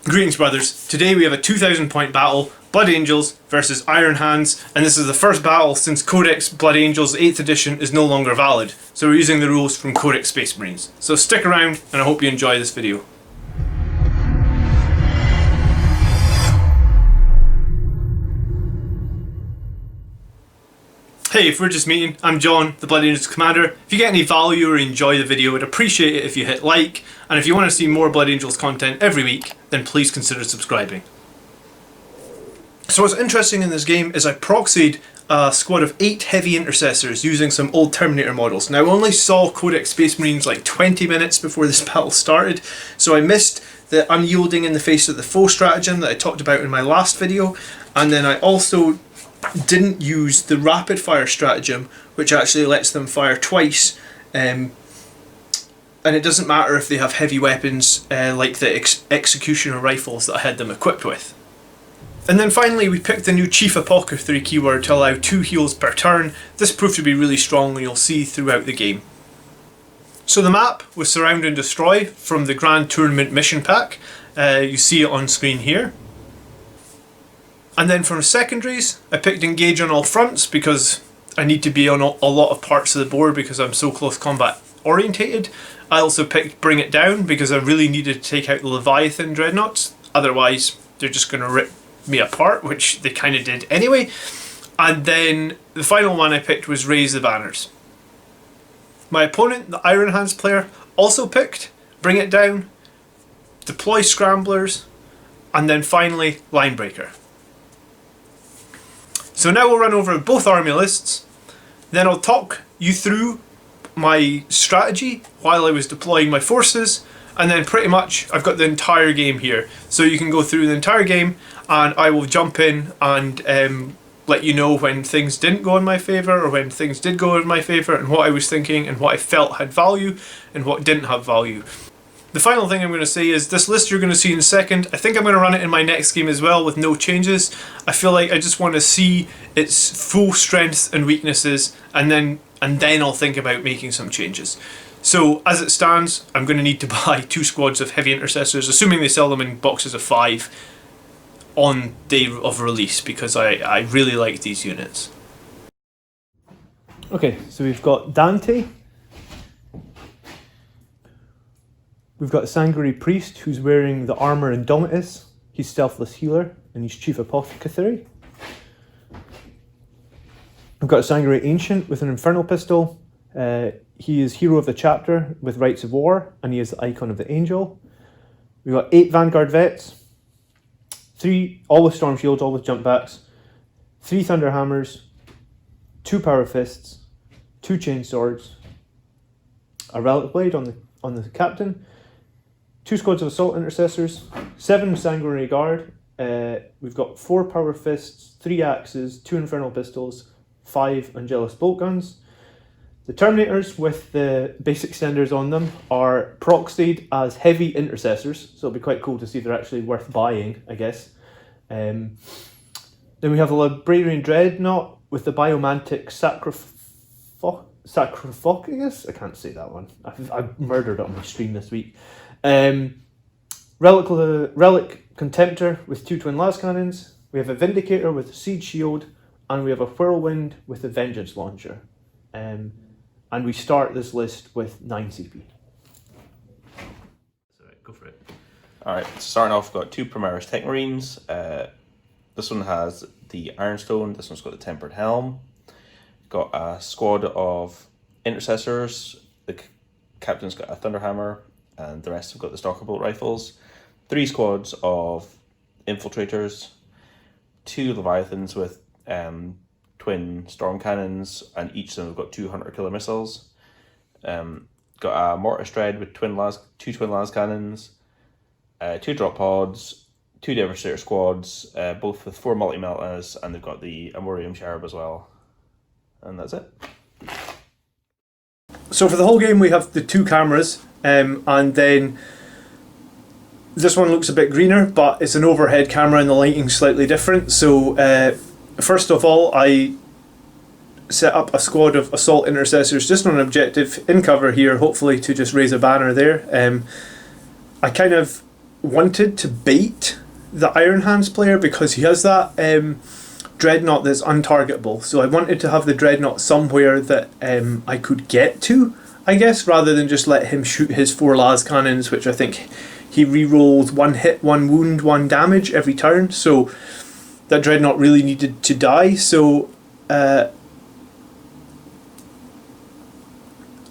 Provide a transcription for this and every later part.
Greetings, brothers. Today we have a 2,000 point battle, Blood Angels versus Iron Hands, and this is the first battle since Codex Blood Angels 8th edition is no longer valid, so we're using the rules from Codex Space Marines. So stick around and I hope you enjoy this video. Hey, if we're just meeting, I'm John, the Blood Angels Commander. If you get any value or enjoy the video, I'd appreciate it if you hit like, and if you want to see more Blood Angels content every week, then please consider subscribing. So what's interesting in this game is I proxied a squad of 8 heavy intercessors using some old Terminator models. Now I only saw Codex Space Marines like 20 minutes before this battle started, so I missed the unyielding in the face of the foe stratagem that I talked about in my last video, and then I also didn't use the rapid fire stratagem, which actually lets them fire twice, and it doesn't matter if they have heavy weapons like the executioner rifles that I had them equipped with. And then finally we picked the new Chief Apothecary keyword to allow 2 heals per turn. This proved to be really strong, and you'll see throughout the game. So the map was Surround and Destroy from the Grand Tournament mission pack. You see it on screen here. And then from secondaries, I picked Engage on all fronts because I need to be on a lot of parts of the board because I'm so close combat orientated. I also picked Bring It Down because I really needed to take out the Leviathan Dreadnoughts, otherwise they're just going to rip me apart, which they kind of did anyway. And then the final one I picked was Raise the Banners. My opponent, the Iron Hands player, also picked Bring It Down, Deploy Scramblers, and then finally Linebreaker. So now we'll run over both army lists, then I'll talk you through my strategy while I was deploying my forces, and then pretty much I've got the entire game here. So you can go through the entire game and I will jump in and let you know when things didn't go in my favour or when things did go in my favour, and what I was thinking and what I felt had value and what didn't have value. The final thing I'm going to say is this list you're going to see in a second, I think I'm going to run it in my next game as well with no changes. I feel like I just want to see its full strengths and weaknesses, and then I'll think about making some changes. So as it stands, I'm going to need to buy 2 squads of heavy intercessors, assuming they sell them in boxes of 5 on day of release, because I really like these units. Okay, so we've got Dante. We've got a Sanguinary Priest who's wearing the armour Indomitus. He's Selfless Healer and he's Chief Apothecary. We've got a Sanguinary Ancient with an Infernal Pistol. He is Hero of the Chapter with Rights of War, and he is the Icon of the Angel. We've got 8 Vanguard Vets, 3 all with Storm Shields, all with jump backs, 3 Thunder Hammers, 2 Power Fists, 2 Chain Swords, a Relic Blade on the Captain, 2 squads of Assault Intercessors, 7 Sanguinary Guard, we've got 4 Power Fists, 3 Axes, 2 Infernal Pistols, 5 Angelus Bolt Guns. The Terminators with the basic extenders on them are proxied as heavy intercessors, so it'll be quite cool to see if they're actually worth buying, I guess. Then we have a Librarian Dreadnought with the Biomantic Sarcophagus? I can't say that one. I've murdered it on my stream this week. Relic Contemptor with 2 Twin Las Cannons. We have a Vindicator with a Siege Shield, and we have a Whirlwind with a Vengeance Launcher. And we start this list with 9 CP. Alright, go for it. Alright, starting off, we've got 2 Primaris Tech Marines. This one has the Ironstone, this one's got the Tempered Helm. Got a squad of Intercessors. The Captain's got a Thunderhammer, and the rest have got the Stalker Bolt Rifles. 3 squads of Infiltrators. 2 Leviathans with twin storm cannons, and each of them have got 2 Hunter Killer missiles. Got a Mortis Dread with 2 twin las cannons, 2 drop pods, 2 Devastator squads, both with 4 multi-meltas, and they've got the Amorium Cherub as well. And that's it. So for the whole game we have the 2 cameras, and then this one looks a bit greener, but it's an overhead camera and the lighting's slightly different. So first of all, I set up a squad of Assault Intercessors just on an objective in cover here, hopefully to just raise a banner there. I kind of wanted to bait the Iron Hands player because he has that dreadnought that's untargetable. So I wanted to have the dreadnought somewhere that I could get to, I guess, rather than just let him shoot his 4 las cannons, which I think he re-rolls 1 hit, 1 wound, 1 damage every turn. So that dreadnought really needed to die. So I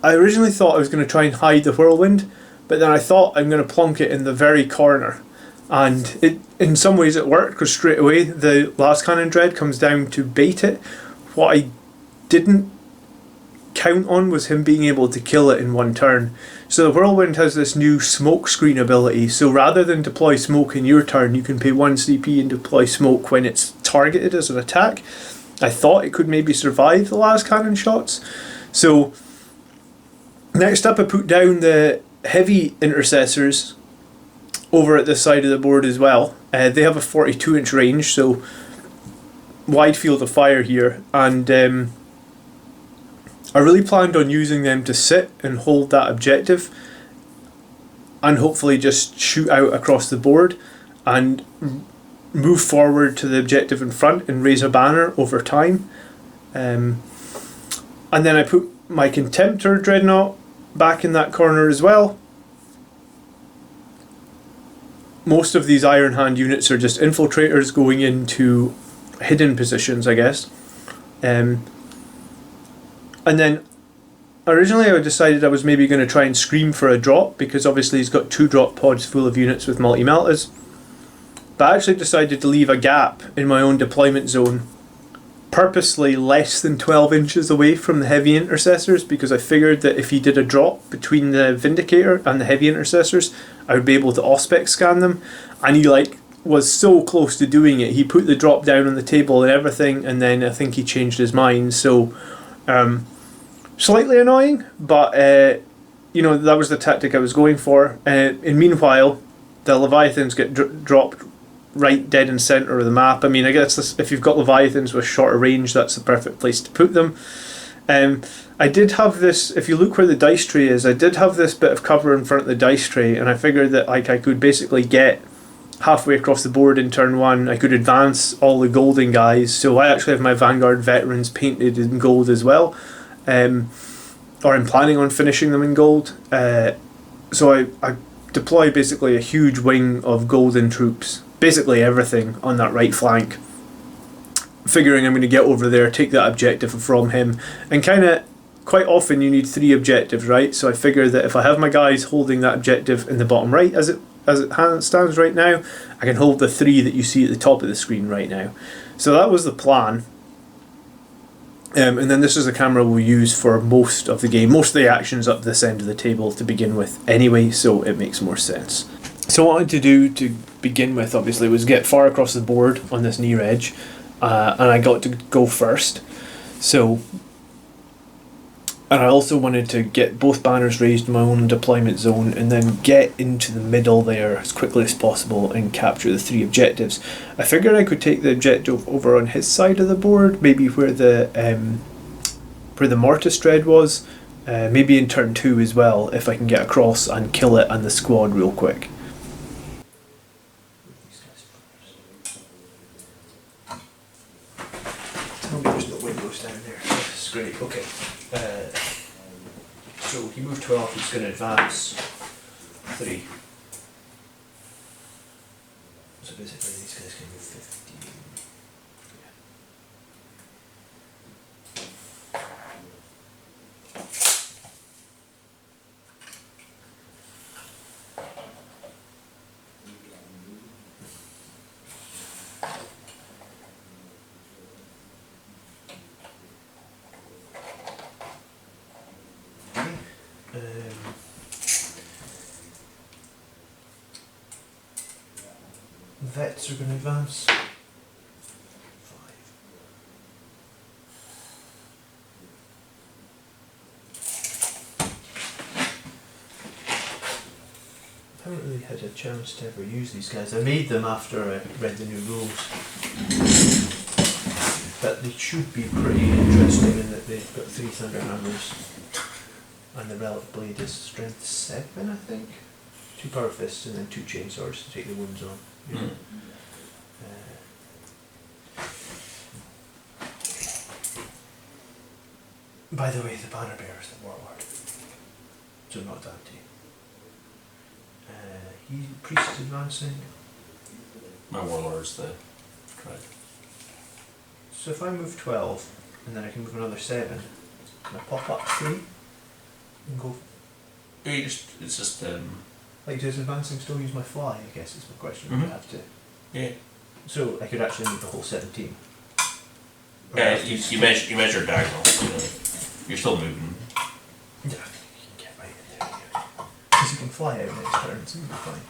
originally thought I was going to try and hide the whirlwind, but then I thought I'm going to plonk it in the very corner. And it, in some ways it worked, because straight away the last cannon dread comes down to bait it. What I didn't count on was him being able to kill it in 1 turn. So the whirlwind has this new smoke screen ability, so rather than deploy smoke in your turn, you can pay 1 CP and deploy smoke when it's targeted as an attack. I thought it could maybe survive the last cannon shots. So next up I put down the heavy intercessors over at this side of the board as well. They have a 42-inch range, so wide field of fire here, and I really planned on using them to sit and hold that objective and hopefully just shoot out across the board and move forward to the objective in front and raise a banner over time. And then I put my Contemptor Dreadnought back in that corner as well. Most of these Iron Hand units are just infiltrators going into hidden positions, I guess. And then originally I decided I was maybe going to try and scream for a drop, because obviously he's got 2 drop pods full of units with multi-meltas. But I actually decided to leave a gap in my own deployment zone, purposely less than 12 inches away from the heavy intercessors, because I figured that if he did a drop between the Vindicator and the heavy intercessors, I would be able to auspex scan them. And he was so close to doing it. He put the drop down on the table and everything, and then I think he changed his mind. So slightly annoying, but that was the tactic I was going for. And meanwhile, the Leviathans get dropped right dead in centre of the map. I mean, I guess if you've got Leviathans with shorter range, that's the perfect place to put them. I did have this, if you look where the dice tray is, I did have this bit of cover in front of the dice tray, and I figured that I could basically get halfway across the board in turn 1. I could advance all the golden guys, so I actually have my Vanguard veterans painted in gold as well, or I'm planning on finishing them in gold. So I deploy basically a huge wing of golden troops, basically everything on that right flank, figuring I'm going to get over there, take that objective from him, and quite often you need 3 objectives, right? So I figure that if I have my guys holding that objective in the bottom right as it stands right now, I can hold the 3 that you see at the top of the screen right now. So that was the plan. And then this is the camera we'll use for most of the game. Most of the action's up this end of the table to begin with anyway, so it makes more sense. So what I wanted to do to begin with, obviously, was get far across the board on this near edge, and I got to go first. And I also wanted to get both banners raised in my own deployment zone, and then get into the middle there as quickly as possible and capture the 3 objectives. I figured I could take the objective over on his side of the board, maybe where the Mortis Dread was, maybe in turn 2 as well, if I can get across and kill it and the squad real quick. Tell me there's no windows down there. This is great, okay. So he moved 12, he's going to advance 3. So basically these guys can move 15. Vets are going to advance 5. I haven't really had a chance to ever use these guys. I made them after I read the new rules, but they should be pretty interesting in that they've got 3 thunder hammers and the relic blade is strength 7, I think. 2 power fists and then 2 chainsaws to take the wounds on. Yeah. By the way, the banner bearer is the warlord, so not Dante. He priest advancing. My warlord's the tribe. So if I move 12 and then I can move another 7, can I pop up 3 and go? It's just Like, does advancing still use my fly? I guess is my question. Mhm. I have to. yeah. So I could actually move the whole 17. Or I Yeah, have to use- you measure diagonal. You're still moving. Yeah, you can get right in there. Because you can fly out next turn, so you'll be fine.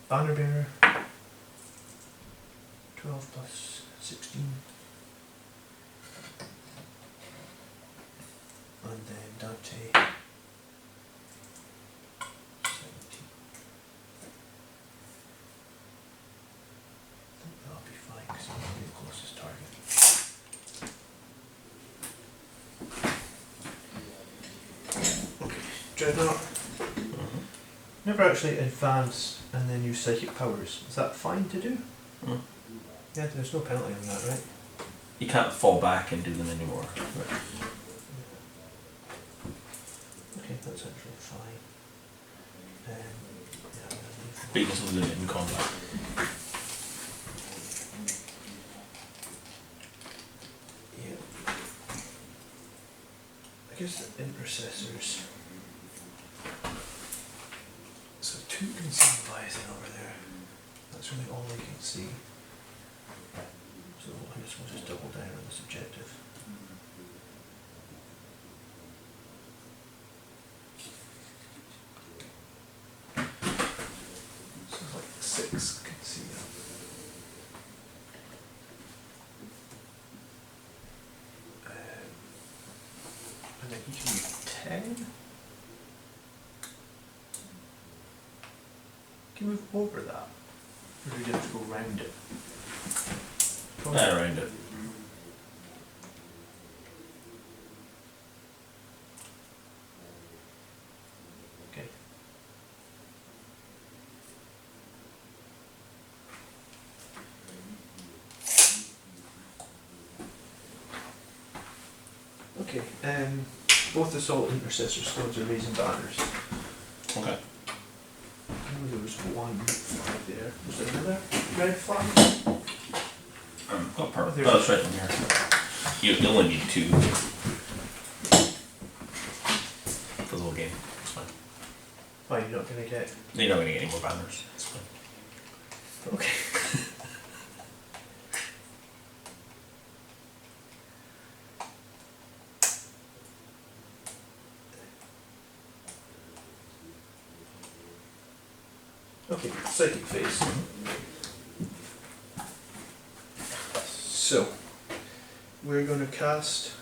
Banner bearer. 12 plus 16. And then Dante. 17. I think that'll be fine because I'm going to be the closest target. Okay, Dreadnought. Never actually advance and then use psychic powers. Is that fine to do? Mm. Yeah, there's no penalty on that, right? You can't fall back and do them anymore. Okay, that's actually fine. Yeah, I'm gonna leave But you can still do it in combat. Yeah. I guess the intercessors. So 2 can see Leviathan over there. That's really all they can see. So I guess we'll just double down on this objective. So like 6 can see that. And then he can move 10. Can you move over that? Or do we have to go round it? Around it. Okay. Okay, both assault intercessor squads are raising banners. Okay. I know there was 1 flag there. Was there another red flag? Oh, perfect. There's- Oh, it's right in here. You only need 2 for the whole game. It's fine. Oh, you're not gonna get. You're not going to get any more banners. It's fine. Okay. Okay, psychic phase. So, we're going to cast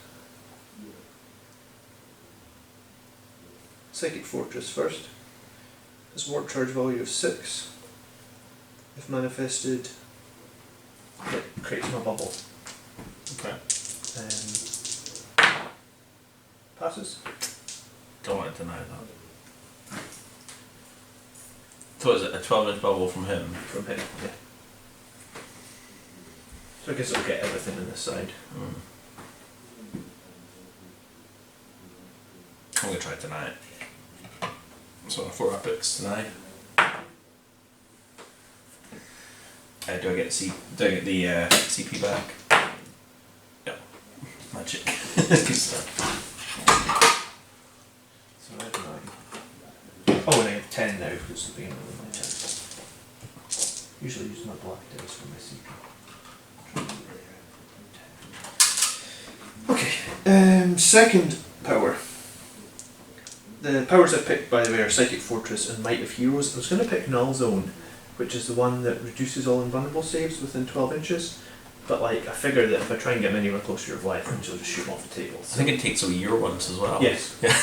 Psychic Fortress first. This warp charge value of 6. If manifested, it creates my bubble. Okay. Passes. Don't want to deny that. So is it a 12-inch bubble from him? From him, yeah. So I guess it'll get everything on this side. Mm. I'm going to try to deny it. So 4 epics deny. Do I get the CP back? Yeah. Magic. Good stuff. So I have 9. Oh, and I have 10 now because it's the beginning of my 10. Usually use my black dice for my CP. Okay, second power. The powers I've picked, by the way, are Psychic Fortress and Might of Heroes. I was going to pick Null Zone, which is the one that reduces all invulnerable saves within 12 inches. But like, I figure that if I try and get them anywhere close to your Leviathan, she'll just shoot them off the table. I think it takes away your ones as well. Yes. Yeah.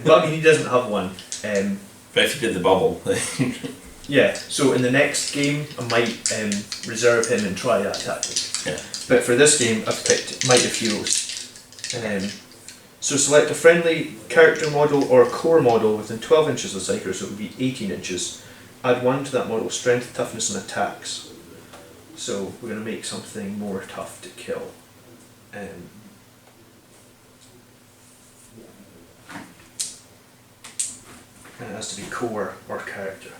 But I mean, he doesn't have one. But if you did the bubble, Yeah, so in the next game, I might reserve him and try that tactic. yeah. But for this game, I've picked Might of Heroes. So select a friendly character model or core model within 12 inches of Psyker, so it would be 18 inches. Add 1 to that model's strength, toughness and attacks. So we're going to make something more tough to kill. And it has to be core or character.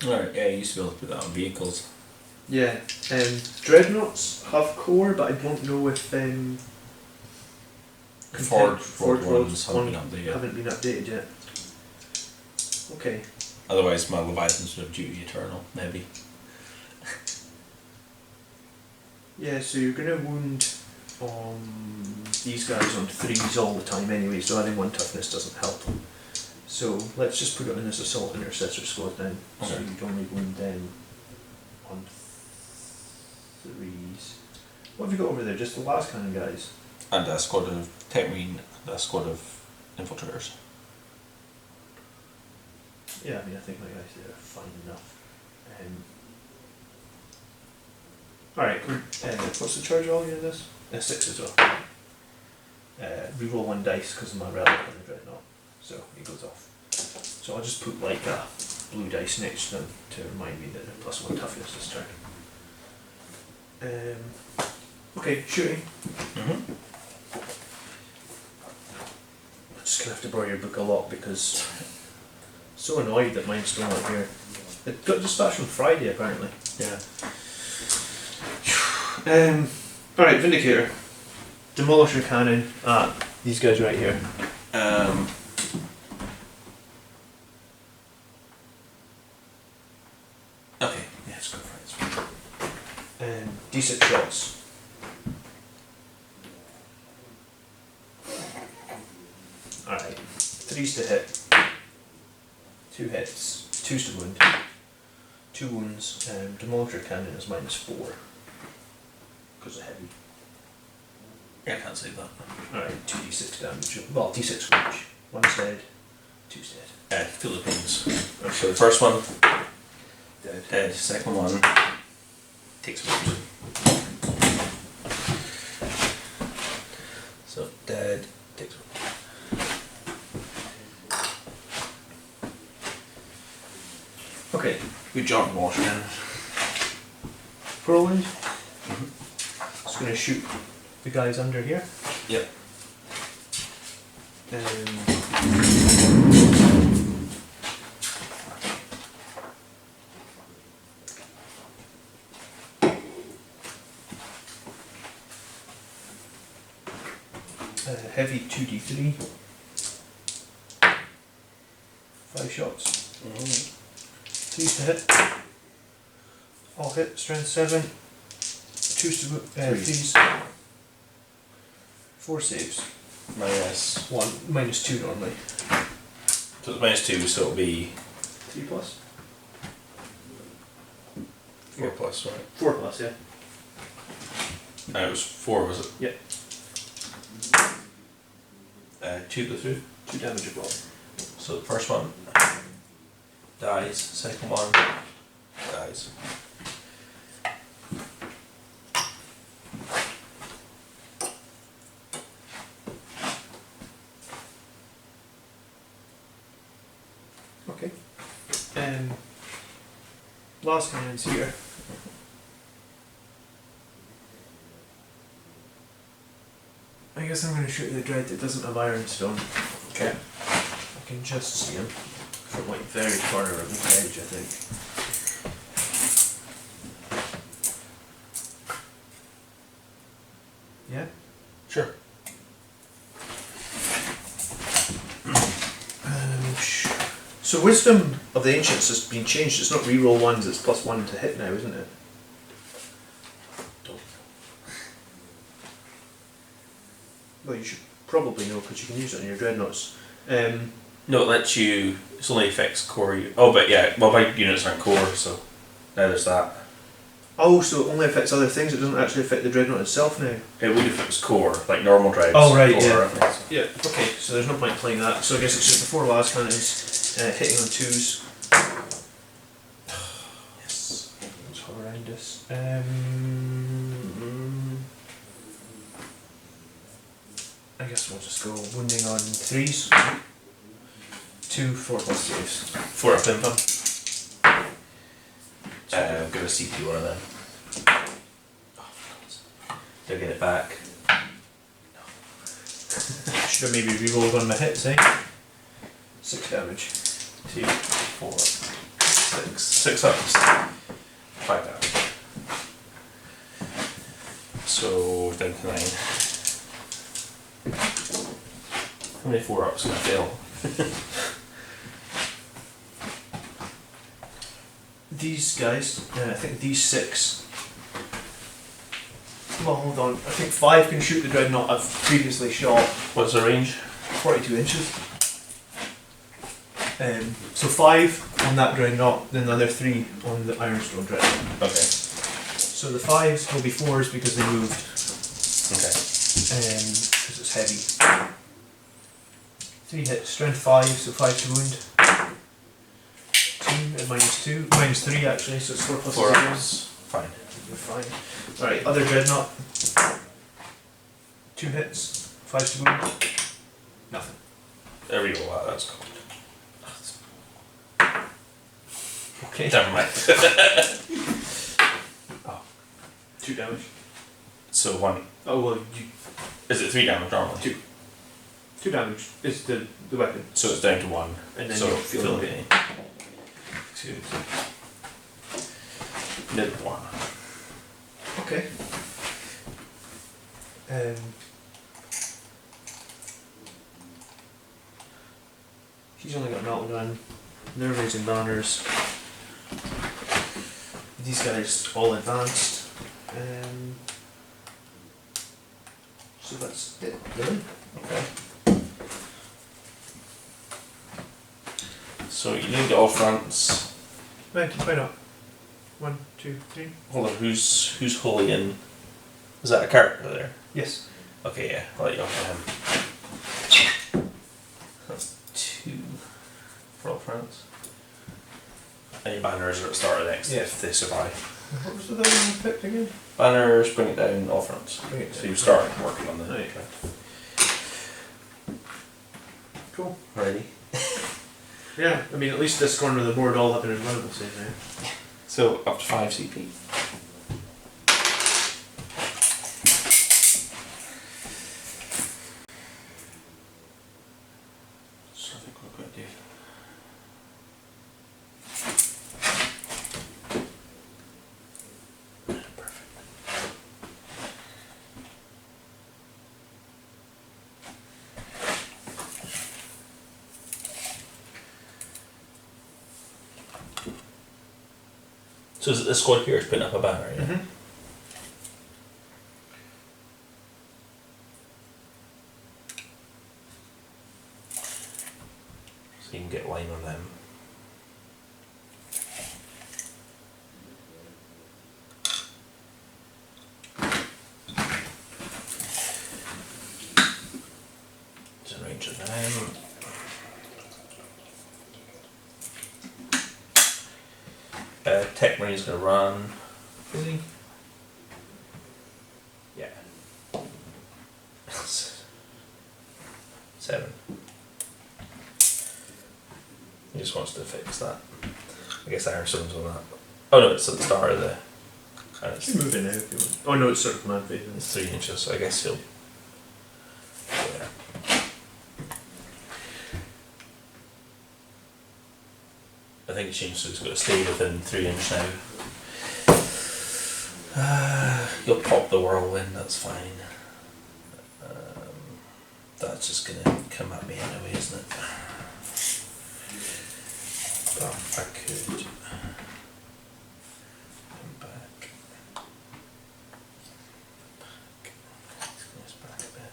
Alright, yeah, you used to be able to put that on vehicles. Yeah, Dreadnoughts have core, but I don't know if Ford ones haven't been updated. haven't been updated yet. Okay. Otherwise, my Leviathans would have duty eternal, maybe. Yeah, so you're going to wound these guys on 3s all the time anyway, so adding 1 toughness doesn't help them. So let's just put it in this Assault Intercessor squad then, so Okay. you'd only wound them on 3s. What have you got over there? Just the last cannon guys? And a squad of Tech Marine and a squad of Infiltrators. Yeah, I mean, I think my guys there are fine enough. Alright, what's the charge value of this? 6 as well. Reroll 1 dice because of my relic on the Dreadnought, so it goes off. So I'll just put like a blue dice next to them to remind me that they're +1 toughness this turn. Okay, shooting. I'm just going to have to borrow your book a lot because I'm so annoyed that mine's still not here. It got dispatched on Friday apparently. Yeah. Alright, Vindicator. Demolish your cannon at these guys right here. Okay, yeah, let's go for it. D6 shots. Alright, 3s to hit. 2 hits. 2s to wound. 2 wounds. Demolish your cannon is -4. Because of heavy. Yeah, I can't save that. Alright, 2d6 damage. Well, d6 for each. 1's dead, 2's dead. Philippines. So the first one, Dead. dead. Second one, takes a wound. So dead, takes a wound. Okay, Good job, Washington. Whirlwind. Just going to shoot the guys under here. Yep. Heavy 2d3. 5 shots. 3s to hit. All hit, strength 7. 2s to 3s. 4 saves. Minus. 1, -2 normally. So it's -2, so it'll be 3 plus? 4 plus, right? 4 plus, yeah. No, it was 4, was it? Yeah. 2 go through. 2 damage as well. So the first one dies, second one dies. Okay. Last cannon's here. I guess I'm going to shoot the dread that doesn't have ironstone. Okay. I can just see him from like very far around the edge, I think. Yeah? Sure. So Wisdom of the Ancients has been changed. It's not reroll 1s, it's +1 to hit now, isn't it? Well, you should probably know because you can use it on your dreadnoughts. No, it lets you. It only affects core. Oh, but yeah. Well, my units aren't core, so now there's that. Oh, so it only affects other things, it doesn't actually affect the dreadnought itself now? It would if it was core, like normal dreads. Oh, right, core, yeah. right? Yeah, okay, so there's no point in playing that. So I guess it's just the 4 last cannons hitting on 2s. Yes. this. I guess we'll just go wounding on 3s. 2 4+ saves. 4 up info. I'm gonna CP one of them. Do I get it back? Should have maybe rerolled one of my hits, eh? 6 damage. 2, 4, 6. 6 ups. 5 damage. So down to 9. How many 4 ups can I fail? These guys, I think these 6. Well, hold on. I think 5 can shoot the dreadnought I've previously shot. What's the range? 42 inches. So 5 on that dreadnought, then the other 3 on the Ironstone dreadnought. Okay. So the 5s will be 4s because they moved. Okay. Because it's heavy. 3 hits, strength 5, so 5 to wound. 2 and -2, -3 actually, so it's 4 plus 4 again. ups. Fine. You're fine. Alright, other dreadnought. 2 hits, 5 to wound. Nothing. I reroll that, that's cool. Okay. Never mind. 2 damage. So 1. Oh well, you, Is it 3 damage normally? 2. 2 damage is the weapon. So it's down to 1. And then so you feel the pain. 2. Mid 1. Okay. He's only got Melton gun. They're raising banners. These guys all advanced. So that's it, really. Okay. So you need the all fronts. Why not? 1, 2, 3. Hold on, who's holy in? Is that a character there? Yes. Okay, yeah, I'll let you off him. That's 2 for all fronts. And your banners are at the start of next if they survive. What was the other one you picked again? Banners, bring it down, all fronts. Bring it So down. you start working on the Right. Cool. Ready? Yeah, I mean, at least this corner of the board all have an invulnerable save now. So up to 5 CP. So I think we're going to do. Perfect. So is it this squad here is putting up a banner, yeah? Mm-hmm. So you can get line on them. It's a range of them. Tech Marine's going to run. Really? Yeah. 7. He just wants to fix that. I guess Ironstone's on that. Oh no, it's at the start of the. And You can move in now if you want. Oh no, it's sort of command phase. it's 3 inches, so I guess he'll. Yeah. I think it seems he's got to stay within 3 inch now. You'll pop the whirlwind, that's fine. That's just going to come at me anyway, isn't it? But if I could come back. Let's go back a bit.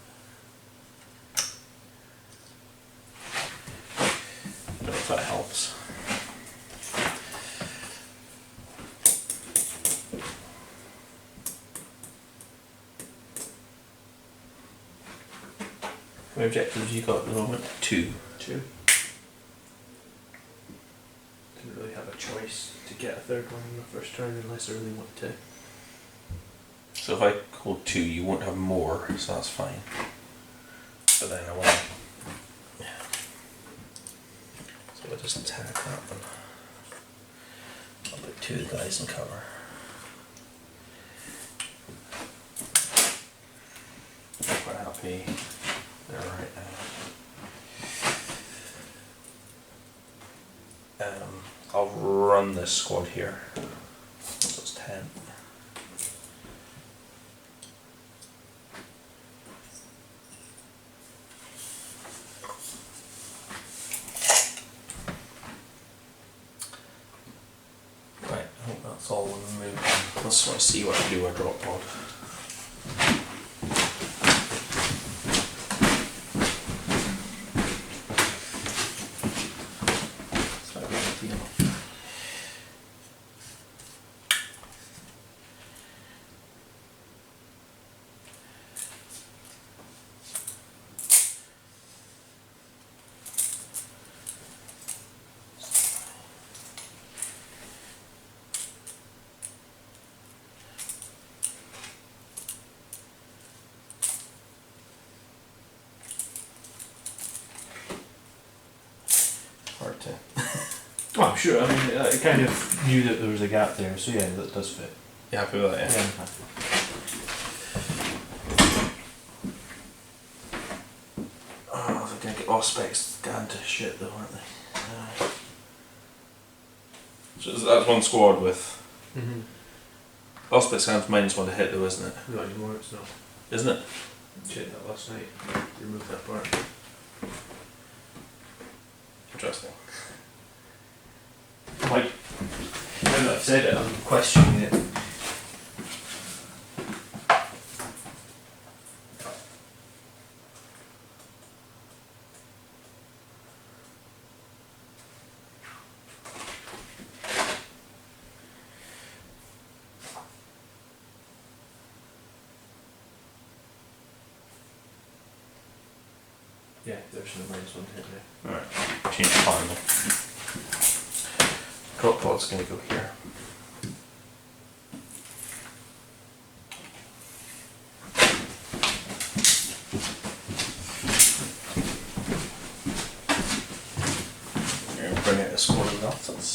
I don't know if that helps. How many objectives you got at the moment? 2. 2. Didn't really have a choice to get a third one on the first turn unless I really want to. So if I hold 2, you won't have more, so that's fine. But then I want to. So we'll just attack that one. I'll put 2 of the guys in cover. I'm quite happy there right now. I'll run this squad here. So it's 10. Right, I think that's all we moved. Let's want to see what I can do with a drop pod. It's not a big deal. Hard to. Oh, I'm sure. I mean, I kind of knew that there was a gap there, so yeah, that does fit. You happy with that? Yeah, Yeah. I'm happy. Oh, they're gonna get all specs scanned to shit though, aren't they? So that's one squad with. Mm-hmm. Auspex scans -1 to hit though, isn't it? Not anymore, it's not. Isn't it? Checked that last night. Removed that part. Interesting. Like, now that I've said it, I'm questioning it. Yeah, there's no -1 hit there. Alright, change the plan though. Drop pod's gonna go here. You're gonna bring out a squad of Nelsons.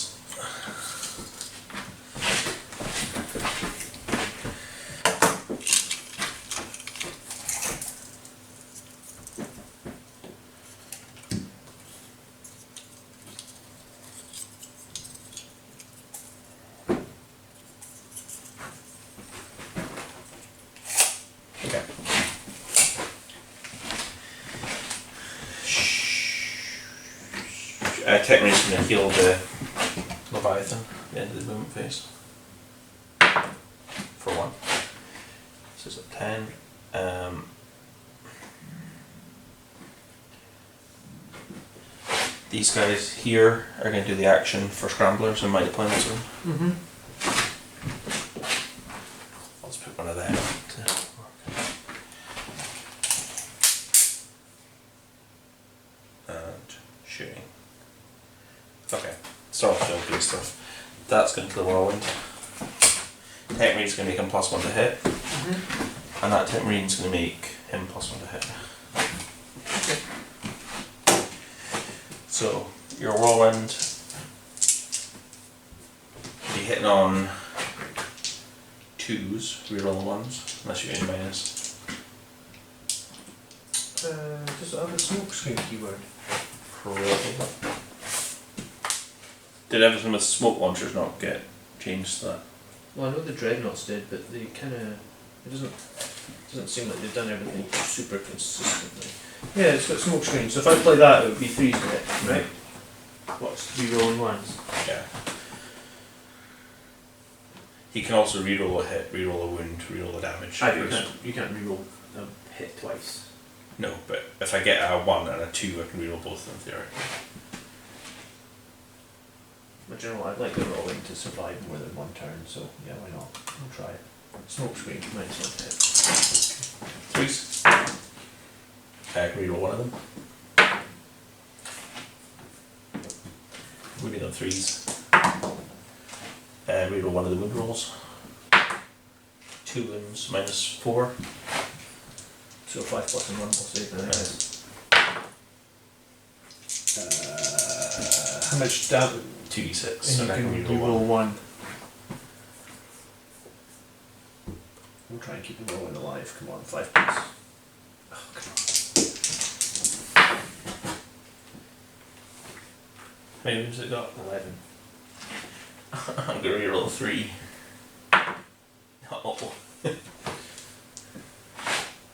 Okay. Technically going to heal the Leviathan at the end of the movement phase. For 1. This is a 10. These guys here are going to do the action for Scramblers and Mighty Planet Zone. Mm-hmm. I'll just put one of them to and shooting. Okay, start off with the stuff. That's going to kill the Whirlwind. Tech Marine's going to make him +1 to hit. Mm-hmm. And that Tech Marine's going to make him +1 to hit. Okay. So, your Whirlwind be hitting on 2s, reroll 1s, unless you're in minus. Does it have a smoke screen keyword? Probably. Did everything with smoke launchers not get changed to that? Well, I know the Dreadnoughts did, but they kind of... It doesn't seem like they've done everything super consistently. Yeah, it's got smoke screen, so if I play that, it would be 3s to hit, right? What's 3 rolling 1s? Yeah. He can also reroll a hit, reroll a wound, reroll a damage. You can't reroll a hit twice. No, but if I get a 1 and a 2, I can reroll both in theory. But you know what, I'd like the rolling to survive more than 1 turn, so yeah, why not? I'll try it. Smoke screen, -1 to hit. 3s. I can reroll one of them. We need on 3s. Reroll one of the wound rolls. 2 wounds, -4. So 5 plus and 1 plus 8, I guess. How much damage? 2d6. And I you can can reroll reroll one. 1. We'll try and keep the rolling alive. Come on, 5 plus. Oh, come on. How many wounds it got? 11. I'm gonna reroll 3. Oh.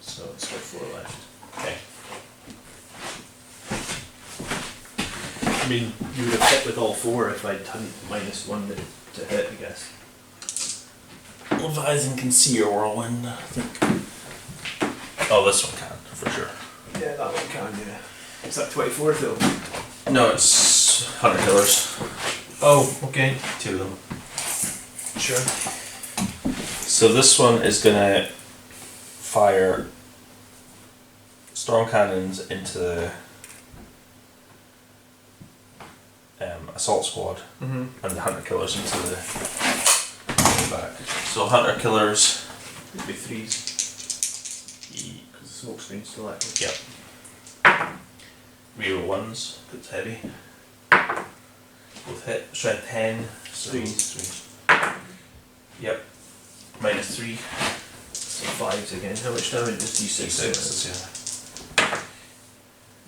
So it's got 4 left. Okay. I mean, you would have hit with all 4 if I'd done -1 to hit, I guess. Leviathan can see your whirlwind, I think. Oh, this one can, for sure. Yeah, that one can, yeah. Is that 24 though? No, it's Hunter Killers. Oh, okay. 2 of them. Sure. So this one is gonna fire storm cannons into the assault squad, Mm-hmm. and the Hunter Killers into the back. So Hunter Killers. It'd be 3s. Because the smoke screen's still active. Yep. Reroll 1s, it's heavy. Both hit. Strength 10. So 3s. Yep. -3. So 5s again. How much damage does D6 do? 6, yeah.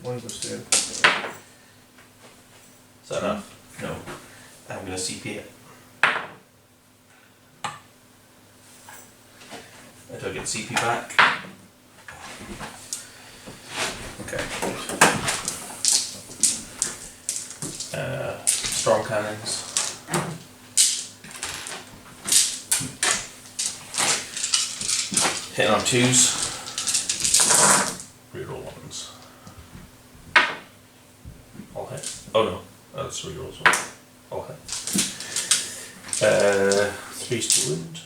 1 goes through. Is that enough? No. I'm gonna CP it. Do I get CP back? Okay. Storm cannons. Hitting on 2s. Reroll 1s. All hit. Oh no, that's rerolls 1. All hit. 3's to wound.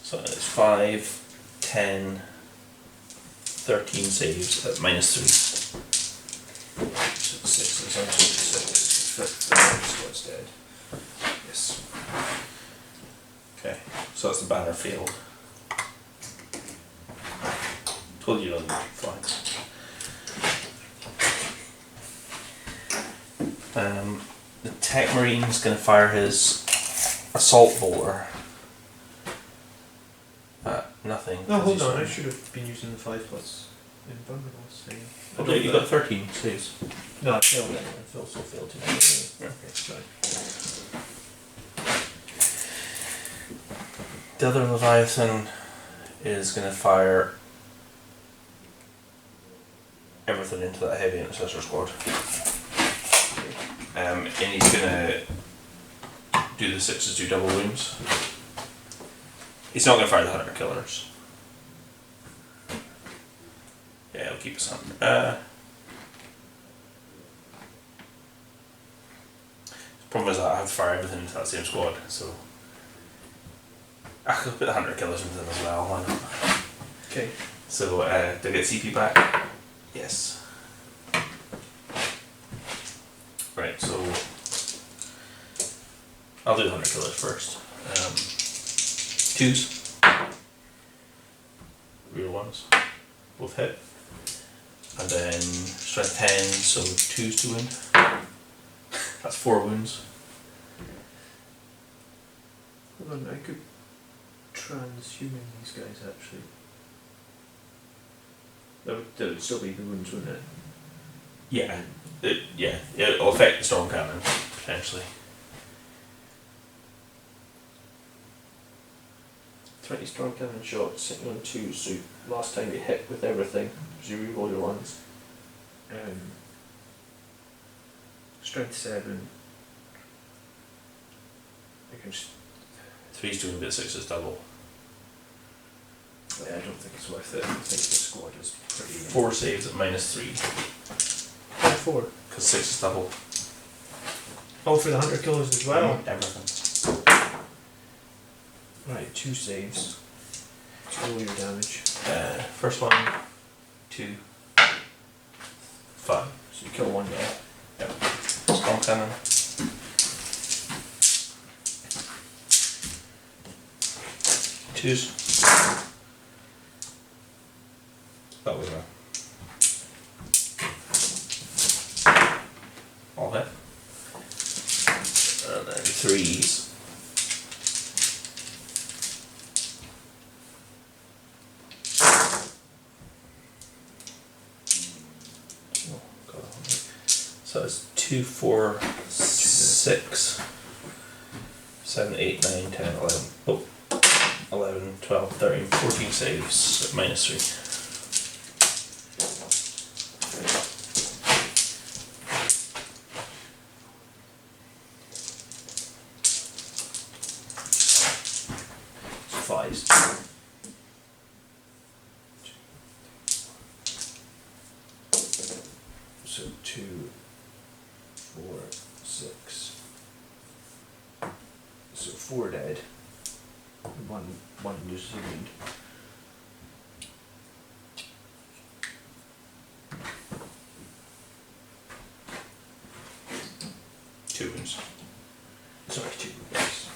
So it's 5, 10, 13 saves at -3. 6 is on 6. Fifth squad's dead. Yes. Okay, so that's the banner field. Told you on the flags. The Tech Marine's going to fire his assault bowler at nothing. No, 'cause hold he's on. I from- should have been using the 5 plus invulnerables thing. Okay, you got 13 saves. No, I failed it. I still failed to do it. Okay, sorry. The other Leviathan is going to fire everything into that heavy intercessor squad. And he's going to do the 6s, do double wounds. He's not going to fire the Hunter Killers. Yeah, he'll keep us on. The problem is that I have to fire everything into that same squad, so I could put the Hunter Killers into them as well, why not? Okay. So, do I get CP back? Yes. Right, so I'll do the Hunter Killers first. 2s. Real 1s. Both hit. And then strength 10, so 2s to wound. That's 4 wounds. Hold on, I could transhuman these guys actually. That would still be the wounds, wouldn't it? Yeah. It'll affect the storm cannon, potentially. 20 storm cannon shots, sitting on 2, so last time you hit with everything, because you reroll your 1s. Strength 7. I can just. 3's doing a bit, 6 is double. Yeah, I don't think it's worth it. I think the squad is pretty. 4 saves at -3, 4. because 6 is double. Oh, for the Hunter Killers as well? Everything. Right, 2 saves. Let's roll your damage. First one, 2. 5. So you kill one guy. Yep. Storm cannon. Twos. That was a all hit. And then 3s. Oh, God. So it's 2, 4, 6, 7, 8, 9, 10, 11. Oh, 11, 12, 13, 14 saves at -3. Fives. So 2, 4, 6. So 4 dead. One loses a wound. Two wounds. Sorry, 2 wounds.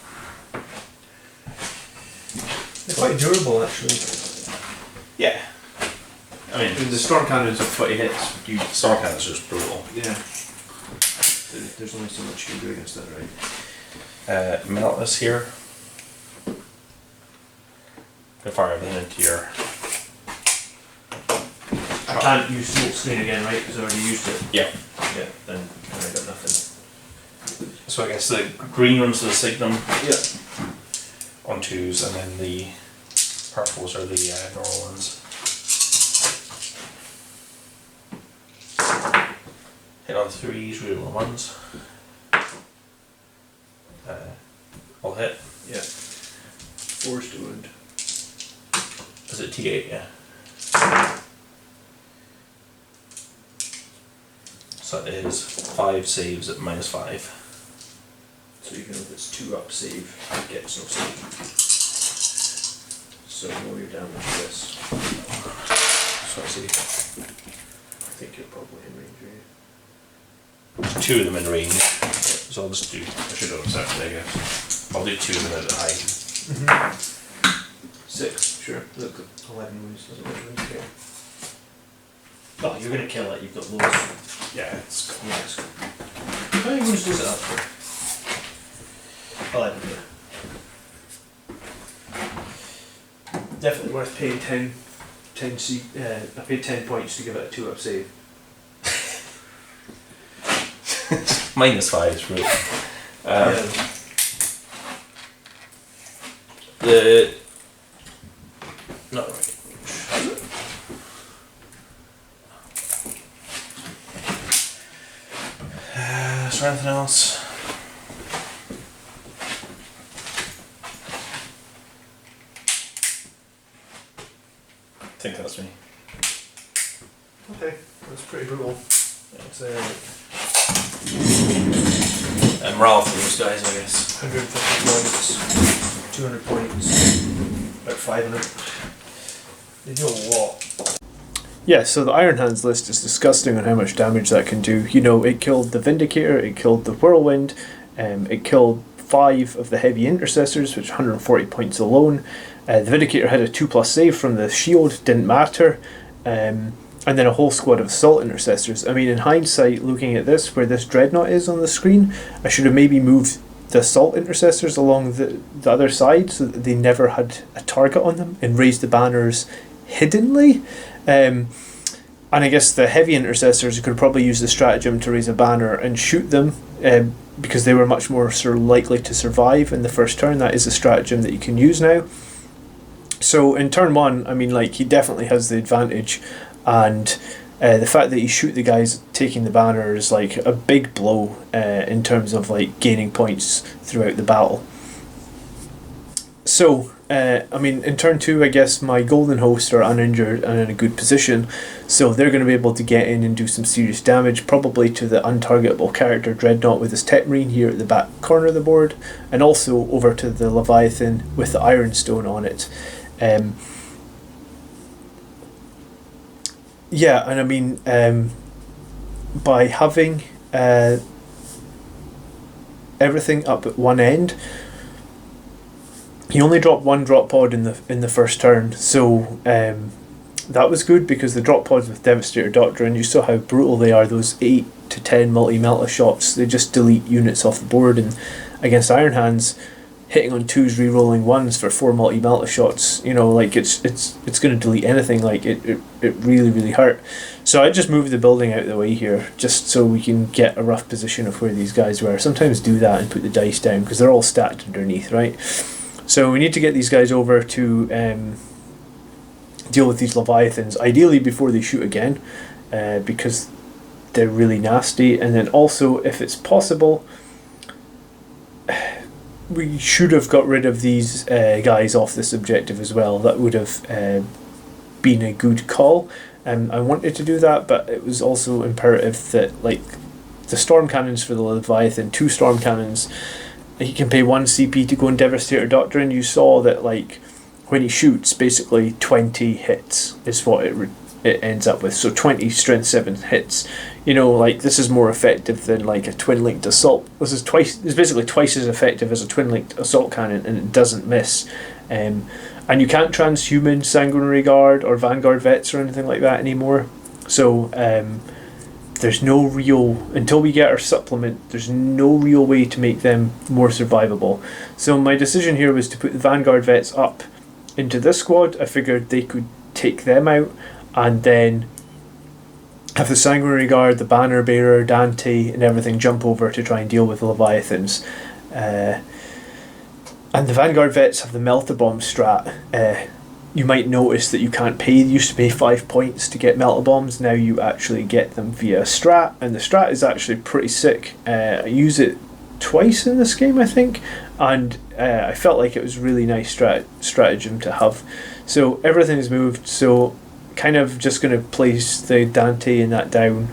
They're quite durable actually. Yeah. I mean, The storm cannons of 20 hits. You, storm cannons are just brutal. yeah. There's only so much you can do against that, right? Melt this here. Go fire everything into your. I can't use smoke screen again, right? Because I already used it. Yeah. Yeah, then I got nothing. So I guess the green ones are the Signum Yeah. on 2s, and then the purples are the normal ones. Hit on 3s, reroll on 1s. All hit. Yeah. 4's to wound. Is it T8? Yeah. So it is 5 saves at -5. So even if it's 2 up save, it gets no save. So roll your damage to this. So I see I think you're probably in range, right? 2 of them in range. So I'll just do. I should have accepted, I guess. I'll do 2 of them at the height. 6, sure. Look, 11 wounds doesn't matter. Okay. Oh, you're gonna kill it, you've got loads. Yeah, it's cool. Yes. How many wounds does it have for? 11, yeah. Definitely worth paying 10 I paid 10 points to give it a 2 up save. -5 is real. Yeah. The. No. Is there anything else? I think that's me. Okay, that's pretty brutal. It's Morale for those guys, I guess. 150 points, 200 points, about 500. They do a lot. Yeah, so the Iron Hands list is disgusting on how much damage that can do. You know, it killed the Vindicator, it killed the Whirlwind, it killed 5 of the Heavy Intercessors, which 140 points alone. The Vindicator had a 2+ save from the shield, didn't matter. And then a whole squad of Assault Intercessors. I mean, in hindsight, looking at this, where this Dreadnought is on the screen, I should have maybe moved the Assault Intercessors along the other side so that they never had a target on them and raised the banners hiddenly. And I guess the Heavy Intercessors could probably use the stratagem to raise a banner and shoot them because they were much more sort of likely to survive in the first turn. That is a stratagem that you can use now. So in turn 1, I mean, like, he definitely has the advantage, and the fact that you shoot the guys taking the banner is like a big blow in terms of like gaining points throughout the battle. So I mean, in turn 2, I guess my Golden Host are uninjured and in a good position, so they're going to be able to get in and do some serious damage, probably to the untargetable character Dreadnought with his Tech Marine here at the back corner of the board, and also over to the Leviathan with the Ironstone on it. Yeah, and I mean, by having everything up at one end, he only dropped one drop pod in the first turn, so that was good because the drop pods with Devastator Doctrine, you saw how brutal they are. Those 8 to 10 multi-melta shots, they just delete units off the board, and against Iron Hands, hitting on 2s, re-rolling 1s for 4 multi-melta shots, you know, like it's going to delete anything. Like it really, really hurt. So I just moved the building out of the way here, just so we can get a rough position of where these guys were. Sometimes do that and put the dice down, because they're all stacked underneath, right? So we need to get these guys over to deal with these Leviathans, ideally before they shoot again, because they're really nasty. And then also, if it's possible, we should have got rid of these guys off this objective as well. That would have been a good call. I wanted to do that, but it was also imperative that, like, the storm cannons for the Leviathan, 2 storm cannons, he can pay 1 CP to go in Devastator Doctrine. You saw that, like, when he shoots, basically 20 hits is what it ends up with. So 20 strength 7 hits. You know, like, this is more effective than like a twin linked assault. This is basically twice as effective as a twin linked assault cannon, and it doesn't miss. And you can't transhuman Sanguinary Guard or Vanguard Vets or anything like that anymore. So there's no real, until we get our supplement, there's no real way to make them more survivable. So my decision here was to put the Vanguard Vets up into this squad. I figured they could take them out, and then have the Sanguinary Guard, the Banner Bearer, Dante, and everything jump over to try and deal with the Leviathans. And the Vanguard Vets have the Melta Bomb strat. You might notice that you can't pay. You used to pay 5 points to get Melta Bombs. Now you actually get them via strat, and the strat is actually pretty sick. I use it twice in this game, I think, and I felt like it was really nice stratagem to have. So everything's moved, so kind of just going to place the Dante and that down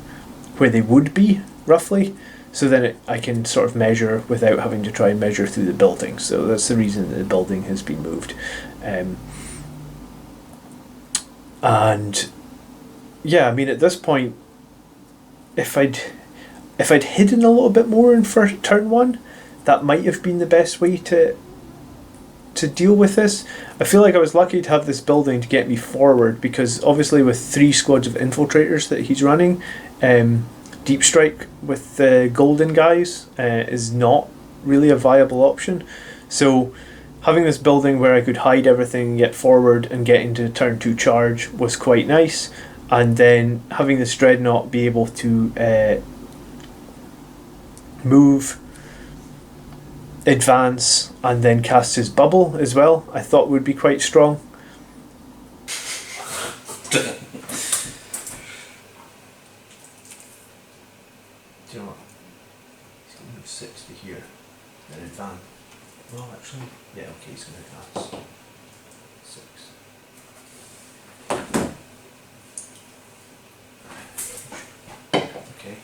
where they would be, roughly, so then I can sort of measure without having to try and measure through the building. So that's the reason that the building has been moved. And yeah, I mean, at this point, if I'd hidden a little bit more in first turn 1, that might have been the best way to deal with this. I feel like I was lucky to have this building to get me forward, because obviously with 3 squads of infiltrators that he's running, Deep Strike with the golden guys is not really a viable option. So having this building where I could hide everything, get forward and get into turn 2 charge was quite nice. And then having this Dreadnought be able to move, advance, and then cast his bubble as well, I thought would be quite strong. Do you know what? He's going to move 6 to here, then advance. Well, actually, yeah, okay, he's going to advance 6. Okay.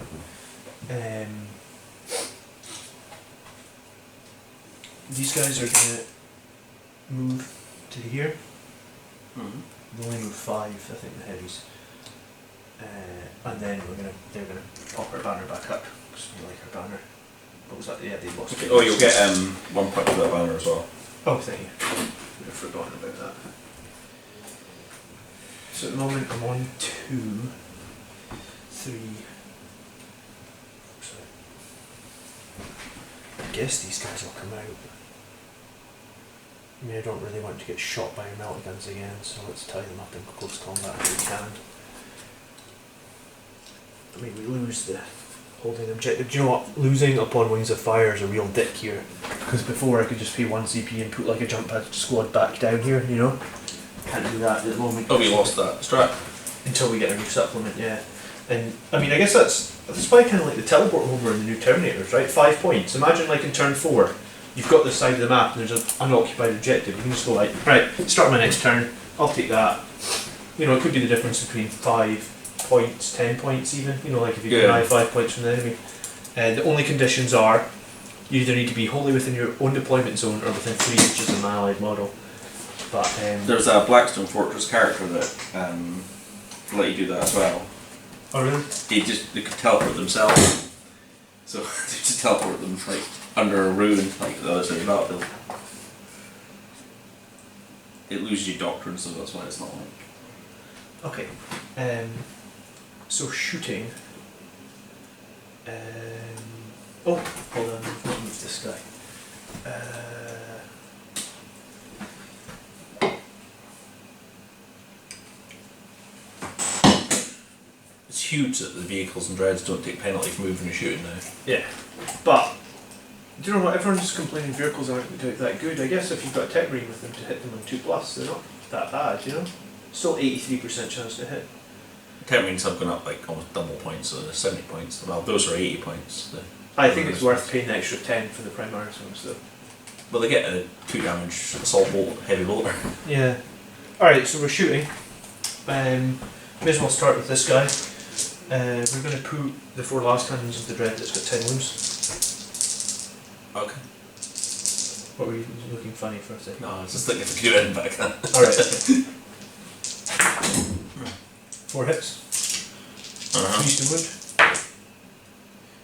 These guys are going to move to here. They only move 5, I think, the heavies. And then they're gonna pop our banner back up, because we like our banner. What was that? Yeah, they lost. Okay. Oh, you'll get 1 point for that banner as well. Oh, thank you. I've forgotten about that. So at the moment I'm on 2, 3. Sorry. I guess these guys will come out. I mean, I don't really want to get shot by melta guns again, so let's tie them up in close combat if we can. I mean, we lose the holding objective. Do you know what? Losing upon Wings of Fire is a real dick here, because before I could just pay 1 CP and put like a jump pad squad back down here, you know? Can't do that at the moment. Oh, we lost that strat. Until we get a new supplement, yeah. And I mean, I guess that's why I kind of like the teleport over in the new Terminators, right? 5 points. Imagine like in turn 4. You've got this side of the map and there's an unoccupied objective. You can just go like, right, start my next turn, I'll take that. You know, it could be the difference between 5 points, 10 points even. You know, like if you deny 5 points from the enemy. The only conditions are, you either need to be wholly within your own deployment zone or within 3 inches of an allied model. But there's a Blackstone Fortress character that let you do that as well. Oh really? They could teleport themselves. So they just teleport them like under a ruin, like the other side of the battlefield. It loses your doctrine, so that's why it's not like. Okay. So shooting. Oh, hold on. Let's move this guy. It's huge that the vehicles and dreads don't take penalty for moving and shooting now. Yeah, but do you know what? Everyone's complaining vehicles aren't that good. I guess if you've got a tech marine with them to hit them on 2+, they're not that bad. You know, still 83% chance to hit. Tech marines have gone up like almost double points, so they're 70 points. Well, those are 80 points. I think it's worth paying the extra 10 for the Primaris ones though. Well, they get a 2 damage assault bolt, heavy bolter. Yeah. Alright, so we're shooting. May as well start with this guy. We're going to put the 4 last cannons of the dread that's got 10 wounds. Okay. What were you looking funny for a second? No, I was just thinking if I could end back then. Alright, okay. 4 hits. 3 to wound.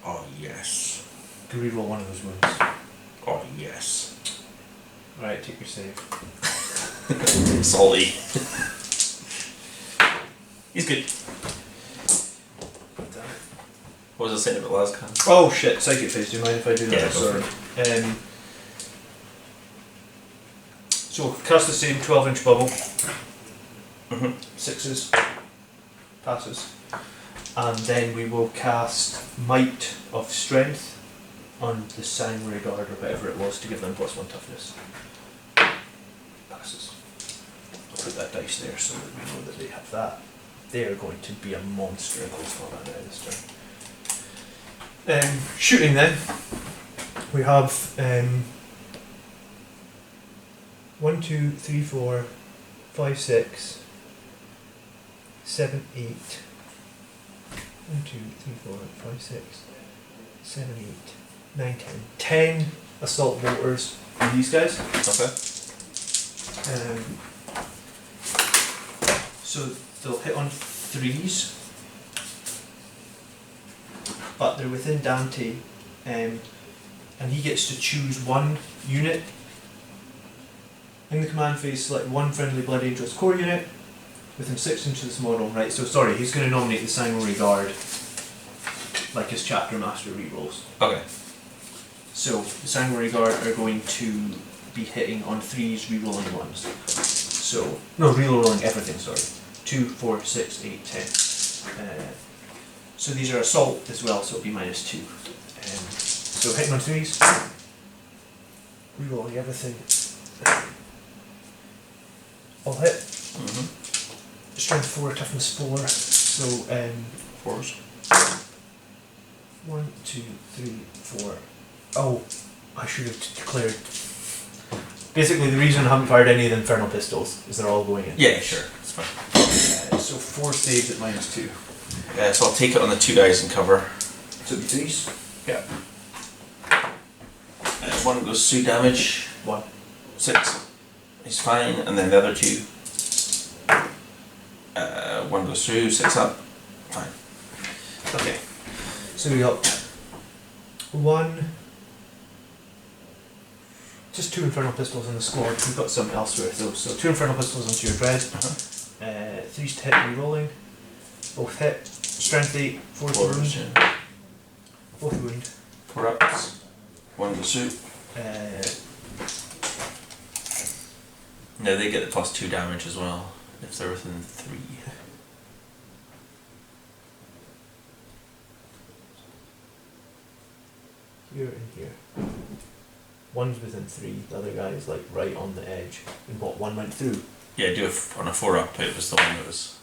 Oh, yes. You can reroll one of those wounds. Oh, yes. Alright, take your save. Salty. He's good. Damn it. What was I saying about last can? Oh shit, psychic phase, do you mind if I do that? Yeah, go Sorry. So cast the same 12-inch bubble. 6s. Passes. And then we will cast Might of Strength on the Sanguinary Guard or whatever it was to give them +1 toughness. Passes. I'll put that dice there so that we know that they have that. They are going to be a monster against all that now this turn. Shooting then. We have 1, 2, 3, 4, 5, 6, 7, 8. 1, 2, 3, 4, 5, 6, 7, 8, 9, 10. 10 assault bolters for these guys. Okay. So they'll hit on 3s, but they're within Dante, and he gets to choose one unit. In the command phase, select one friendly Blood Angels core unit within 6 inches of this model. Right, so sorry, he's going to nominate the Sanguinary Guard like his chapter master rerolls. Okay. So the Sanguinary Guard are going to be hitting on 3s, rerolling 1s. So, no, rerolling everything, sorry. 2, 4, 6, 8, 10. So these are assault as well, so it'll be -2. So hitting on 3s, rerolling everything. All hit. Strength 4, toughness 4. So 4s. 1, 2, 3, 4. Oh, I should have declared. Basically, the reason I haven't fired any of the infernal pistols is they're all going in. Yeah, sure. It's fine. So 4 saves at -2. So I'll take it on the 2 guys in cover. So it'll be 3s. Yeah. One goes 2 damage. 1. 6. He's fine, and then the other 2. 1 goes through, 6 up. Fine. Okay. So we got 1. Just 2 infernal pistols in the squad. We've got some elsewhere though. So 2 infernal pistols onto your dread. 3s to hit, re-rolling. Both hit. Strength 8, 4 to wound. Yeah. Both wound. 4 ups. 1 goes through. No, they get the +2 damage as well if they're within 3. Here and here. One's within 3, the other guy is like right on the edge. And what, 1 went through? Yeah, do on a 4 up type was the one that was.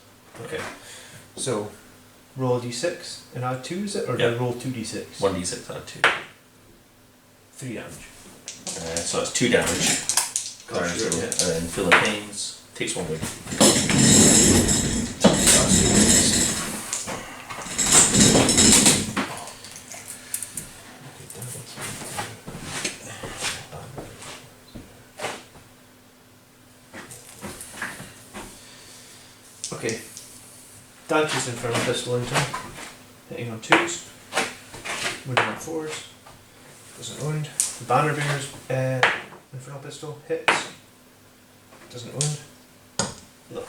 Okay. So, roll a d6 and add 2, is it? Or do I Yep. roll 2d6? 1d6 out of 2. 3 damage. So that's 2 damage. Gosh, Sure, yeah. and then feeling pains. Takes 1 wound. Okay. Dante's Infernal Pistol into him, hitting on 2s, wounding on 4s, doesn't wound. The Banner Bearer's Infernal Pistol hits, doesn't wound. Look.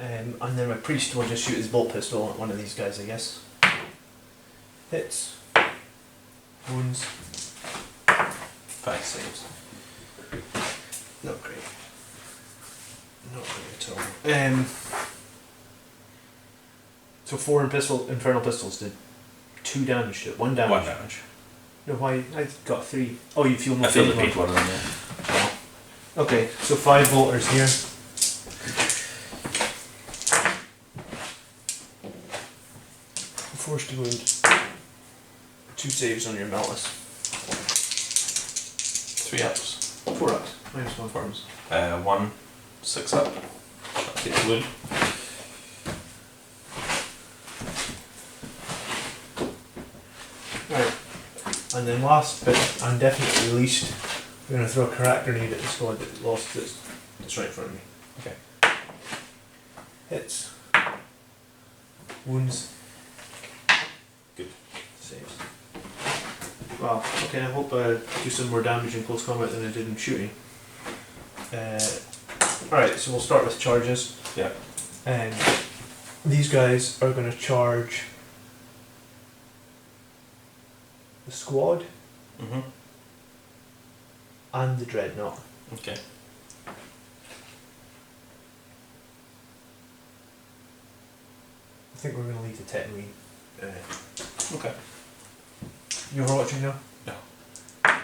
And then my Priest will just shoot his bolt pistol at one of these guys, I guess. Hits, wounds, 5 saves. not great. Not great at all. So 4 Infernal Pistols did 2 damage to it, 1 damage. 1 damage. No, why? I got 3. Oh, you feel more I feel the pain paint one of them, yeah. Okay, so 5 bolters here. Forced to wound. 2 saves on your Malus. 3 ups. 4 ups. Minus 1 forms. 1 6 up. That takes the wound. Right. And then last but and definitely least, we're going to throw a crack grenade at the squad that lost its. That's right in front of me. Okay. Hits. Wounds. Good. Saves. Well, okay, I hope I do some more damage in close combat than I did in shooting. Alright, so we'll start with charges. Yeah. And these guys are going to charge the squad Mm-hmm. and the dreadnought. Okay. I think we're going to leave the Tetmarine. Okay. You overwatching now? No. Okay.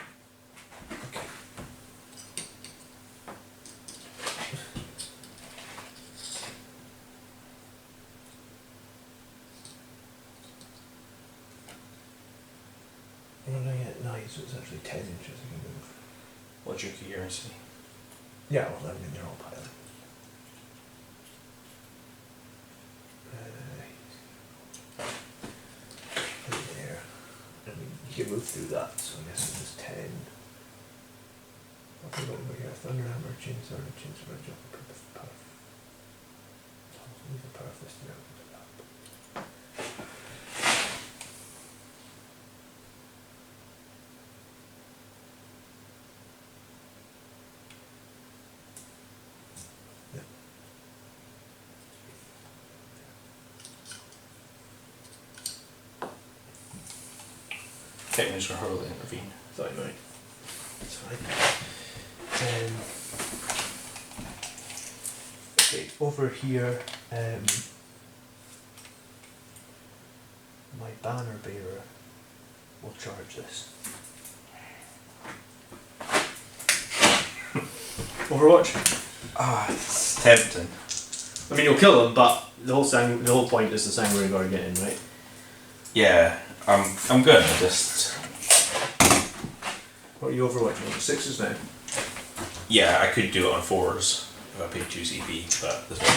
We're running at 9, so it's actually 10 inches I can move. What's your coherency? Yeah, well, I mean, they're all piled. There. I mean, you can move through that, so I guess it was 10. I'll put it over here. Thunderhammer, Chainsaw, jump, purpose, power. Leave the power fist now. Okay, I'm just going to hurl intervene. Sorry, mate. It's fine. Okay, over here, my banner bearer will charge this. Overwatch? Ah, it's tempting. I mean, you'll kill him, but the whole point is the Sanguinary Guard get in, right? Yeah, I'm good. I just... What are you overwatching? 6s now? Yeah, I could do it on 4s if I paid 2 CP, but this one.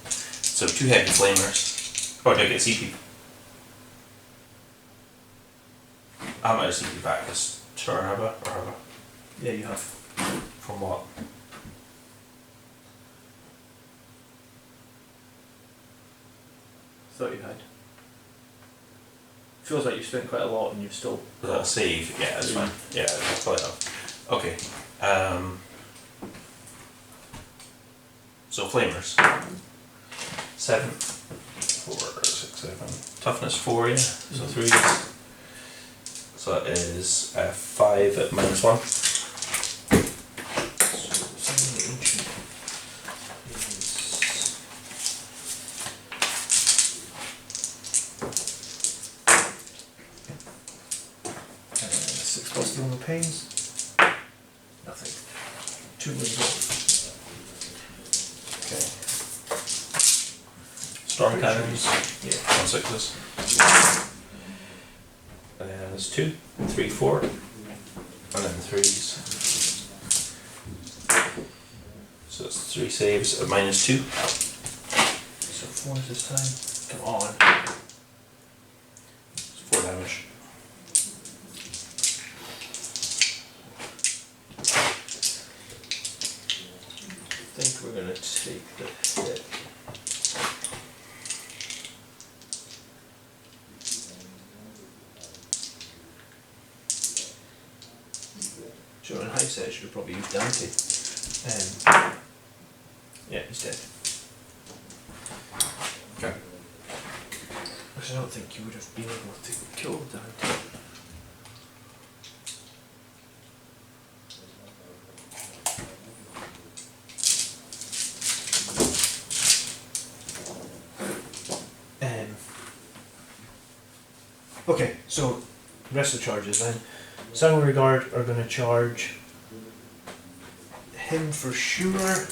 So 2 heavy flamers. Oh, did I get CP? I haven't had a CP back this turn, have I? Or have I? Yeah, you have. From what? Thought you had. Feels like you've spent quite a lot and you've still. Was that a save? Yeah, that's fine. Yeah, that's probably enough. Okay. So flamers. 7, 4, 6, 7. Toughness 4, yeah. So 3. So that is 5 at -1. On the pains. Nothing. 2 moves. Okay. Storm cannons. Yeah. On 6s. There's 2, 3, 4, and then 3s. So it's 3 saves at -2. So 4s this time. Come on. It's 4 damage. I think we're gonna take the hit. So in hindsight, I should have probably used Dante. Yeah, he's dead. Okay. Because I don't think you would have been able to kill Dante. Okay, so rest of the charges then. Sanguinary Guard are going to charge him for sure,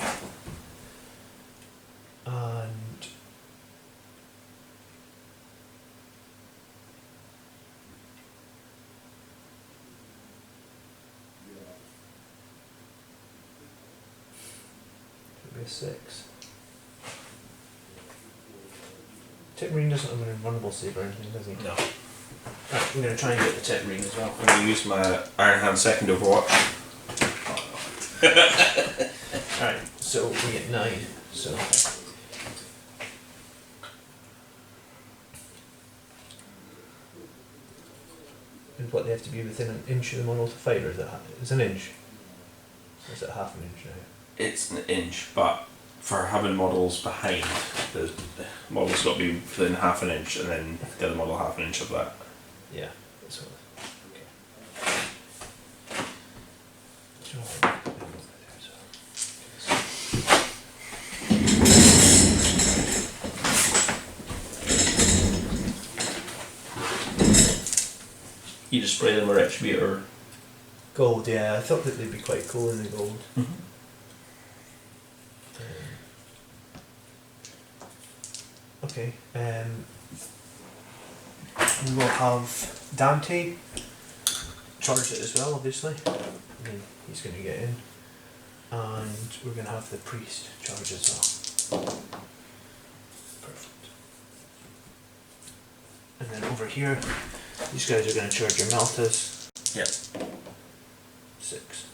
and it'll be a 6. Tech Marine doesn't have an invulnerable save or anything, does he? No. Right, I'm going to try and get the Tech Marine as well. I'm going to use my Iron Hand second Overwatch. Alright, so we get 9. So and what, they have to be within an inch of the model to fight, or is it it's an inch? Or is it half an inch now? It's an inch, but for having models behind, the model's got to be within half an inch, and then the other model half an inch of that. Yeah, that's what. You just spray them with retribute or Gold, yeah, I thought that they'd be quite cool in the gold. Okay, we will have Dante charge it as well, obviously. I mean, he's going to get in. And we're going to have the priest charge as well. Perfect. And then over here, these guys are going to charge your Maltas. Yep. 6.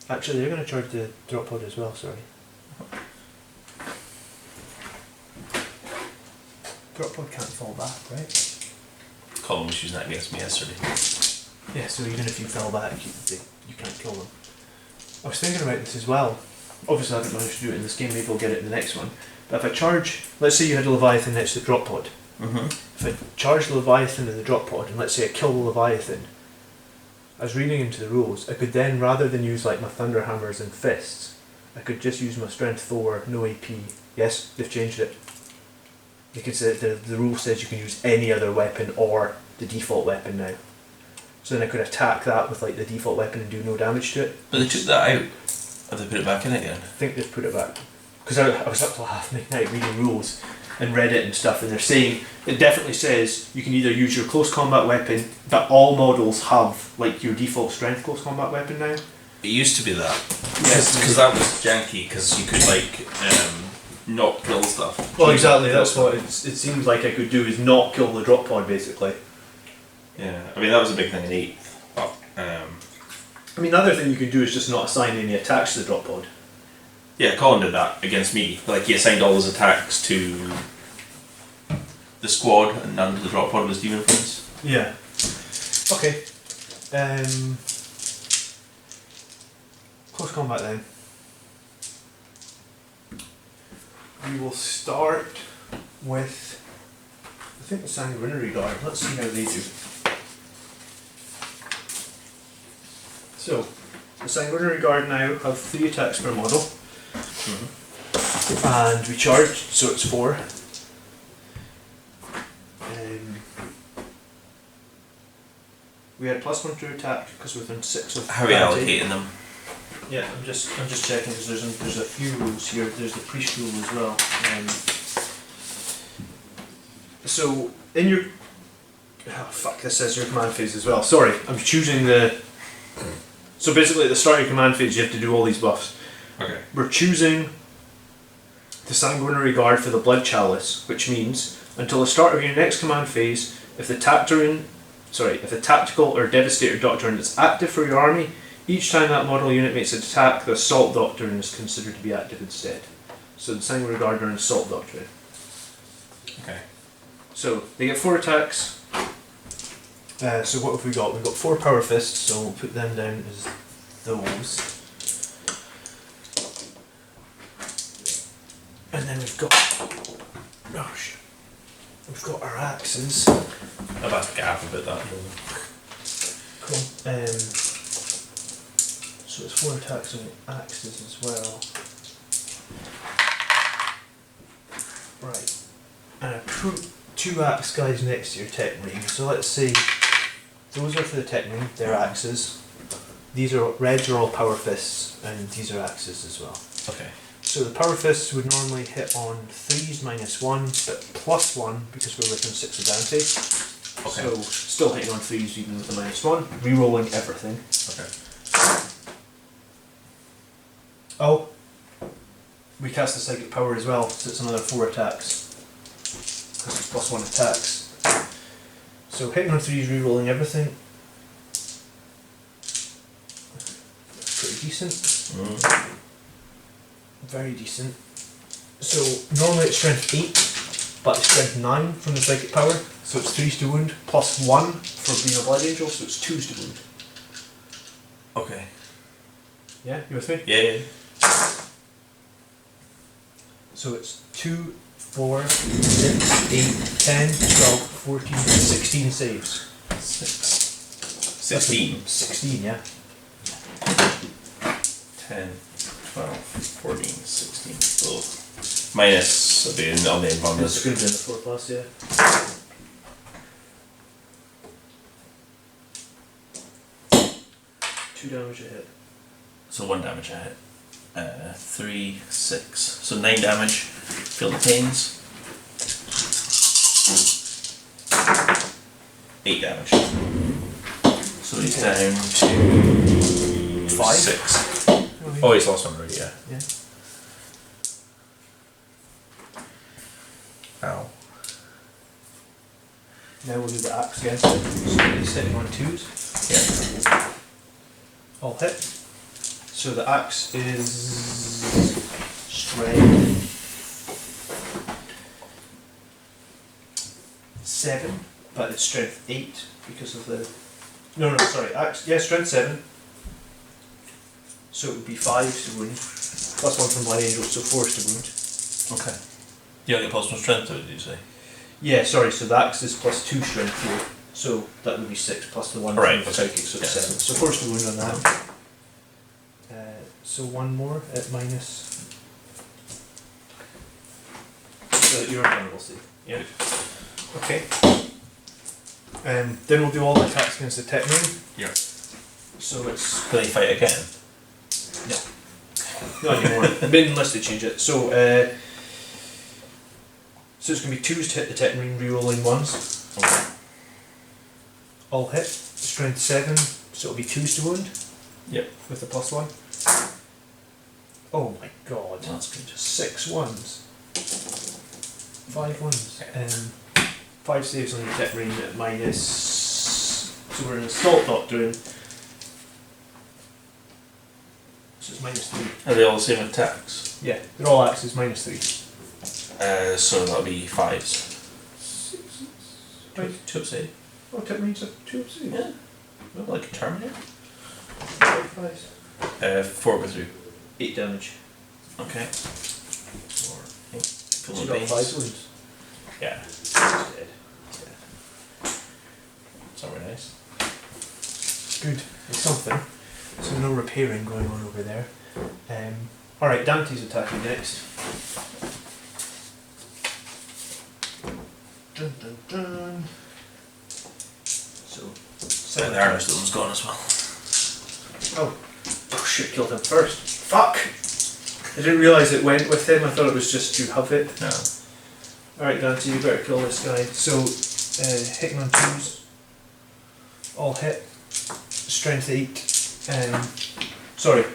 Actually, they're going to charge the drop pod as well, sorry. Drop pod can't fall back, right? Colin was using that against me yesterday. Yeah, so even if you fell back, you can't kill them. I was thinking about this as well. Obviously I haven't managed to do it in this game, maybe we'll get it in the next one. But if I charge, let's say you had a Leviathan next to the drop pod. If I charge the Leviathan in the drop pod, and let's say I kill the Leviathan, I was reading into the rules, I could then, rather than use like my Thunder Hammers and Fists, I could just use my Strength 4, no AP. Yes, they've changed it. Because the rule says you can use any other weapon or the default weapon now. So then I could attack that with like the default weapon and do no damage to it. But they took that out. Have they put it back in again? I think they've put it back. Because I was up till half midnight reading rules and read it and stuff, and they're saying, it definitely says you can either use your close combat weapon, but all models have like your default strength close combat weapon now. It used to be that. Yes. Because that was janky, because you could like not kill stuff. Well, exactly, that's what it seems like I could do, is not kill the drop pod basically. Yeah, I mean that was a big thing in 8th, but I mean, the other thing you could do is just not assign any attacks to the drop pod. yeah, Colin did that against me. Like he assigned all his attacks to the squad and none to the drop pod was demon points. Yeah. Okay. Close combat then. We will start with, I think, the Sanguinary Guard. Let's see how they do. So, the Sanguinary Guard now have 3 attacks per model. And we charge, so it's 4. We had +1 to attack because we're within 6 of. How are we allocating them? Yeah, I'm just checking because there's a few rules here. There's the priest rule as well. So in your this says your command phase as well. Sorry, I'm choosing the. So basically, at the start of your command phase, you have to do all these buffs. Okay. We're choosing the Sanguinary Guard for the Blood Chalice, which means until the start of your next command phase, if the tactical or Devastator Doctrine is active for your army, Each time that model unit makes an attack, the Assault Doctrine is considered to be active instead. So the Sanguinary Regard are an Assault Doctrine. Okay. So they get 4 attacks. So what have we got? We've got 4 Power Fists, so we'll put them down as those. And then we've got... Gosh. We've got our axes. I've asked Gav about that. Cool. So it's 4 attacks on the axes as well. Right. And I put 2 axe guys next to your tech marine. So let's say those are for the tech marine, they're axes. These are reds are all power fists, and these are axes as well. Okay. So the power fists would normally hit on 3s -1, but +1 because we're within 6 advantage. Okay. So still hitting on 3s even with the -1, re-rolling everything. Okay. Oh, we cast the psychic power as well, so it's another 4 attacks. Because it's +1 attacks. So hitting on 3s, re-rolling everything. That's pretty decent. Very decent. So normally it's strength 8, but it's strength 9 from the psychic power. So it's 3s to wound, +1 for being a blood angel, so it's 2s to wound. Okay. Yeah, you with me? Yeah. So it's 2, 4, 6, 8, 10, 12, 14, 16 saves. 16. 16, yeah. 10, 12, 14, 16. Oh. Minus the on the It's invulnerability. going to be in the 4 plus, yeah. Two damage a hit. So 1 damage a hit. 3, 6. So 9 damage. Feel the pains. 8 damage. So he's down to 5? 6. Oh, he's lost one already, yeah. Yeah. Ow. Now we'll do the axe against it. So he's sitting on 2s. Yeah. All hit. So the axe is strength 7, but it's strength 8 because of the. No, sorry, axe. Yeah, strength 7. So it would be 5 to wound, +1 from Blood Angel, so 4 to wound. Okay. You don't get +1 strength to it, did you say? Yeah, sorry, so the axe is +2 strength here, so that would be 6 plus the 1 Right, from the okay. psychic, so it's Yeah. 7. So 4 to wound on that. So 1 more at minus. So you're vulnerable, see. Yeah. Okay. Then we'll do all the attacks against the tech marine. Yeah. So it's. Can they fight again? No. Not anymore. Unless they change it. So so it's going to be 2s to hit the tech marine, re-rolling 1s. Okay. All hit. Strength 7, so it'll be 2s to wound. Yep. With the +1. Oh my god. That's good. 6 1s. 5 1s. 5 saves on your tech marine at minus. So we're in Assault Doctrine. So it's -3. Are they all the same attacks? Yeah, they're all axes, -3. So that'll be 5s. 6. Right. 2 up save. Oh, tech marine's a 2 saves. Yeah. Like a Terminator. 5. 4 go through. 8 damage. Okay. 4, 8. So Full you of got pains. 5 wounds. Yeah. He's dead. It's not very nice. Good. It's something. So no repairing going on over there. Alright, Dante's attacking next. Dun, dun, dun. So, So 7 the armor stone's gone as well. Oh shit, killed him first. Fuck! I didn't realise it went with him, I thought it was just you have it. No. Alright Dante, you better kill this guy. So, hitting on 2s. All hit. Strength 8. Sorry.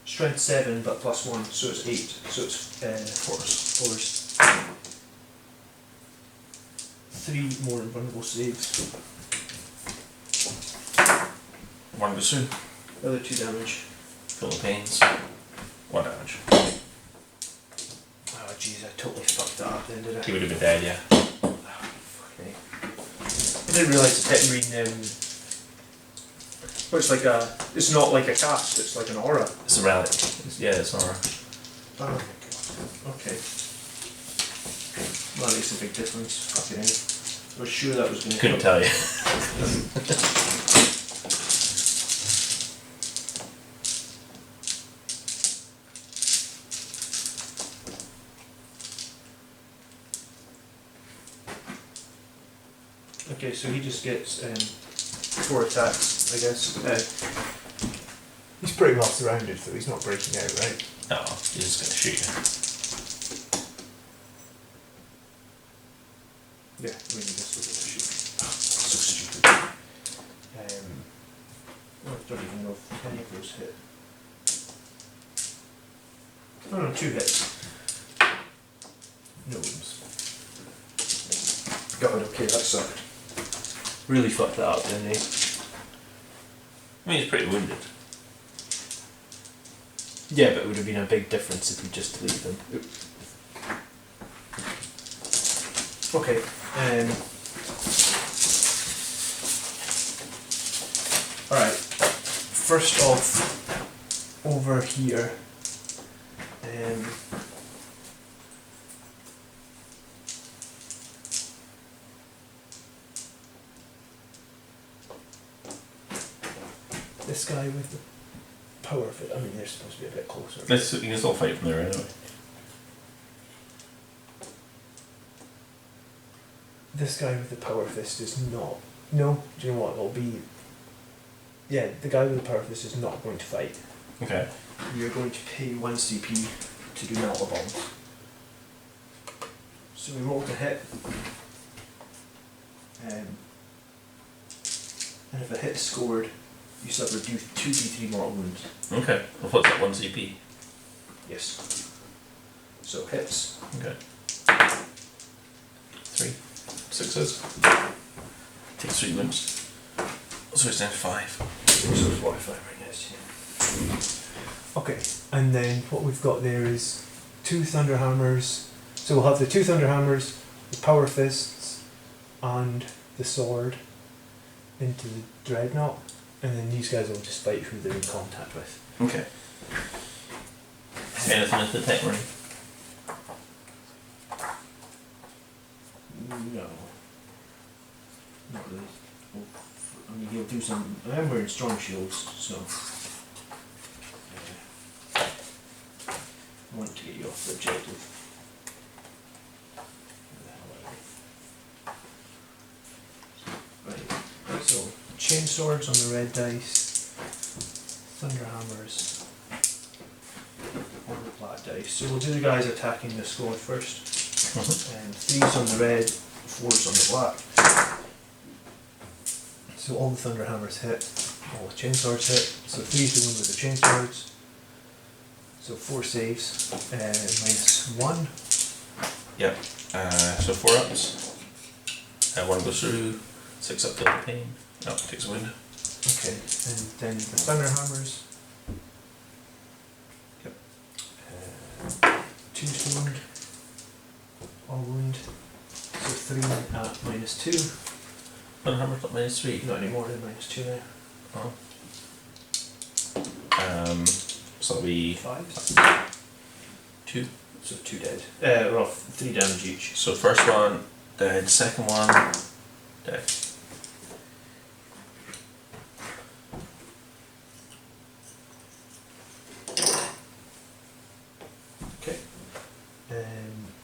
Strength 7 but +1, so it's 8. So it's 4s. 3 more invulnerable saves. 1 goes through. The other 2 damage. Feel the pains. 1 damage. Oh jeez, I totally fucked that up then, did I? He would have been dead, yeah. Fuck me. I didn't realise the Tetmarine, it's like a, it's not like a cast, it's like an aura. It's a relic. It's an aura. Oh my god. Okay. That makes a big difference. Fucking hell. I was sure that was going to Couldn't tell you. Okay, so he just gets 4 attacks, I guess. He's pretty well surrounded, so he's not breaking out, right? No, he's just gonna shoot you. Yeah, really just was a shoot. So stupid. I don't even know if any of those hit. Oh no, 2 hits. No wounds. God, okay, that sucked. Really fucked that up, didn't he? I mean, he's pretty wounded. Yeah, but it would have been a big difference if you just deleted them. Okay. Alright. First off, over here. This guy with the power of it. I mean, they're supposed to be a bit closer. You can still fight from there anyway. This guy with the power fist is not. No, do you know what? It'll be. Yeah, the guy with the power fist is not going to fight. Okay. You're going to pay 1 CP to do Melta Bombs. So we roll to hit. And if a hit is scored, you suffer 2d3 mortal wounds. Okay. Well, what's that 1 CP? Yes. So hits. Okay. 3 6s. Takes 3 wounds. So it's down to 5. So it's 45 right, yes. Yeah. Okay, and then what we've got there is 2 Thunder Hammers. So we'll have the 2 Thunder Hammers, the Power Fists, and the sword into the Dreadnought, and then these guys will just fight who they're in contact with. Okay. Anything with the Tetmarine? No. Not really. I mean, he'll do some. I am wearing strong shields, so. I want to get you off the objective. Right. So, chain swords on the red dice, thunder hammers on the black dice. So we'll do the guys attacking the squad first. And 3s on the red, 4s on the black. So all the thunder hammers hit, all the chain swords hit. So 3's the one with the chain swords. So 4 saves, -1. Yep. So 4 ups. 1 goes through, 6 up to the pain. No, takes a wound. Okay, and then the thunder hammers. Yep. 2's the wound. All wound. So 3 at -2. Thunder hammer's not -3. Not anymore than -2 now. Oh. So that'll be 5. 2. So 2 dead. Well, 3 damage each. So first one dead, second one dead. Okay.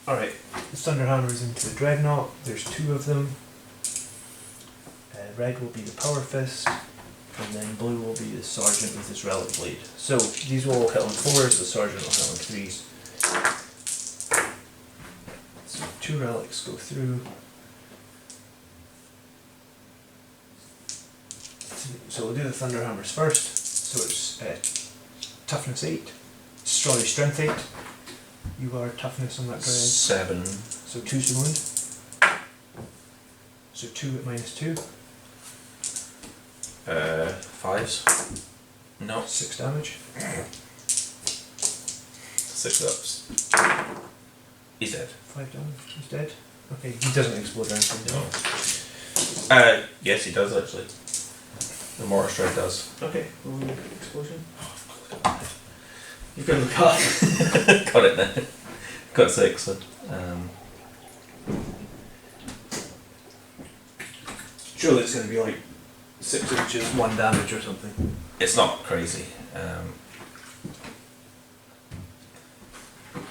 Alright, the thunder hammers into the dreadnought. There's 2 of them. Red will be the power fist, and then blue will be the sergeant with his relic blade. So these will all hit on 4s, the sergeant will hit on 3s. So 2 relics go through. So we'll do the thunder hammers first. So it's toughness 8, sorry, strength 8. You are toughness on that dread. 7. So 2's the wound. So 2 at -2. 5s. No. No. 6 damage. 6 ups. He's dead. 5 damage. He's dead. Okay, he doesn't explode or anything. No. Yes, he does actually. The mortar strike does. Okay, explosion. You've got to look up. Got it now. Got 6. So, Surely it's going to be like 6 inches, 1 damage or something. it's not crazy.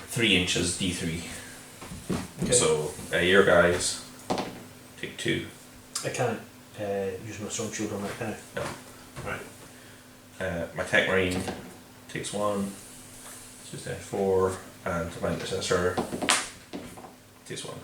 3 inches D3. Okay. So your guys take 2. I can't use my strong shield on that, can I? No. Right. My tech marine takes 1. So it's 4, and my intercessor takes 1.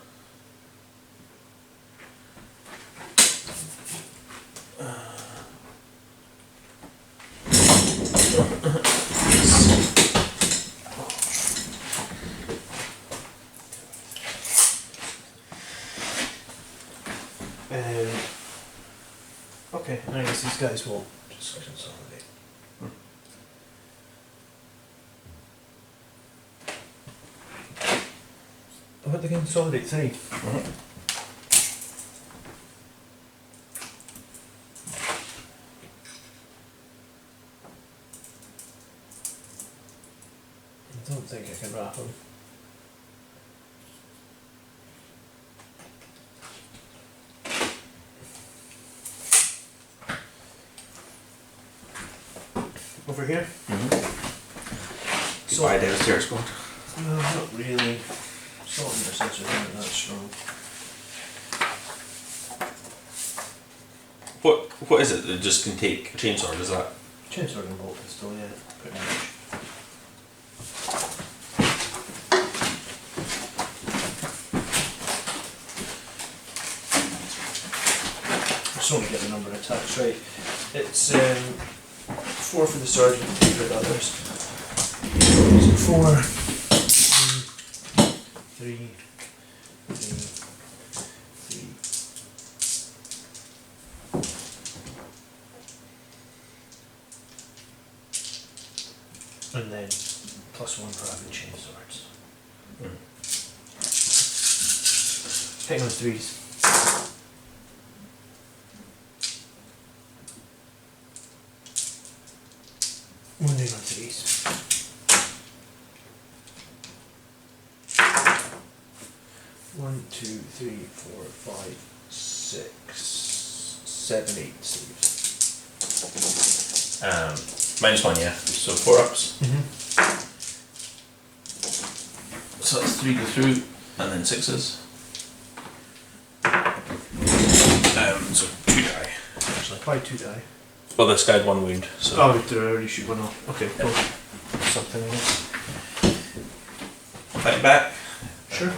Okay, I guess these guys will just consolidate. What they consolidate 3? I don't think I can wrap them. Over here? So I downstairs squad. No, not really. Salt and intercessors aren't that strong. What is it that just can take a chainsaw? Is that? Chainsaw and bolt pistol, yeah, pretty much. Just want to get the number of attacks right. It's 4 for the sergeant, 3 for the others. So 4, 3, 3. And then +1 for having chain swords. Hang on 3s. Wounding on 3s. 1, 2, 3, 4, 5, 6, 7, 8 sleeves. -1, yeah. So 4 ups. Mm-hmm. So that's 3 go through, and then 6s. So 2 die. Actually. Why 2 die? Well, this guy had 1 wound. So. Oh, did I already shoot one off? Okay, cool. Something else. Fight back. Sure.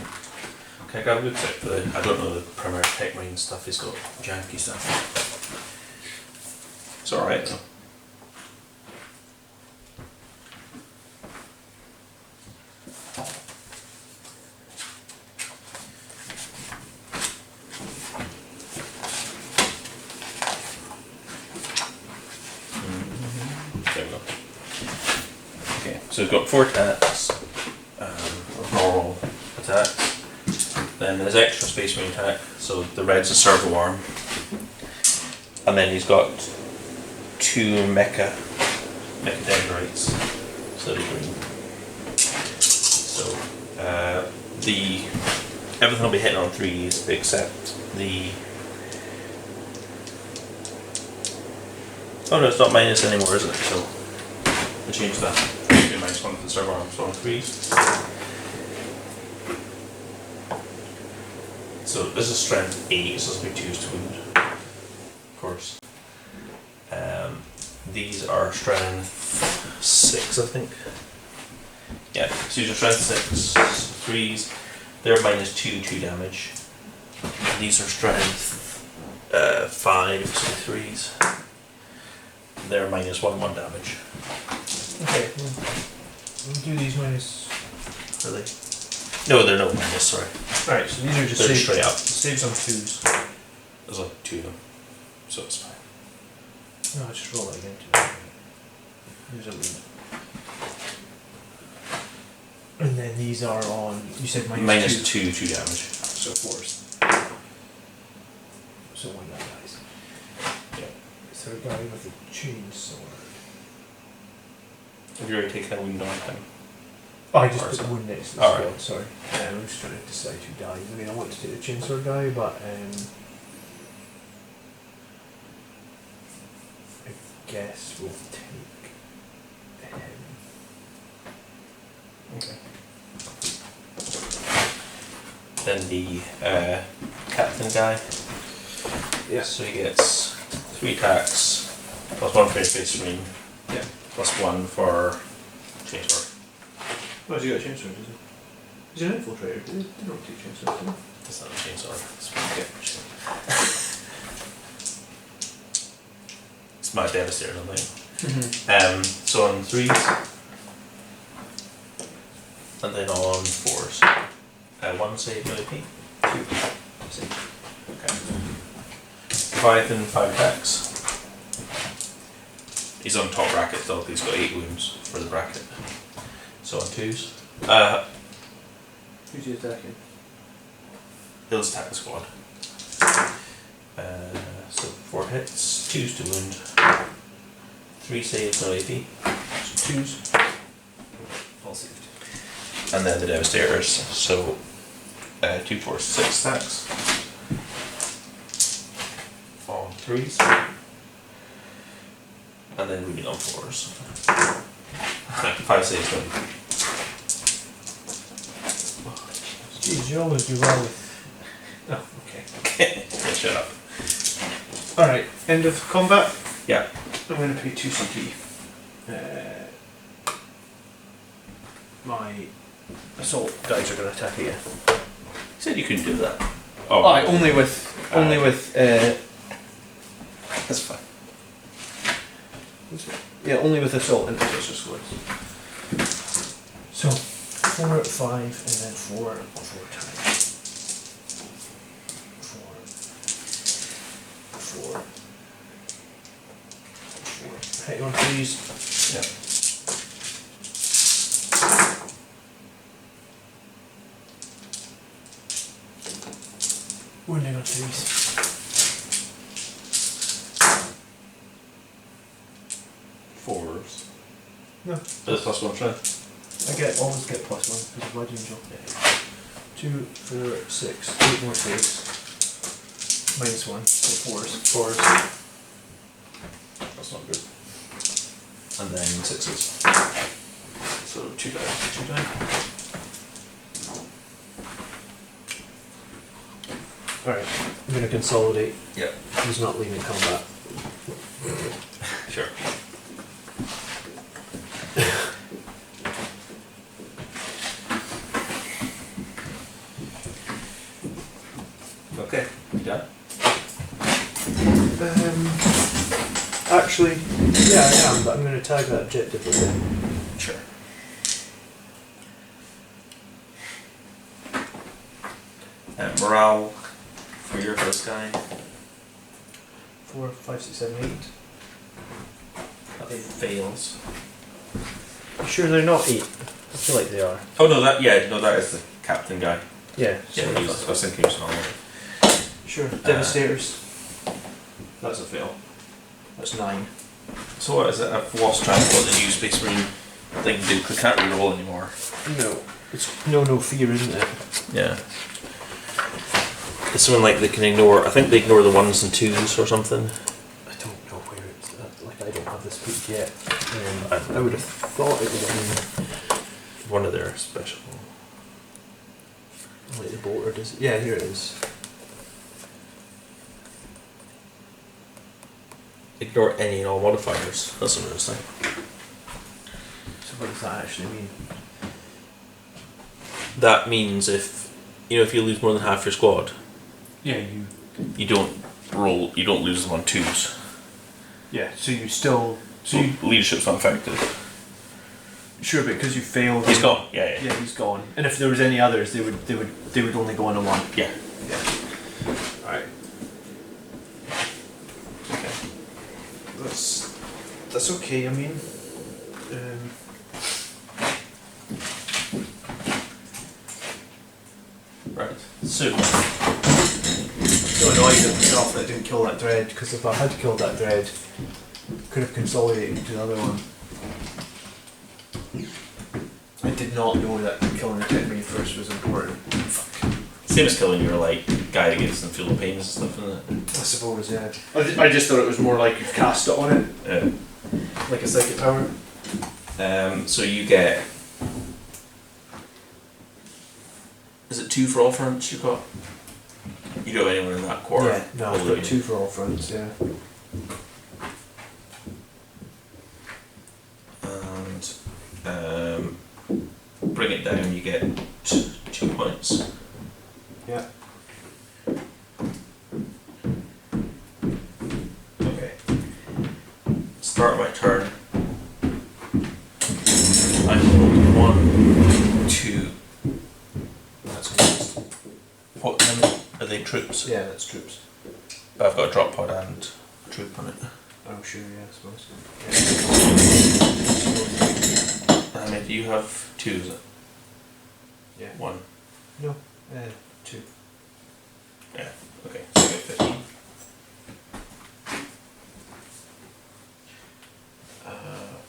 Okay, I got a good set for the. I don't know the Premier Tech Marine stuff. He's got janky stuff. It's alright though. There we go. Okay, so we've got 4 attacks. Normal attacks. Then there's extra Space Marine attack, so the red's a servo arm. And then he's got 2 mecha dendrites, so they're green. So everything will be hitting on 3s except the. Oh no, it's not minus anymore, is it? So I changed that. Okay, -1 for the servo arm, so on 3s. So this is strength 8, so this will be 2s to wound, of course. These are strength 6, I think. Yeah, so these are strength 6, 3s. They're -2, 2 damage. These are strength 5, so 3s. They're -1, 1 damage. Okay, we'll do these minus. Are they? No, they're no minus, sorry. Alright, so these are just They're saves, straight up. saves on 2s. There's like 2 of them, so it's fine. No, I'll just roll it again. There's a wound. And then these are on. You said Minus two. 2 damage. So 4s. So 1 that dies. Yeah. Is there a guy with a chainsaw? Have you already taken a wound on him? Oh, I just Or put the so- wound next to the All squad, right. sorry. I'm just trying to decide who dies. I mean, I want to take the chainsaw guy, but I guess we'll take him. Okay. Then the captain guy. Yeah. So he gets 3 attacks, plus 1 for his face ring, Yeah. plus 1 for chainsaw. Oh, has he got a chainsaw, does he? He's an infiltrator, they don't take chainsaws, do they? That's not a chainsaw. It's my It's my devastator, I think. So on 3s, and then on 4s. 1 save, no AP. 2 save. Okay. Leviathan, 5 attacks. He's on top bracket though, he's got 8 wounds for the bracket. So on 2s. Who's he attacking? He'll just attack the squad. So 4 hits, 2s to wound. 3 saves, no AP. So 2s. All saved. And then the Devastators, so 2, 4, 6 attacks. On 3s. And then moving on 4s. 5 saves, no AP. Jeez, you always do well with. Oh, okay. Yeah, shut up. Alright, end of combat. Yeah. I'm going to pay 2 CP. My assault guys are going to attack again. You said you couldn't do that. Oh, only with. That's fine. Yeah, only with assault intercessor squads. So 4, 5, and then 4 times. 4. Hit on 3s. Yeah. Wounding on 3s. Fours. No. That's plus 1 strength. I always get +1 because of Blood Angel. 2, 4, 6, 8 more saves. -1, so 4s. That's not good. And then 6s. So 2 die. Alright, I'm going to consolidate. Yeah. He's not leaving combat. Sure. Okay, you done? Actually, yeah, I am, but I'm going to tag that objective with it. Sure. Morale for your first guy. 4, 5, 6, 7, 8. That fails. You sure they're not 8? I feel like they are. Oh no, that is the captain guy. Yeah, Yeah, so I was thinking he was normal. sure. Devastators. That's a fail. That's 9. So what is it? I've lost track of what the new Space Marine thing do. I can't re-roll anymore. No. It's no fear, isn't it? Yeah. It's something like they can ignore. I think they ignore the 1s and 2s or something. I don't know where it's like I don't have this book yet. I would have thought it would have been One of their special. like the bolter does it. Yeah, here it is. Ignore any and all modifiers. That's interesting. So what does that actually mean? That means if if you lose more than half your squad, Yeah, you don't roll. You don't lose them on 2s. Yeah, so you still. So leadership's not affected. Sure, but because you failed. He's gone. Yeah. Yeah, he's gone. And if there was any others, they would only go on a 1. Yeah. Yeah. Alright. Okay. That's okay, I mean. Right. So, So annoyed at myself that I didn't kill that dread, because if I had killed that dread, could have consolidated into another one. I did not know that killing the tech main first was important. same as killing your like guy that gets in feel the pains and stuff, isn't it? I suppose, yeah. I just thought it was more like you've cast it on it, Yeah. like a psychic power. So you get. Is it 2 for all fronts you got? You don't have anyone in that quarter? Yeah, no, I've got 2 for all fronts, yeah. And bring it down, you get 2 points. Yeah. Okay. Start my turn. I hold 1, 2. That's good. What are they troops? Yeah, that's troops. But I've got a drop pod and a troop on it. Oh, sure, yeah, I suppose. How many do you have? 2, is it? Yeah. 1. No, 2. Yeah, okay, so I get 15.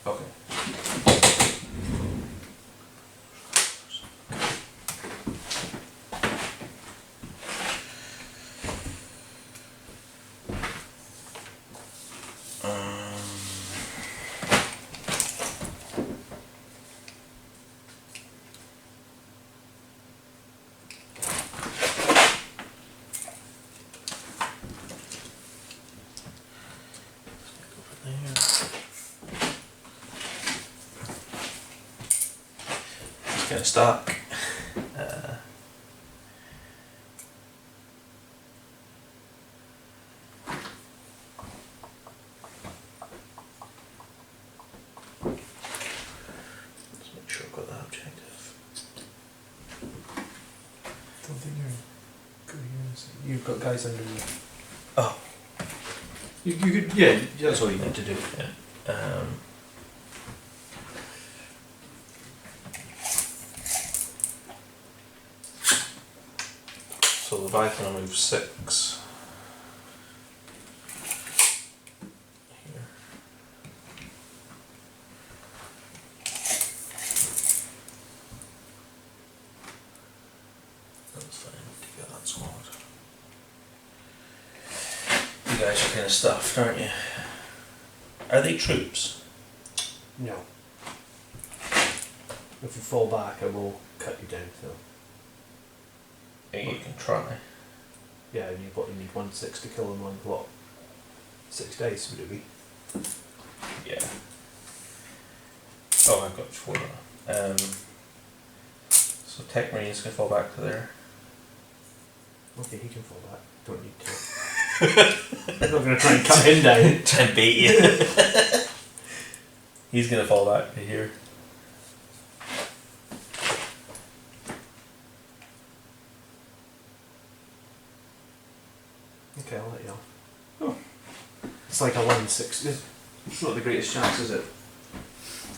Okay. It's kind of stuck. Let's make sure I've got that objective. Don't think you've got guys under you. Oh. You could, yeah, that's all you need to do. Yeah. So the Viking will move 6. Here. That's fine, take out that squad. You guys are kind of stuffed, aren't you? Are they troops? No. If you fall back, I will cut you down, so. You can try. Yeah, and you need 1 6 to kill them on what? 6 dice, would it be? Yeah. Oh, I've got 4 now. So Tech Marines can fall back to there. Okay, he can fall back. Don't need to. I'm not going to try and cut him down. Try and bait you. He's gonna fall back to here. Okay, I'll let you off. Oh. It's like a 1 6. It's not the greatest chance, is it?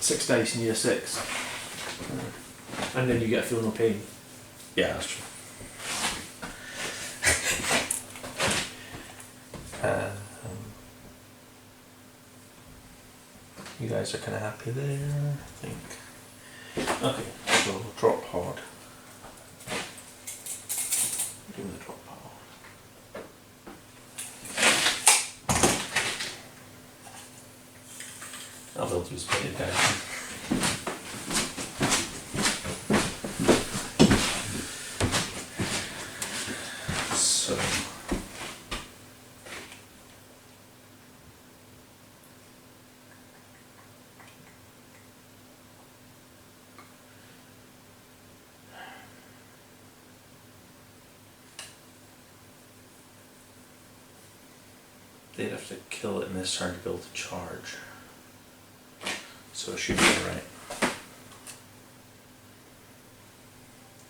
6 dice and you get a 6. And then you get a feel no pain. Yeah, that's true. You guys are kind of happy there, I think. Okay, so drop pod. Give me the drop pod. I'll be able to just put it down. So. They'd have to kill it in this turn to be able to charge. So it should be alright.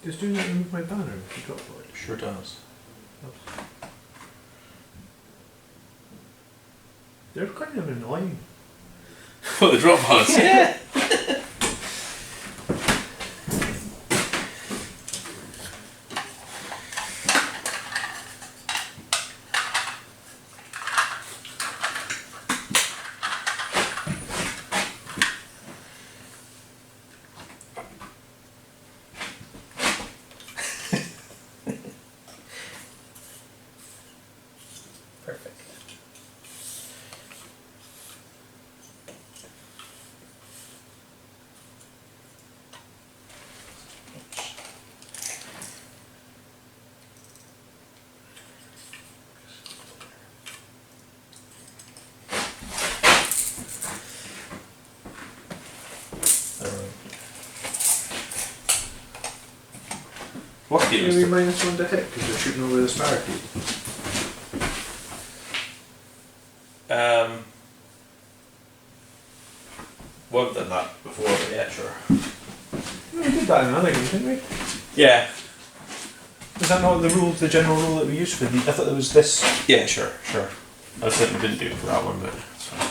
Does doing that remove my banner if you drop it? It sure does. They're kind of annoying. What, the drop pods? Yeah! What Can game you is be -1 to hit because you're shooting over this barricade? We've done that before, but yeah, sure. We did that in another game, didn't we? Yeah. Was that not the rule, the general rule that we used for the? I thought there was this. Yeah, sure. I was thinking we didn't do it for that one, but it's fine.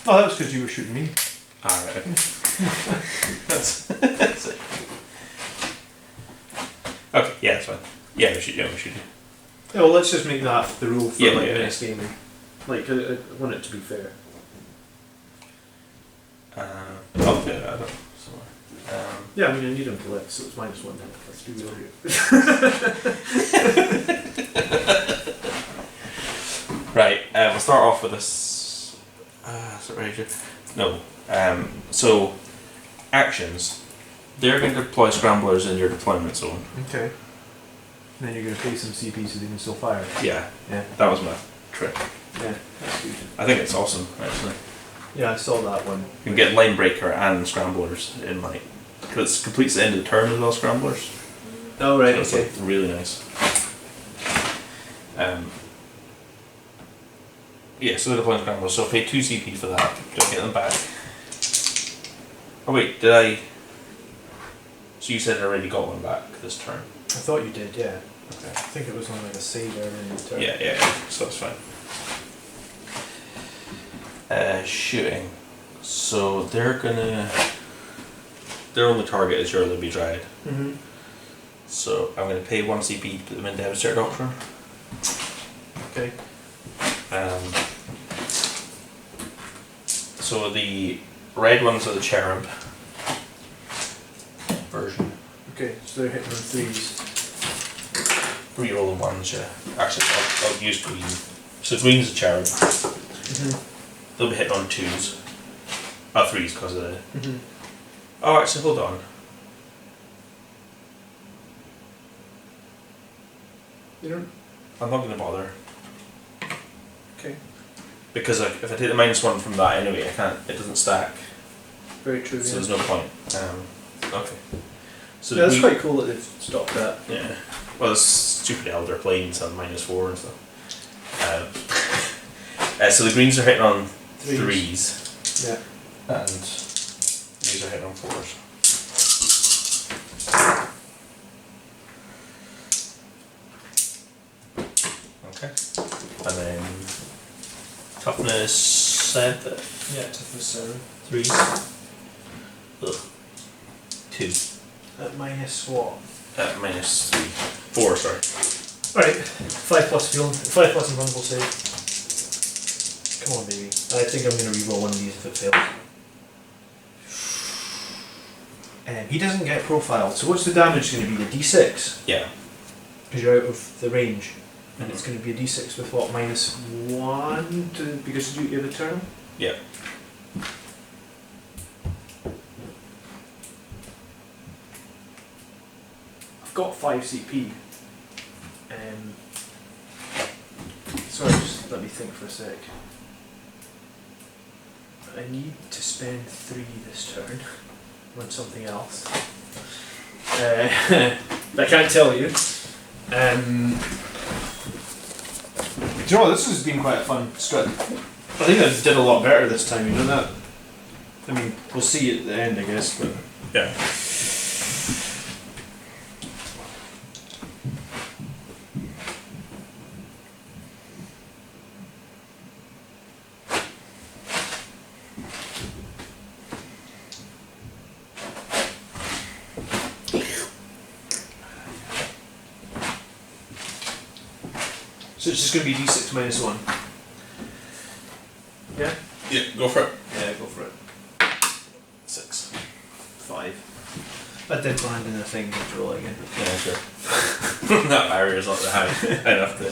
Oh, that was because you were shooting me. Alright, okay. that's it. Okay, yeah, that's fine. Yeah, we should do. Yeah, well, let's just make that the rule for Yeah, like yeah, the yeah. next game. Like, I want it to be fair. I'll do it, I don't. So, Yeah, I mean, I need him to live, so it's -1 to hit. Let's be real here. right, we'll start off with this. Is it ready to? No. So, actions. They're going to deploy scramblers in your deployment zone. Okay. And then you're going to pay some CP so they can still fire. Yeah, Yeah. that was my trick. Yeah, that's good. I think it's awesome, actually. Yeah, I saw that one. You can get line breaker and scramblers in like, because it completes the end of the turn with all scramblers. Oh, right, So it's okay. like really nice. Yeah, so they're deploying scramblers, so pay 2 CP for that. Don't get them back. Oh wait, did I? So you said I already got one back this turn. I thought you did, yeah. Okay. I think it was on like a save earlier in the turn. Yeah, so that's fine. Shooting. So their only target is your Libby Dryad. Mm-hmm. So I'm going to pay 1 CP to put them in Devastator Doctrine. Okay. So the red ones are the Cherub version. Okay, so they're hitting on 3s. Rerolling ones, yeah. Actually, I'll use green. So green's the Cherub. Mm-hmm. They'll be hitting on 2s. 3s because of the... Mm-hmm. Oh, actually, hold on. You don't? I'm not going to bother. Okay. Because if I take the -1 from that anyway, I can't. It doesn't stack. Very true. So Yeah. there's no point. Okay. So Yeah, that's quite cool that they've stopped that. Yeah. Well, there's stupid Elder Planes on -4 and stuff. So the greens are hitting on 3s. Yeah. And these are hitting on 4s. Okay. And then toughness 7. Yeah, toughness 7. 3s. Ugh. 2. At minus what? -3. 4, sorry. Alright, 5 plus fuel, 5 plus invulnerable save. Come on, baby. I think I'm going to reroll one of these if it fails. He doesn't get profiled, so what's the damage going to be? The d6? Yeah. Because you're out of the range. And it's going to be a d6 with what? -1 because of duty of the turn? Yeah. I've got 5 CP. Sorry, just let me think for a sec. I need to spend 3 this turn on something else. I can't tell you. Do you know what, this has been quite a fun strat. I think I did a lot better this time, you know that? I mean, we'll see at the end, I guess, but... Yeah. So it's just going to be d6 -1. Yeah? Yeah, go for it. Yeah, go for it. 6. 5. I did land in the thing to roll again. Yeah, sure. That barrier's not high enough to...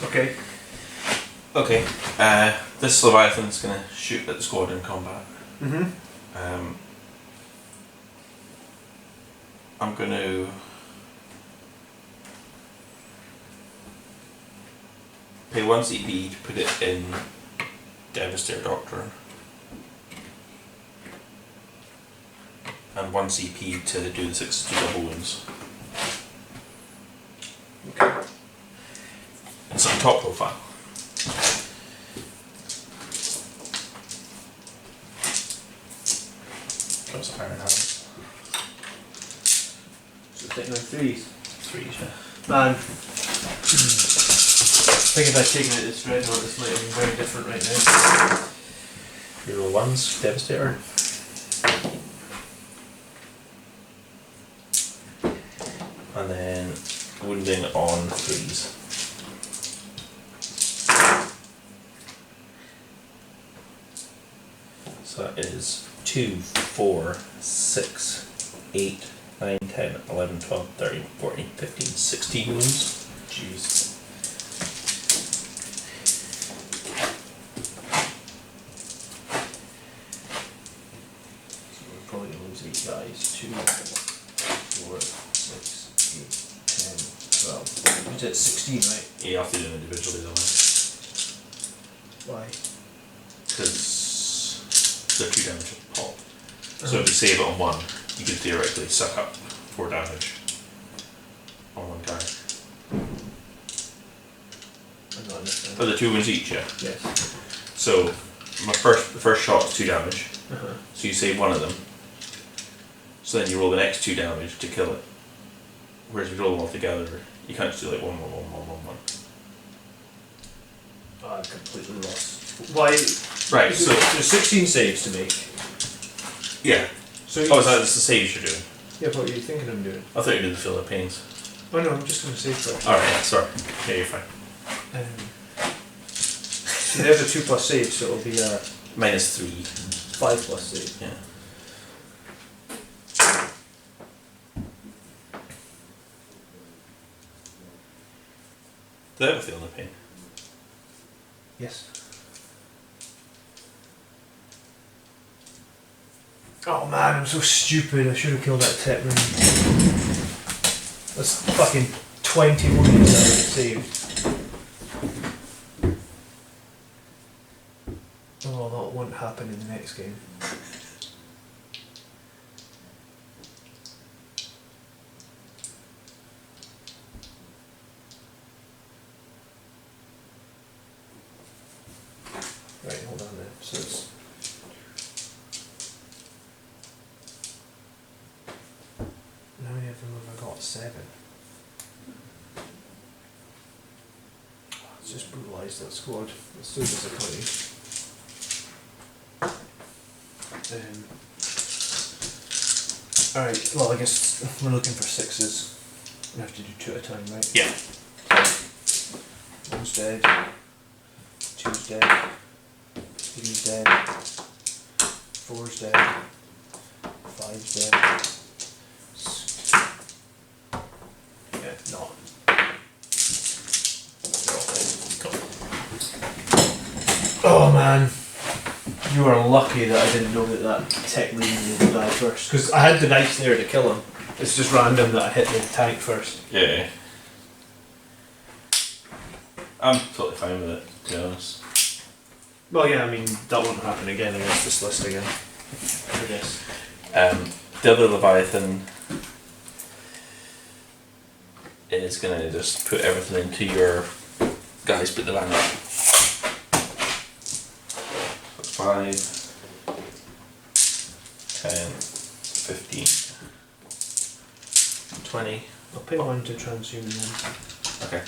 Okay. Okay, this Leviathan's going to shoot at the squad in combat. Mm-hmm. I'm going to... pay 1 CP to put it in Devastator Doctrine. and 1 CP to do the 6 to double wounds. Okay. It's on top profile. Comes a iron hand. So taking on 3s. 3s, yeah. Man. I think if I'd taken out this dreadnought, this might have been very different right now. Reroll 1s, Devastator. And then wounding on 3s. So that is 2, 4, 6, 8, 9, 10, 11, 12, 13, 14, 15, 16 wounds. Jeez. So we're probably going to lose 8 guys. 2, 4, 6, 8, 10, 12. We did 16, right? You have to do them individually though, Why? because they're 2 damage a pop. So if you save it on 1, you can theoretically suck up 4 damage on 1 guy. I'm not understanding. Oh, the 2 wounds each, yeah. Yes. So the first shot is 2 damage. Uh-huh. So you save 1 of them. So then you roll the next 2 damage to kill it. Whereas if you roll them all together, you can't just do like 1, 1, 1, 1, 1, 1. Oh, I'm completely lost. Why? Right, so there's 16 saves to make. yeah. So Oh, is that the saves you're doing? Yeah, what are you thinking I'm doing? I thought you did the Feel the Pains. Oh no, I'm just going to save first. Alright, yeah, sorry. Yeah, you're fine. See, there's a 2 plus save, so it'll be a Minus 3. 5 plus save. Yeah. Did I ever feel the pain? Yes. Oh man, I'm so stupid. I should have killed that tech ring. That's fucking 20 wounds that I saved. Oh, that won't happen in the next game. Right, hold on then. So it's how many of them have I got? 7. It's just brutalised that squad. It's so disappointing. Alright, well I guess we're looking for 6s. We have to do 2 at a time, right? Yeah. 1's dead. 2's dead. 3's dead. 4's dead. 5's dead. Yeah, not. Oh man, you are lucky that I didn't know that tech lead would die first. Because I had the knights there to kill him. It's just random that I hit the tank first. Yeah. I'm totally fine with it, to be honest. Well, yeah, I mean, that won't happen again against this list again. I guess. The other Leviathan is going to just put everything into your guys, put the land up. 5, 10, 15, 20. I'll pay 1 to transhuman then. Okay.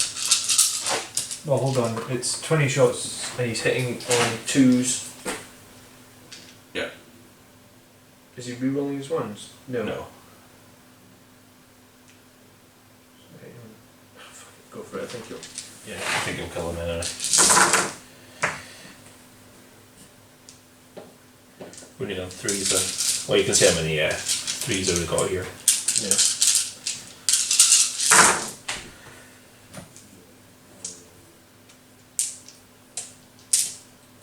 Well, hold on. It's 20 shots and he's hitting on 2s. Yeah. Is he rerolling his 1s? No. No. Okay, go for it. I think you'll. Yeah, I think you'll kill him anyway. We need on 3s then. Well, you can see how many 3s that we've got here. Yeah.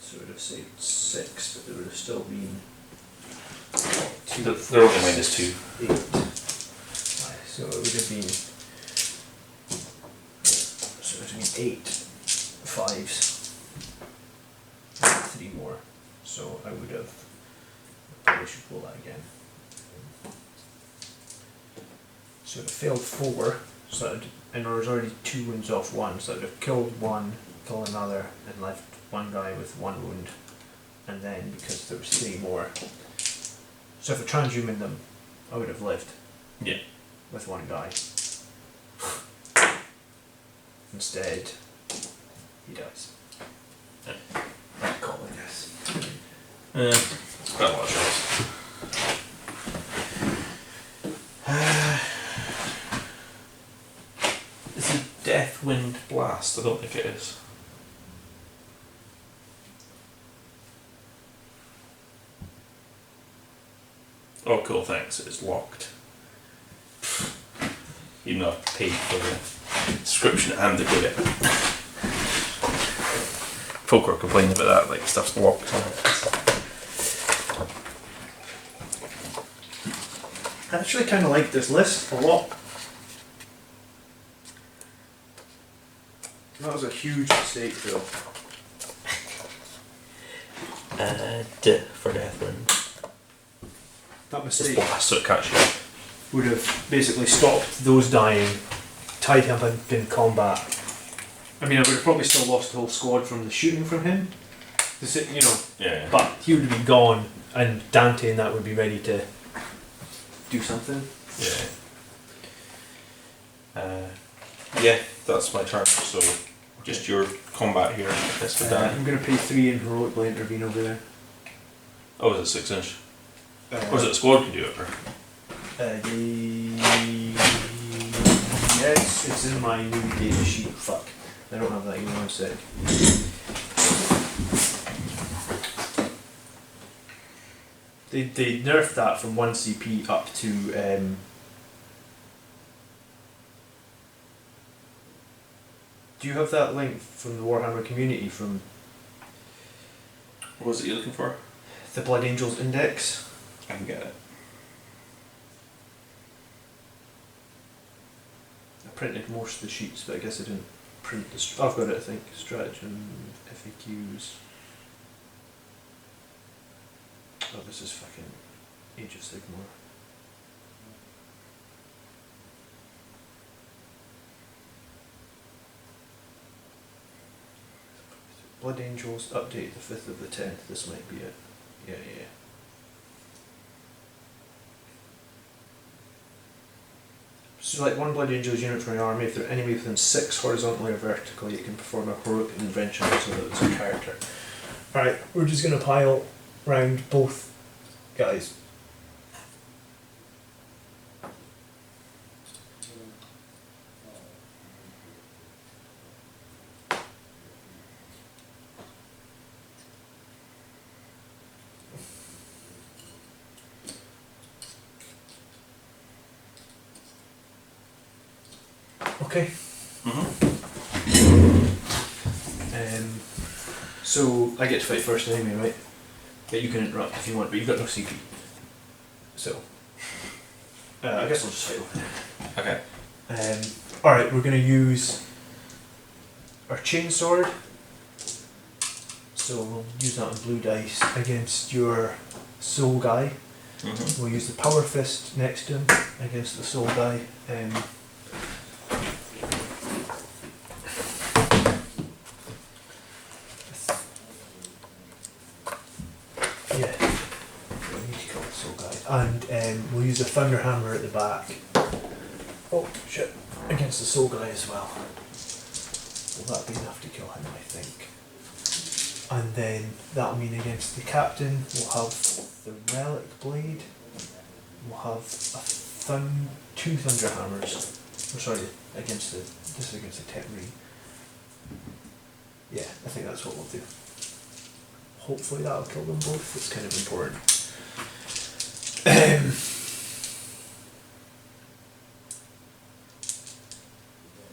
So it would have saved 6, but there would have still been 2. They're only minus 2. 8. So it would have been. So it would have been 8 5s. 3 more. So I would have. Probably should pull that again. So it failed 4, and there was already 2 wounds off 1, so it would have killed 1, killed another, and left 1 guy with 1 wound. And then, because there was 3 more. So if I transhuman them, I would have lived. Yeah. With 1 guy. Instead, he dies. Right call, I guess. It's quite a lot of shots. Is it Death Wind Blast? I don't think it is. Oh, cool, thanks. It's locked. Even though I've paid for the subscription and the Codex. Folk are complaining about that, like stuff's locked on it. I actually kind of like this list a lot. That was a huge mistake, though. For Death Wind. That It's mistake blast, so it catches you. would have basically stopped those dying, tied him up in combat. I mean, I would have probably still lost the whole squad from the shooting from him. You know, Yeah. but he would have been gone, and Dante and that would be ready to do something. Yeah. Yeah, that's my turn. So, just your combat here. This for Dan. I'm going to pay 3 and heroically intervene over there. Oh, is it 6 inch? Or is it a squad can do it? Or? Yes, it's in my new data sheet. Fuck. I don't have that in 1 sec. They nerfed that from 1 CP up to do you have that link from the Warhammer community from What was it you're looking for? the Blood Angels Index? I can get it. I printed most of the sheets, but I guess I didn't print the. I've got it, I think. Stratagem, FAQs. Oh, this is fucking Age of Sigmar. Blood Angels update the 5th of the 10th. This might be it. Yeah. So, like, 1 Blood Angels unit from your army, if they're enemy within 6 horizontally or vertically, it can perform a heroic intervention so that it's a character. Alright, we're just going to pile round both guys. Okay. So I get to fight first anyway, right? Yeah, you can interrupt if you want, but you've got no CP. So I guess I'll just fight over there. Okay. Alright, we're gonna use our chainsword. So we'll use that on blue dice against your soul guy. Mm-hmm. We'll use the power fist next to him against the soul guy. Yeah, we need to kill the soul guy. And we'll use the thunder hammer at the back. Oh shit! Against the soul guy as well. Will that be enough to kill him? I think. And then that'll mean against the captain we'll have the relic blade. We'll have two thunder hammers. Oh, sorry, against the tech ring. Yeah, I think that's what we'll do. Hopefully that'll kill them both. It's kind of important.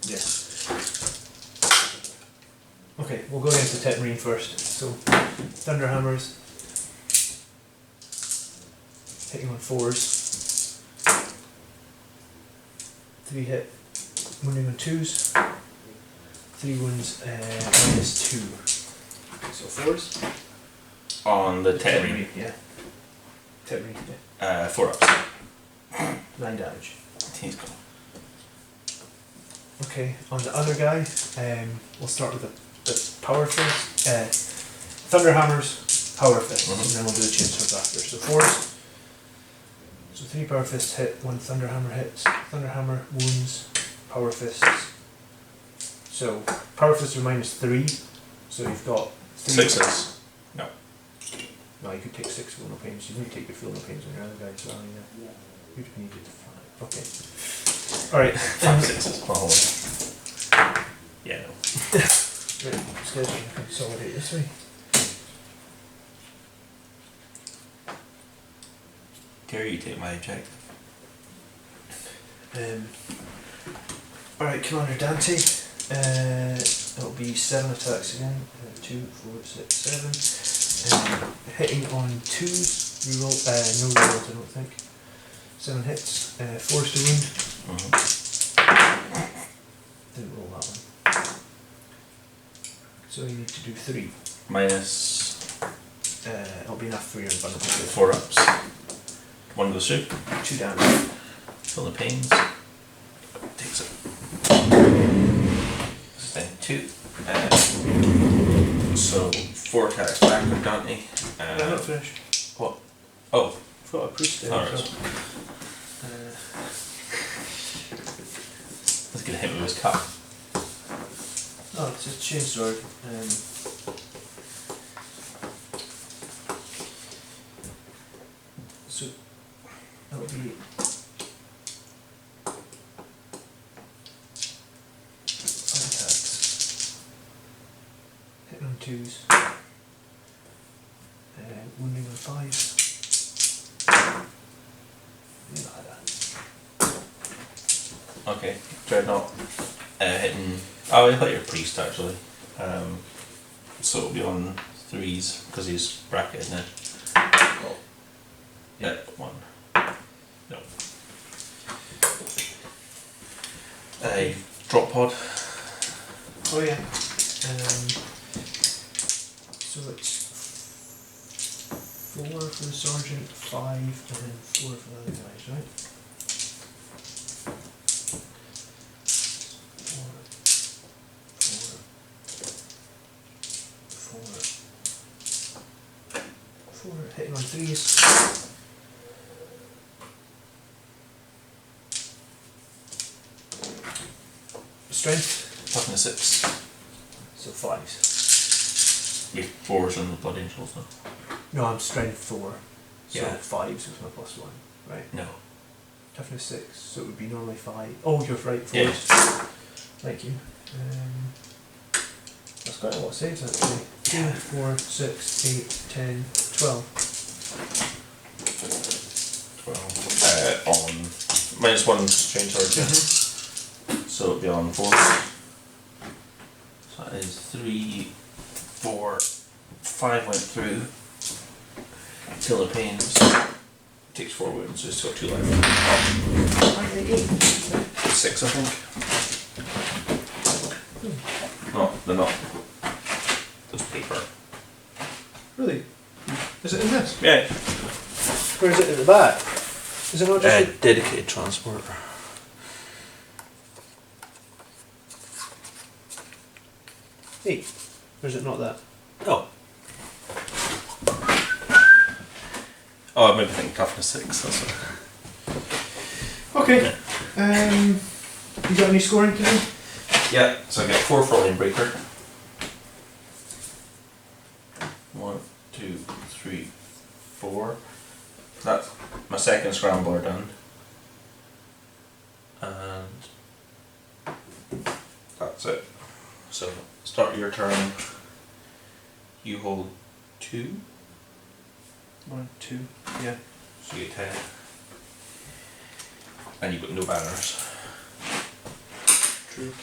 Yes. Okay, we'll go against the tech marine first. So, thunder hammers. Hitting on 4s. 3 hit. Wounding on 2s. 3 wounds -2. So 4s. On the 10. Yeah. 10 marine, yeah. 4 ups. 9 damage. He's gone. Okay, on the other guy, we'll start with the power fist. Thunder hammers, power fists, and then we'll do the chainswords after. So 4s. So 3 power fists hit, 1 thunder hammer hits. Thunder hammer wounds, power fists. So power fists are -3. So you've got 3. 6s. No. No, you could take 6 full no pains. You need to take your full no pains on your other guy as well. Yeah. You'd need it to 5. Okay. Alright. 5 6s. Oh, Yeah, no. Right, let's get it consolidate this way. Gary, you take my objective. Alright, Commander Dante. It'll be 7 attacks again. 2, 4, 6, 7. Hitting on 2s. Reroll. No rerolls, I don't think. 7 hits. 4s to wound. Didn't roll that one. So you need to do 3. Minus It'll be enough for your invulnerability. 4 ups. 1 goes through. 2 damage. Feel the pains. Takes it. Sustain 2. So 4 attacks back with Dante. I'm not finished. What? Oh. I've got a priest there. Alright. So, Let's get him with his cup. oh, it's a chainsword. So that'll be 5 attacks. Hitting on 2s. Wounding on 5s. Okay. Dreadnought. Hitting. Oh, I hit your priest actually. So it'll be on 3s because he's bracketed now. Yeah, 1. No. Drop pod. Oh yeah. So it's 4 for the sergeant, 5, and then 4 for the other guys, right? 4 hitting on 3s. Strength, Toughness 6. so 5s. With 4s on the Blood Angels now. No, I'm strength 4. So Yeah. 5s was my +1, right? No. Toughness 6, so it would be normally 5. Oh, you're right, 4s. Yeah. Thank you. That's quite a lot of saves actually. 2, 4, 6, 8, 10, 12. 12. On -1 strange origin. So it'll be on 4. So that is 3, 4, 5 went through. Feel the pains. Takes 4 wounds, so it's got 2 left. 6, I think. No, they're not. There's paper. Really? Is it in this? Yeah. Or is it at the back? Is it not just Dedicated transport. Hey, or is it not that? Oh. Oh, I maybe think toughness 6, that's what. Okay. You got any scoring to do? Yeah, so I get 4 for Lane Breaker. 1, 2, 3, 4. That's my second scrambler done. And that's it. So start your turn. You hold 2. 1, 2. Yeah. So you get 10. And you've got no banners. True.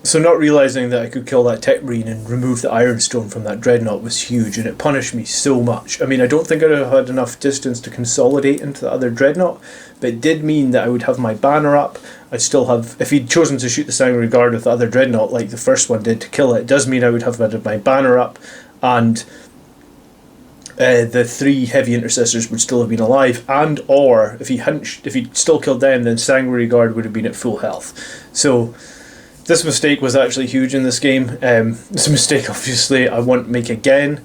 So not realising that I could kill that Tech Marine and remove the Ironstone from that Dreadnought was huge, and it punished me so much. I mean, I don't think I'd have had enough distance to consolidate into the other Dreadnought, but it did mean that I would have my banner up. I'd still have, if he'd chosen to shoot the Sanguinary Guard with the other Dreadnought, like the first one did to kill it, it does mean I would have had my banner up, and the 3 heavy intercessors would still have been alive, and or if he'd still killed them, then Sanguinary Guard would have been at full health. So this mistake was actually huge in this game. It's a mistake, obviously, I won't make again.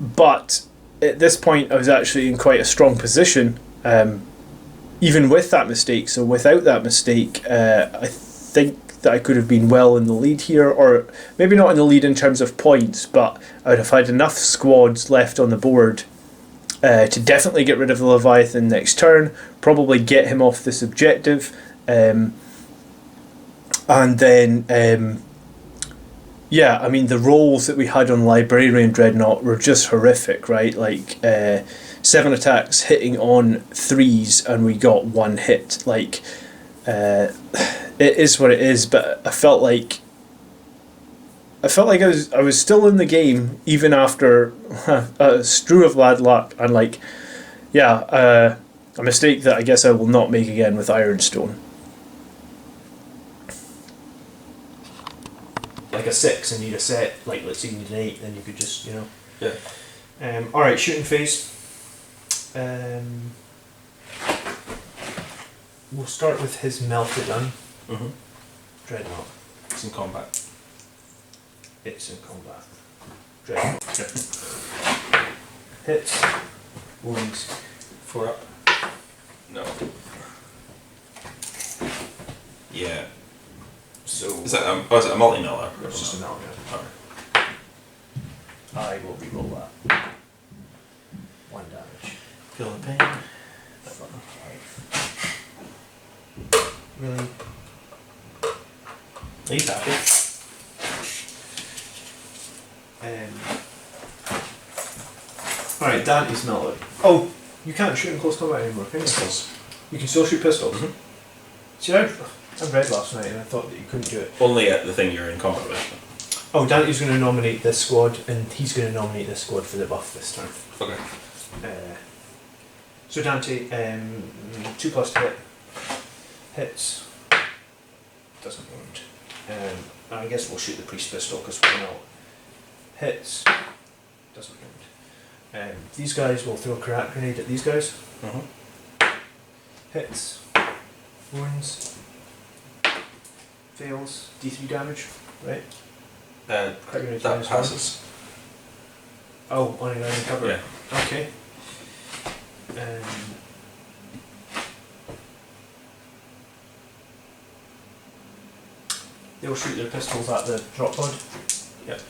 But at this point, I was actually in quite a strong position, even with that mistake. So without that mistake, I think that I could have been well in the lead here, or maybe not in the lead in terms of points, but I would have had enough squads left on the board to definitely get rid of the Leviathan next turn, probably get him off this objective, and then, yeah, I mean, the rolls that we had on Librarian Dreadnought were just horrific, right? Like, 7 attacks hitting on 3s and we got 1 hit. Like, it is what it is, but I felt like I was still in the game even after a strew of bad luck, and like, yeah, a mistake that I guess I will not make again with Ironstone. Like a 6 and need a set, like let's say you need an 8, then you could just, you know. Yeah. Alright, shooting phase. We'll start with his melted gun. Mm-hmm. Dreadnought. It's in combat. It's in combat. Dreadnought. Hits. Wounds. 4 up. No. Yeah. So Is that is it a multi-miller? it's just a melt, yeah. Alright. I will reroll that. 1 damage. Feel the pain. Really? He's happy. Alright, Dante's melted. Oh, you can't shoot in close combat anymore, can you? Pistols. You can still shoot pistols. Mhm. See, I read last night and I thought that you couldn't do it. Only at the thing you're in combat with. Oh, Dante's going to nominate this squad, and he's going to nominate this squad for the buff this turn. Okay. So Dante, 2+ hit, hits, doesn't wound. I guess we'll shoot the priest pistol because we're not. Hits, doesn't wound. These guys will throw a crack grenade at these guys. Mm-hmm. Hits, wounds, fails, D3 damage, right? Crack grenade That -1. passes. Oh, on an iron cover. Yeah. Okay. They'll shoot their pistols at the drop pod. Yep.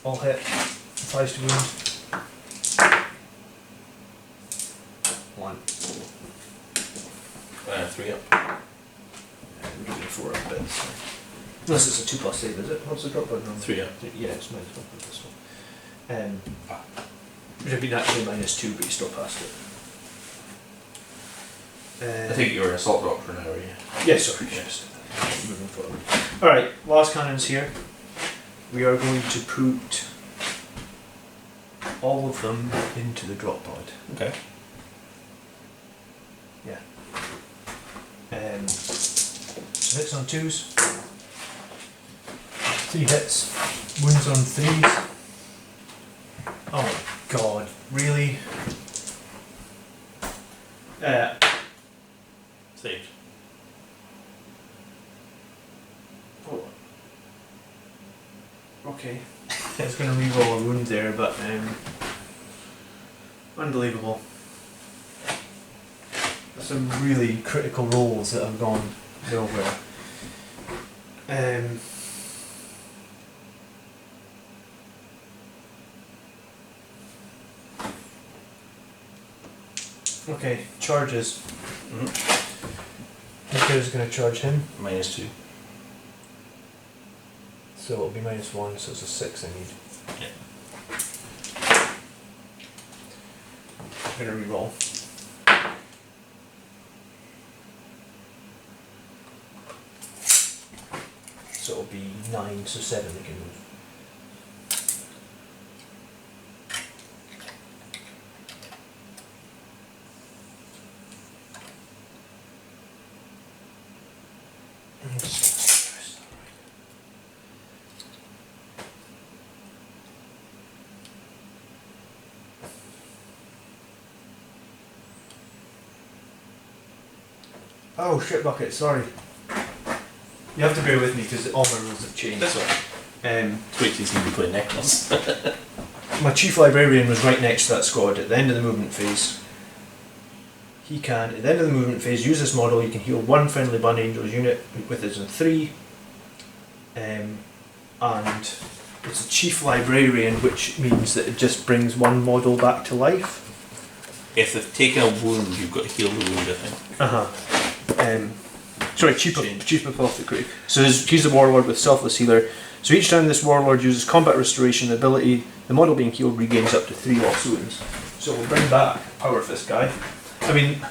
All hit. 5 to wound. 1. 3 up. We're giving 4 up bit. So. Unless it's a 2+ save, is it? What's the drop pod number? 3 up. Yeah, it's -1 for the pistol. It would have been actually -2, but you still passed it. I think you're an assault doctor now, are you? Yeah, sorry, yes. Moving forward. Alright, last cannons here. We are going to put all of them into the drop pod. Okay. Yeah. So hits on 2s. 3 hits. Wounds on 3s. Oh my god, really? Saved. Oh. Okay. I was going to reroll a wound there, but unbelievable. Some really critical rolls that have gone nowhere. Okay, charges. Mm-hmm. Nico's going to charge him, -2. so it'll be -1, so it's a 6 I need. Yeah. I'm going to reroll. So it'll be 9, so 7 they can move. Oh shit bucket, sorry. You have to bear with me because all my rules have changed. That's right. Wait till you see me play Necklace. My chief librarian was right next to that squad at the end of the movement phase. He can, at the end of the movement phase, use this model. You can heal one friendly Blood Angels unit with his 3. And it's a chief librarian, which means that it just brings one model back to life. If they've taken a wound, you've got to heal the wound, I think. Sorry, chief apothecary. So he's the warlord with selfless healer. So each time this warlord uses combat restoration, the ability, the model being healed regains up to 3 lost wounds. So we'll bring back Power Fist guy. I mean,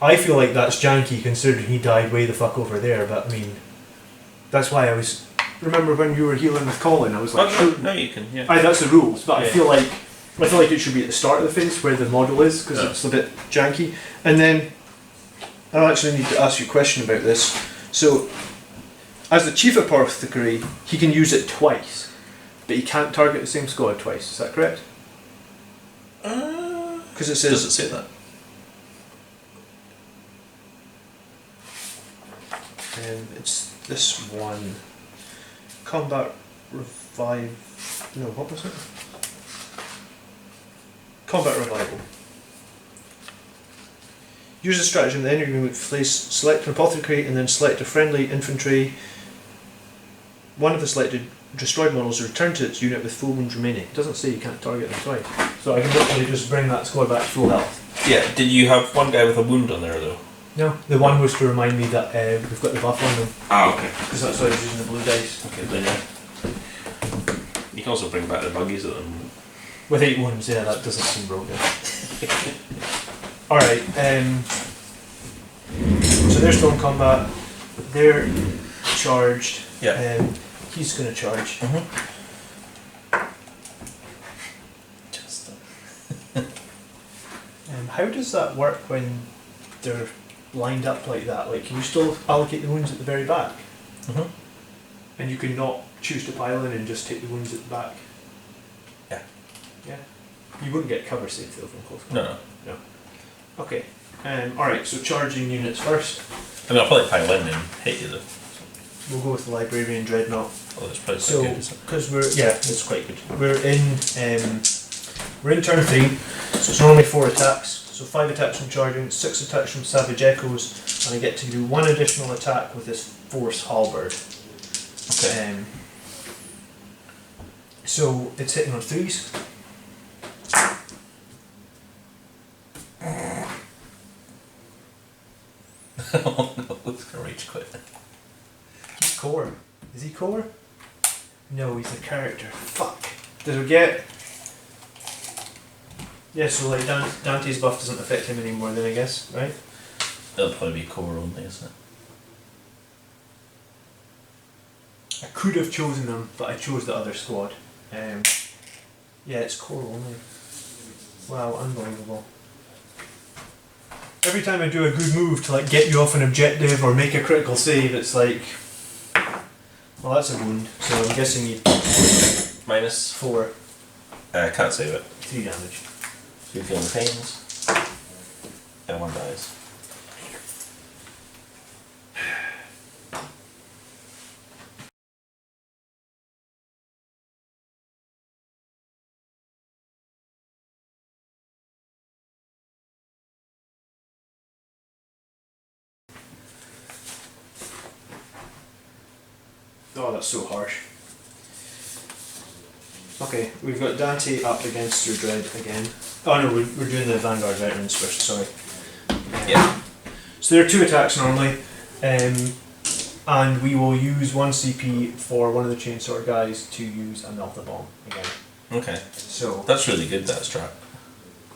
I feel like that's janky considering he died way the fuck over there, but I mean, that's why I was. Remember when you were healing with Colin? I was like, no, you can. Yeah. Aye, that's the rules, but Yeah. I feel like it should be at the start of the phase where the model is because it's a bit janky. And then I actually need to ask you a question about this. So, as the chief apothecary, he can use it twice, but he can't target the same squad twice. Is that correct? Because it says. Does it say that? It's this one. Combat revive. No, what was it? Combat revival. Use a stratagem. The enemy would place select an apothecary and then select a friendly infantry. One of the selected destroyed models return to its unit with full wounds remaining. It doesn't say you can't target them twice. So I can literally just bring that squad back to full health. Yeah. Did you have one guy with a wound on there though? No, the one was to remind me that we've got the buff on them. Ah, okay. Because that's why I was using the blue dice. Okay, then yeah. You can also bring back the buggies at them. With 8 wounds, yeah, that doesn't seem broken. Alright, so they're still in combat. They're charged. Yeah. He's going to charge. Just. How does that work when they're lined up like that? Like, can you still allocate the wounds at the very back? And you can not choose to pile in and just take the wounds at the back? Yeah. Yeah. You wouldn't get cover safe though from close No, combat. No. Okay. Alright, so charging units first. I mean, I'll probably pile in and hit you though. We'll go with the Librarian Dreadnought. Oh, that's probably quite So, good, isn't it? because it's quite good. We're in turn 3, so it's normally 4 attacks. So 5 attacks from charging, 6 attacks from Savage Echoes, and I get to do 1 additional attack with this Force Halberd. Okay. So it's hitting on 3s. Oh no, it's gonna rage quit. He's core. Is he core? No, he's a character. Fuck. Does we get... Yeah, so like Dante's buff doesn't affect him anymore then I guess, right? It'll probably be core only, isn't it? I could have chosen them, but I chose the other squad. Yeah, it's core only. Wow, unbelievable. Every time I do a good move to like get you off an objective or make a critical save, it's like... Well, that's a wound, so I'm guessing you... Minus. 4, Can't save it. 3 damage. So you feel the pains. And 1 dies. Oh, that's so harsh. Okay, we've got Dante up against your Dread again. Oh no, we're doing the Vanguard Veterans first, sorry. Yeah. So there are 2 attacks normally, and we will use 1 CP for one of the Chainsword guys to use a Melt the Bomb again. Okay. So, That's really good, that strat.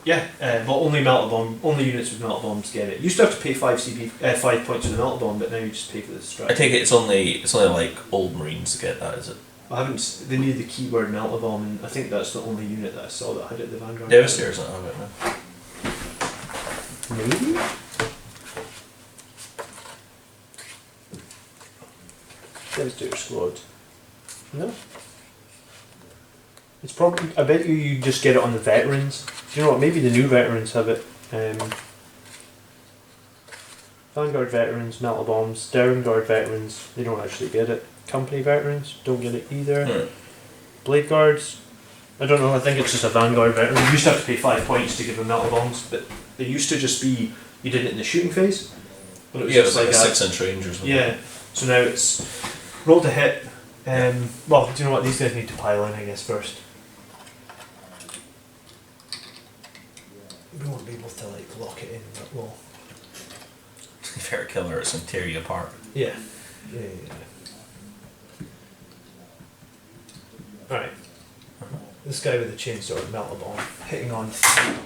Yeah, but only melta bomb, only units with melta bombs get it. You used to have to pay 5 points for the melta bomb, but now you just pay for the strike. I take it it's only like old Marines that get that, is it? I haven't. They needed the keyword melta bomb, and I think that's the only unit that I saw that had it. The Vanguard. Devastator's not have it now. Maybe. Devastator squad. No. It's probably. I bet you just get it on the veterans. Do you know what? Maybe the new veterans have it. Vanguard veterans, melta bombs, Daring Guard veterans. They don't actually get it. Company veterans don't get it either. Hmm. Blade guards. I don't know. I think it's just a Vanguard veteran. You used to have to pay 5 points to give them melta bombs, but they used to just be you did it in the shooting phase. But it was Yeah, it just was like a a- 6-inch range or something. Yeah. So now it's roll to hit. Well, do you know what? These guys need to pile in, I guess, first. We won't be able to like lock it in, but we'll. Fair killer, it's going to tear you apart. Yeah. Alright. This guy with the chainsaw melta bomb hitting on 3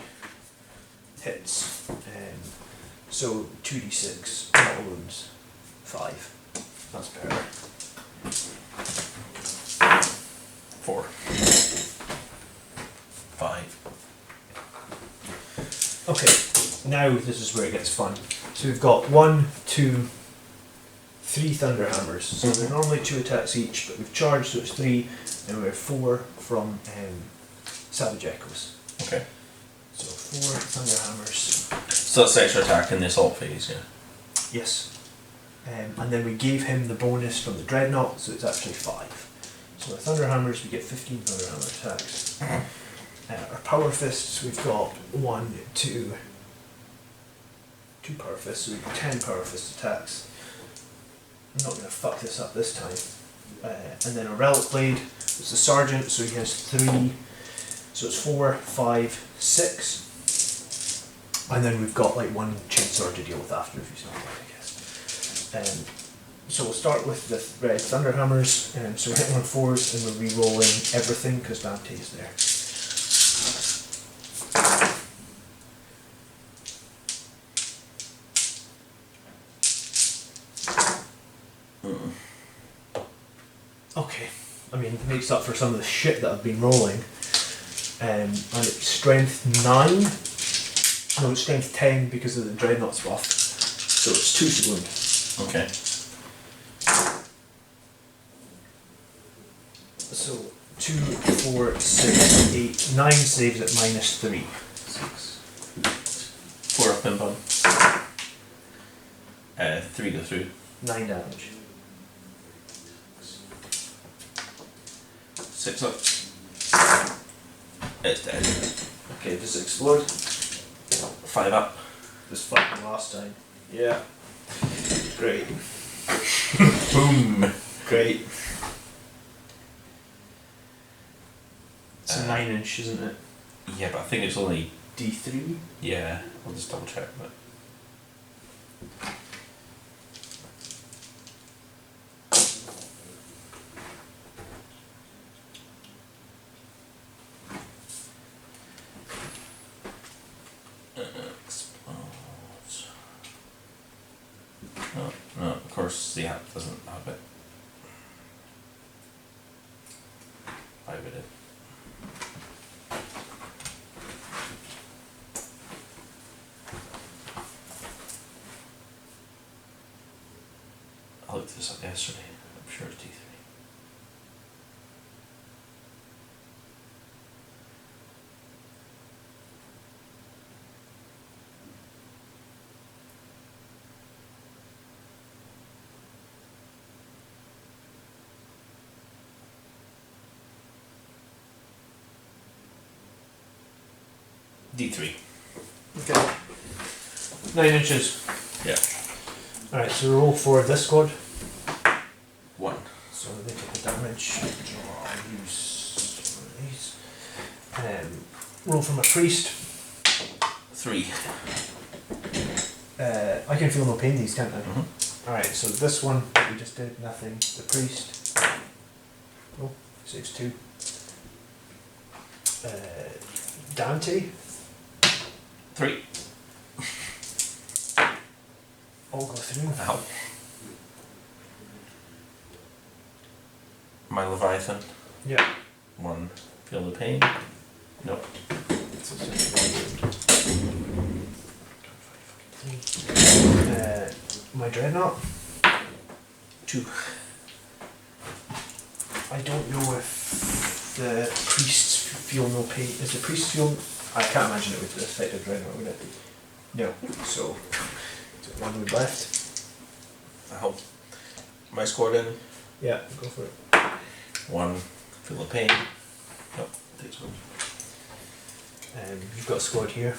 hits. So 2d6 mortal wounds. 5. That's better. 4. 5. Okay, now this is where it gets fun. So we've got 1, 2, 3 thunder hammers. So they're normally 2 attacks each, but we've charged, so it's 3, and we have 4 from Savage Echoes. Okay. So 4 thunder hammers. So that's extra attack in the assault phase, yeah. Yes. And then we gave him the bonus from the Dreadnought, so it's actually 5. So our thunder hammers, we get 15 thunder hammer attacks. Our power fists, we've got 1, 2 power fists, so we've got 10 power fist attacks. I'm not going to fuck this up this time. And then a relic blade, it's the sergeant, so he has 3, so it's 4, 5, 6. And then we've got like 1 chainsaw to deal with after if he's not there, I guess. So we'll start with the red thunder hammers. So we're hitting on 4s and we're re-rolling everything because Dante is there. Okay, I mean, it makes up for some of the shit that I've been rolling. And it's strength 9. No, it's strength 10 because of the Dreadnought's buff. So it's 2 to wound. Okay. So 2, 4, 6, 8, 9 saves at -3. 6. 4 up and bum. 3 go through. 9 damage. 6 up. It's dead. Okay, does it explode? 5 up. Just fucking last time. Yeah. Great. Boom. Great. It's a 9-inch, isn't it? Yeah, but I think it's only. D3? Yeah, I'll just double check. But explodes. No, of course the app doesn't have it. I would it. I looked this up yesterday. I'm sure it's D3. D3. Okay. 9 inches. Yeah. Alright, so roll for this squad. 1. So they take the damage. I'll use one of these. Roll from a priest. 3. I can feel no pain these, can't I? Mm-hmm. Alright, so this one that we just did, nothing. The priest. Oh, saves 2. Dante. 3. All go through. Ow. My Leviathan. Yeah. 1. Feel the pain. No. So it's just my dreadnought. 2. I don't know if the priests feel no pain. Is the priest feel? I can't imagine it would affect the dreadnought, would it? No. So, one would left. I hope. My squad in. Yeah, go for it. 1. Feel the pain. No. Takes 1. You've got a squad here.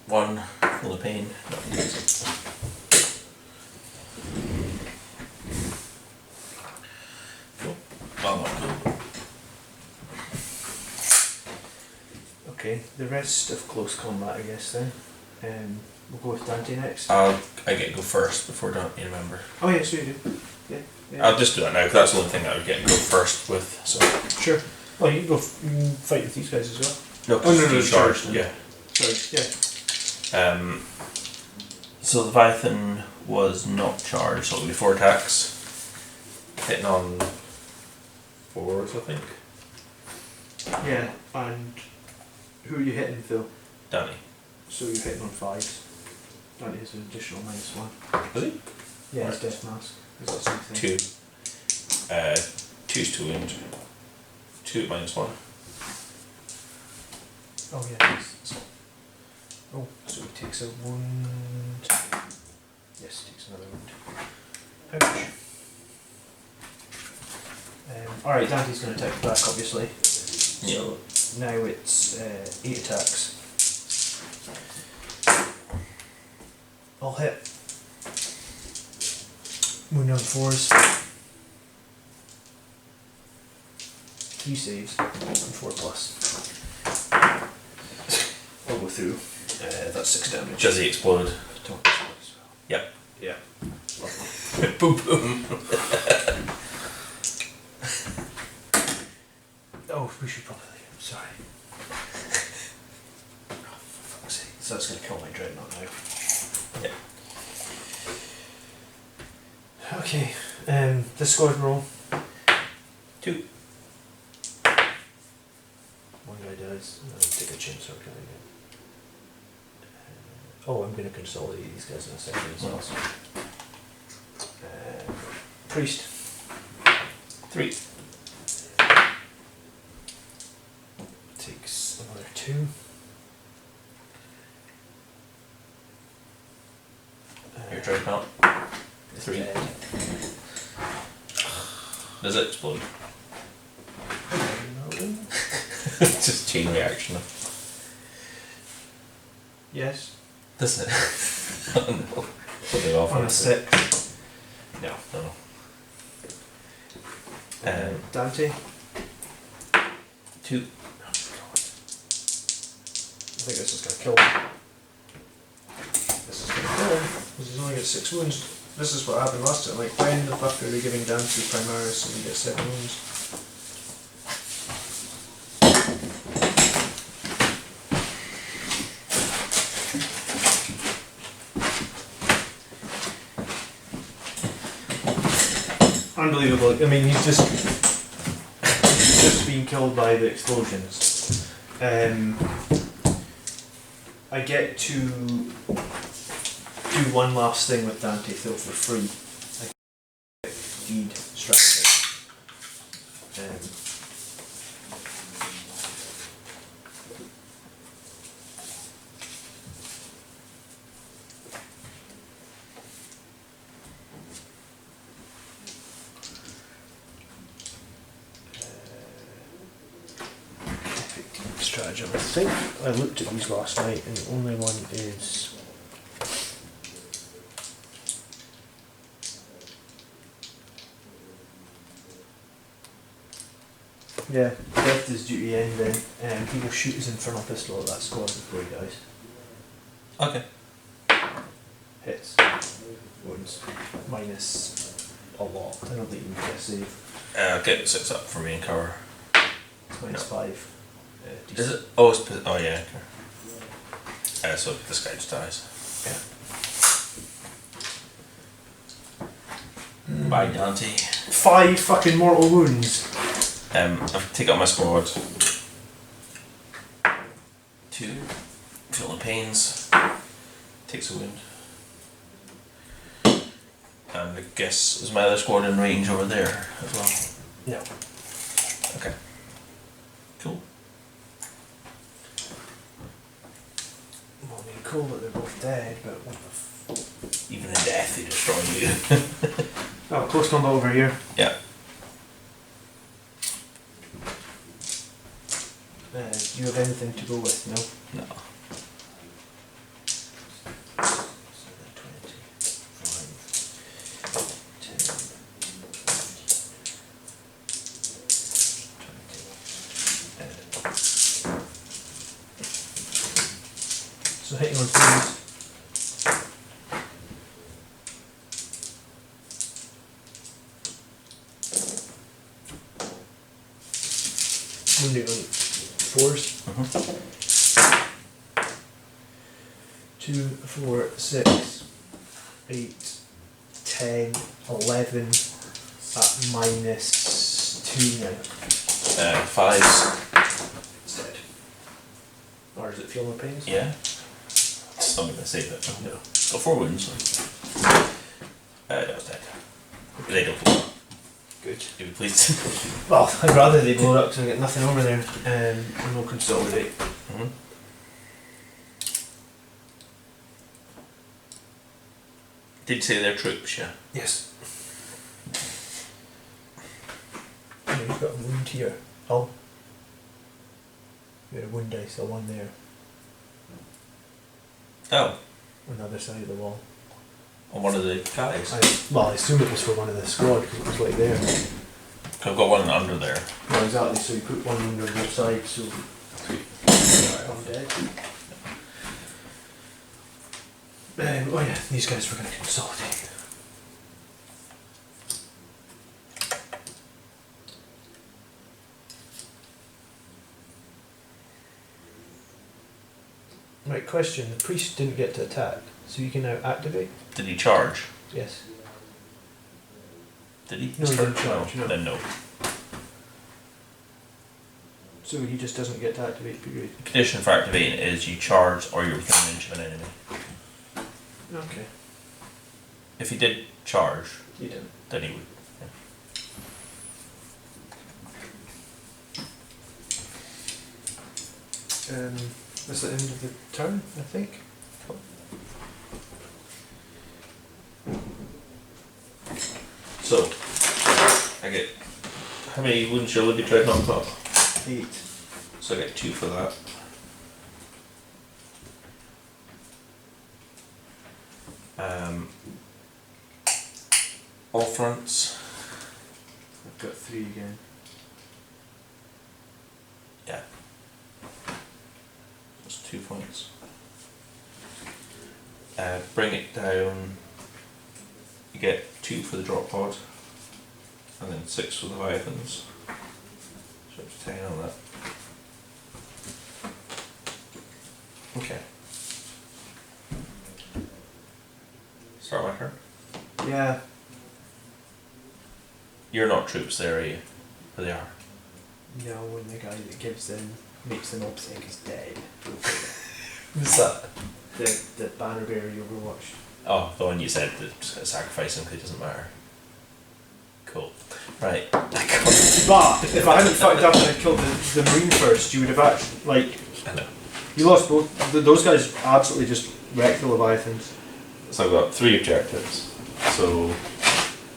1. Feel the pain. No. Takes 1. Okay, the rest of close combat, I guess then. We'll go with Dante next. I get to go first before Dante, remember. Oh yeah, so you do. Yeah. I'll just do that now because that's the only thing that I would get to go first with. So. Sure. Well, you can go fight with these guys as well. No, Oh, no, charge. charge. Yeah. Sorry. Yeah. So Leviathan was not charged, so it'll be 4 attacks. Hitting on 4s, I think. Yeah, and who are you hitting, Phil? Danny. So you're hitting on 5s. Dante has an additional -1. Was he? Yeah, it's Death Mask. Is that something? 2. 2's 2 wound. 2 -1. Oh yeah. Oh, so he takes a wound. Yes, he takes another wound. Ouch. Alright, Dante's going to attack back, obviously. Yeah. So now it's 8 attacks. I'll hit. Wound on 4s. 3 saves and 4 plus. I'll go through. That's 6 damage. Does he explode? Don't explode as well. Yep. Yeah. Boom boom. Oh, we should probably leave. I'm sorry. Oh, for fuck's sake. So that's going to kill my dreadnought now. Yeah. Okay. This squad roll. 2. One guy dies. I'll take a chainsaw guy again. Oh, I'm going to consolidate these guys in a second as well. Priest. 3. Takes another 2. Your dreadnought. 3. Dead. Does it explode? No. Just chain reaction. Yes. Does it? Oh no. Put it off. On a 6. No. No. Dante. 2. I think this is going to kill him. This is going to kill him. Because he's only got 6 wounds. This is what happened last time. Like, when the fuck are they giving Dante Primaris and he gets 7 wounds? Unbelievable. I mean, he's just being killed by the explosions. I get to do one last thing with Dante Phil for free. I get deed strategy. Stratagem. I think I looked at these last night and the only one is yeah, death is due to end then, and he will shoot his infernal pistol at that squad before he dies. Okay. Hits. Wounds. Minus a lot. I don't think you can get a save. Get 6 up for me and cover. It's minus 5. Is it? Oh, oh yeah. Okay. So this guy just dies. Yeah. Bye, Dante. 5 fucking mortal wounds. I've taken out my squad. 2. Feeling pains. Takes a wound. And I guess is my other squad in range over there as well? No. Okay. Cool. Well, I mean, cool that they're both dead, but what the Even in death, they destroy you. Oh, close combat over here. Yeah. Do you have anything to go with? No? No. So 10, 20. So hitting on 3s. Wounding on 4s. 2, 4, 6, 8, 10, 11 at -2 now. 5s. It's dead. Or does it feel more pains? Yeah. It's not going to save it. No. Got 4 wounds. That was dead. They don't blow up. Good. You'd be pleased. Well, I'd rather they blow it up so I get nothing over there and we'll consolidate. Did you say they're troops, yeah? Yes. Yeah, you've got a wound here. Oh. You got a wound dice, a 1 there. Oh, On the other side of the wall. on one of the guys. I assume it was for one of the squad because it was right there. I've got one under there. No, exactly, so you put one wound on both sides, so I'm dead. Oh yeah, these guys were going to consolidate. Right, question. The priest didn't get to attack, so you can now activate? Did he charge? Yes. Did he? No, he didn't charge, no. Then no. So he just doesn't get to activate period. The condition for activating is you charge or you're within an inch of an enemy. Okay. If he did charge, You didn't. then he would. That's the end of the turn, I think. So, I get. How many wounds shall I be trying to knock off? 8. So I get 2 for that. All fronts. I've got 3 again. Yeah. That's 2 points. Bring it down. You get 2 for the drop pod, and then 6 for the Leviathans. So it's 10 on that. Okay. Start my turn. Yeah. You're not troops there, are you? Or they are? No, when the guy that gives them, makes them obsec is dead. Who's that? The banner bearer you overwatched. Oh, the one you said that just gonna sacrifice him because it doesn't matter. Cool. Right. I got But if I hadn't fucked up and I killed the marine first, you would have actually, like, I know. you lost both. Those guys absolutely just wrecked the Leviathans. So I've got 3 objectives. So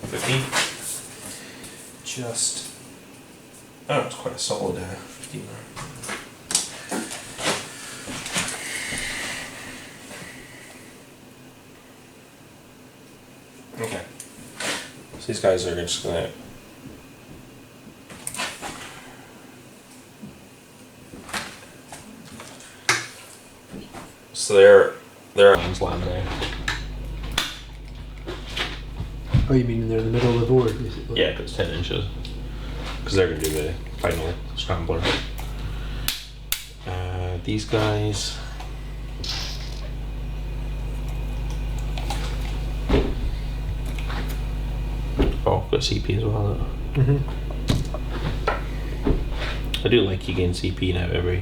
15. Just. Oh, it's quite a solid 15 there. Okay. So these guys are just gonna. So they're land there. Oh, you mean they're in the middle of the board, basically? Yeah, but it's 10 inches. Because they're going to do the final scrambler. These guys. Oh, got CP as well. I do like you gain CP now every.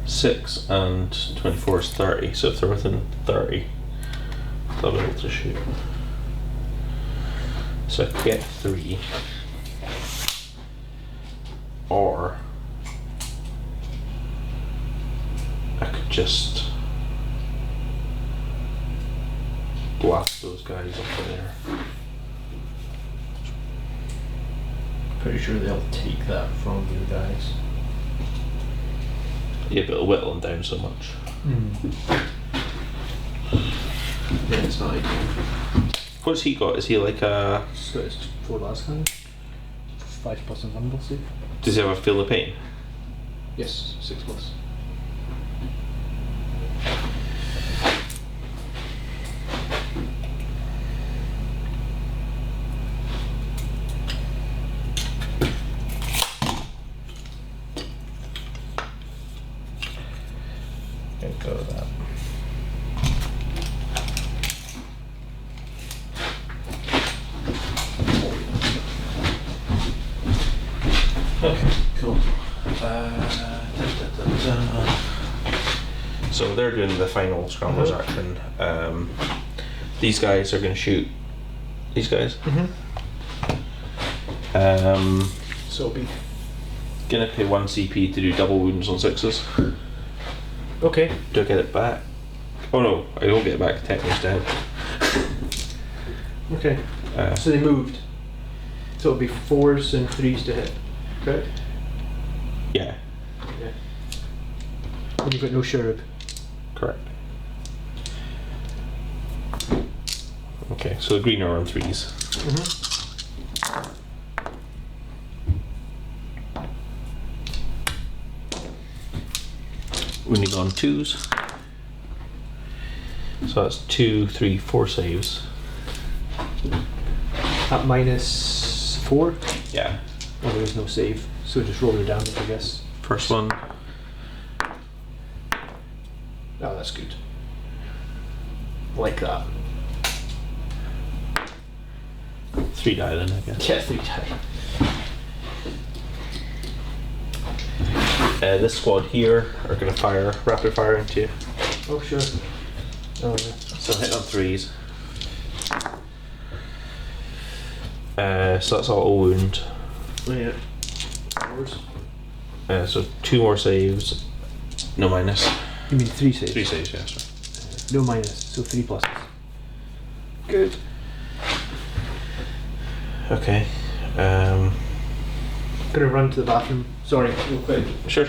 Six and 24 is 30, so if they're within 30, they'll be able to shoot. So I could get 3, or I could just blast those guys up there. Pretty sure they'll take that from you guys. Yeah, but it'll whittle them down so much. Yeah, it's not ideal. What's he got? Is he like a... So it's 4 last time. 5 plus invulnerable save. Does he have a feel of pain? Yes, 6 plus. Go with that. Okay, cool. So they're doing the final scramblers action. These guys are going to shoot these guys. So it'll be. Gonna pay 1 CP to do double wounds on 6s. Okay. Do I get it back? Oh no, I don't get it back. Technic's dead. Okay. So they moved. So it'll be 4s and 3s to hit. Correct? Yeah, Yeah. And you've got no cherub. correct. Okay, so the green are on 3s. Wounding on 2s. So that's 2, 3, 4 saves. At -4. Yeah. Oh, there is no save. So just roll the damage, I guess. First one. Oh, that's good. Like that. 3 die then, I guess. Yeah, 3 die. This squad here are going to fire rapid fire into you. Oh, sure. Oh, yeah. So hit on 3s. So that's all wound. Oh, yeah. 4s. So 2 more saves. No minus. You mean 3 saves? 3 saves, yeah, sorry. No minus, so 3 pluses. Good. Okay. Gonna run to the bathroom. Sorry, real quick. Sure.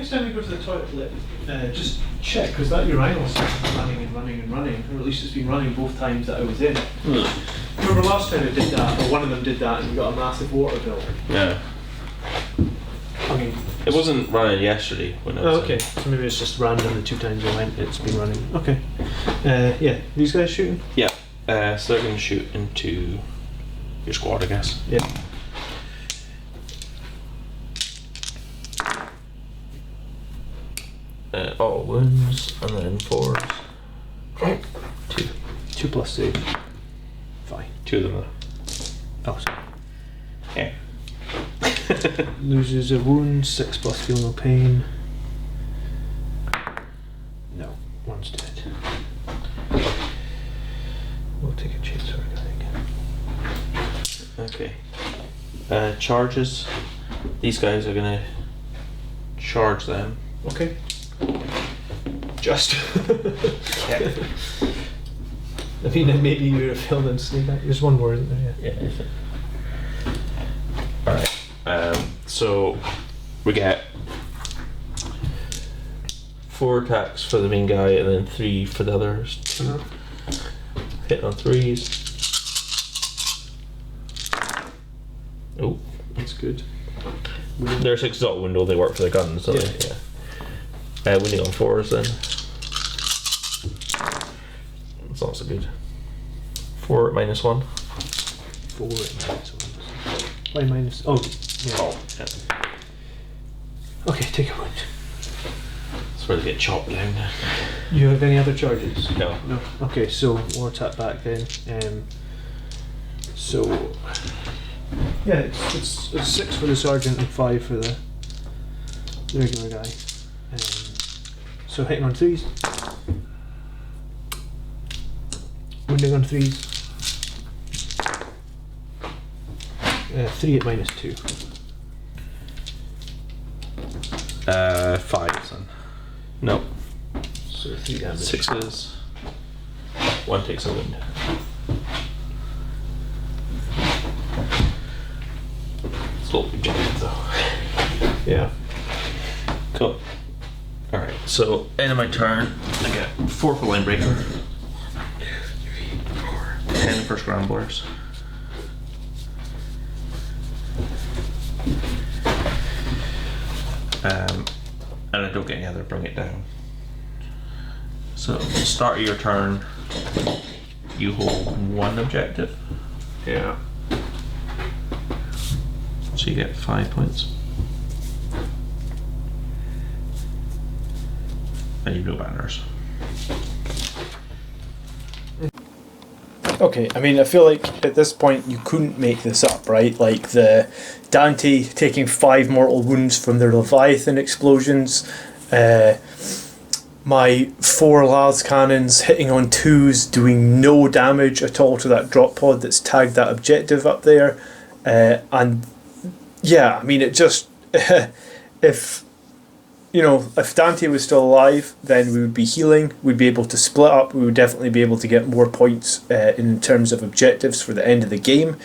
next time you go to the toilet, just check, because that urinal starts running and running and running, or at least it's been running both times that I was in. Remember last time it did that, or one of them did that, and we got a massive water bill? Yeah. I mean, It wasn't running yesterday when I was okay, so maybe it's just random the 2 times I went, it's been running. Okay. Yeah, these guys shooting? Yeah. So they're going to shoot into your squad, I guess. Yeah. All wounds, and then 4s. 2. 2 plus save. Fine. 2 of them. Oh, sorry. Yeah. Loses a wound, 6 plus feel no pain. No, one's dead. We'll take a chainsaw guy again. Okay. Charges. These guys are going to charge them. Okay. Just. Yeah. I mean, maybe you would have filmed and sneak that. There's one more, isn't there? Yeah. Alright. So we get 4 attacks for the main guy and then 3 for the others. 2 hit on 3s. Oh, That's good. they're 6 dot window, they work for the guns, don't they? Yeah. Winning on 4s then. That's not so good. 4 at -1. 4 at -1. Why minus? Oh, yeah. Oh, yeah. Okay, take a wound. That's where they get chopped down. You have any other charges? No. No. Okay, so we'll attack back then. So yeah, it's 6 for the sergeant and 5 for the regular guy. So hitting on 3s. Wounding on 3s. 3 at -2. 5s then. No. So 3 damage. 6s. 1 takes a wound. Slow objective though. Yeah. Cool. Alright, so end of my turn, I get 4 for line breaker. 2, 3, 4. 10 for scramblers. And I don't get any other bring it down. So start of your turn, you hold 1 objective. Yeah. So you get 5 points. And you have no banners. Okay, I mean, I feel like at this point you couldn't make this up, right? Like the Dante taking 5 mortal wounds from the Leviathan explosions, my 4 las cannons hitting on 2s, doing no damage at all to that drop pod that's tagged that objective up there, and yeah, I mean, it just if Dante was still alive, then we would be healing, we'd be able to split up, we would definitely be able to get more points in terms of objectives for the end of the game.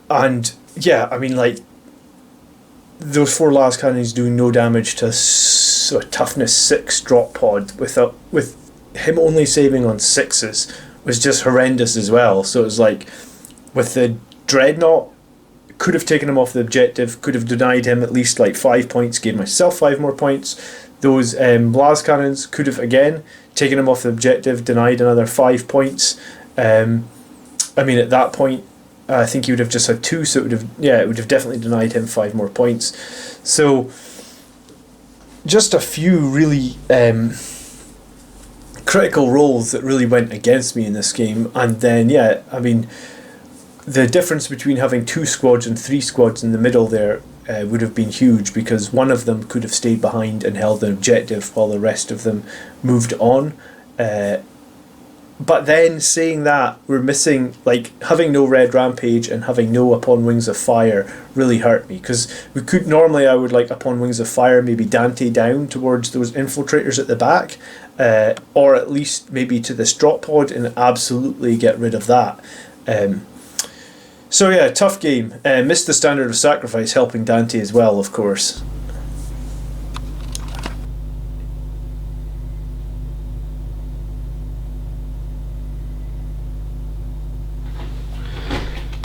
And yeah, I mean, like, those 4 las cannons doing no damage to a toughness 6 drop pod with him only saving on 6s was just horrendous as well. So it was like, with the Dreadnought, could have taken him off the objective, could have denied him at least like 5 points, gave myself 5 more points. Those las cannons could have again taken him off the objective, denied another 5 points. I mean, at that point, I think he would have just had 2, so it would have definitely denied him 5 more points. So just a few really critical rolls that really went against me in this game, and then yeah, I mean, the difference between having 2 squads and 3 squads in the middle there would have been huge, because one of them could have stayed behind and held an objective while the rest of them moved on. But then saying that, we're missing, like, having no Red Rampage and having no Upon Wings of Fire really hurt me, because we could normally, I would like Upon Wings of Fire maybe Dante down towards those infiltrators at the back, or at least maybe to this drop pod and absolutely get rid of that. So yeah, tough game. Missed the standard of sacrifice, helping Dante as well, of course.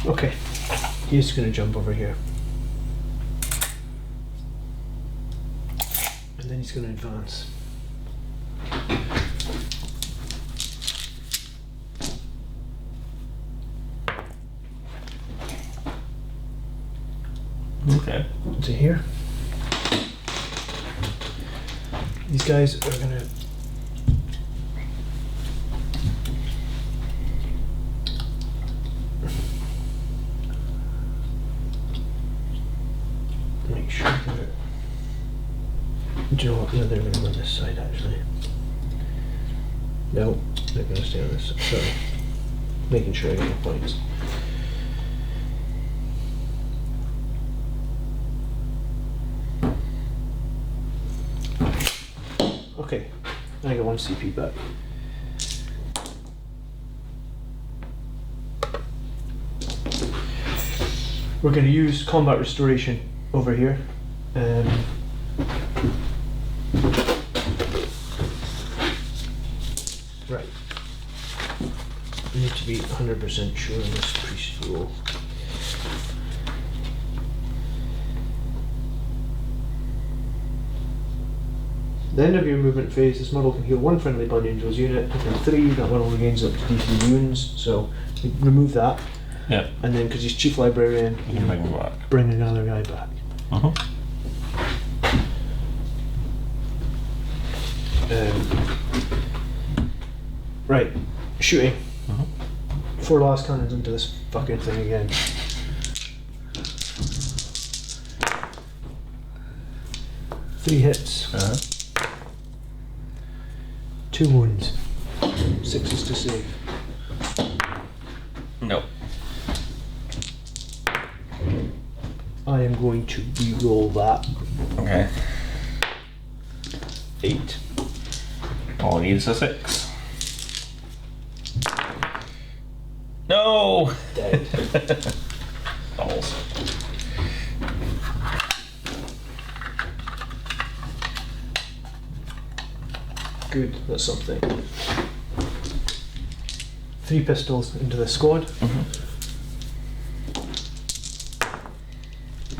Okay, he's going to jump over here. And then he's going to advance. Okay. To here. These guys are going to... make sure they're... Do you know what? No, they're going to go on this side actually. No, they're going to stay on this side. Sorry. Making sure I get the points. Okay, I got 1 CP back. We're going to use combat restoration over here. Right. We need to be 100% sure on this priest roll. At the end of your movement phase, this model can heal 1 friendly Blood Angel's unit. Within 3, that model regains up to D3 wounds. So we remove that. Yeah. And then, because he's chief librarian, You can bring me back. bring another guy back. Uh-huh. Right, shooting. Uh-huh. 4 last cannons into this fucking thing again. Three hits. Uh-huh. 2 wounds. 6s to save. No. I am going to re-roll that. Okay. 8. All I need is a 6. No! Dead. Balls. Good, that's something. 3 pistols into the squad. Mm-hmm.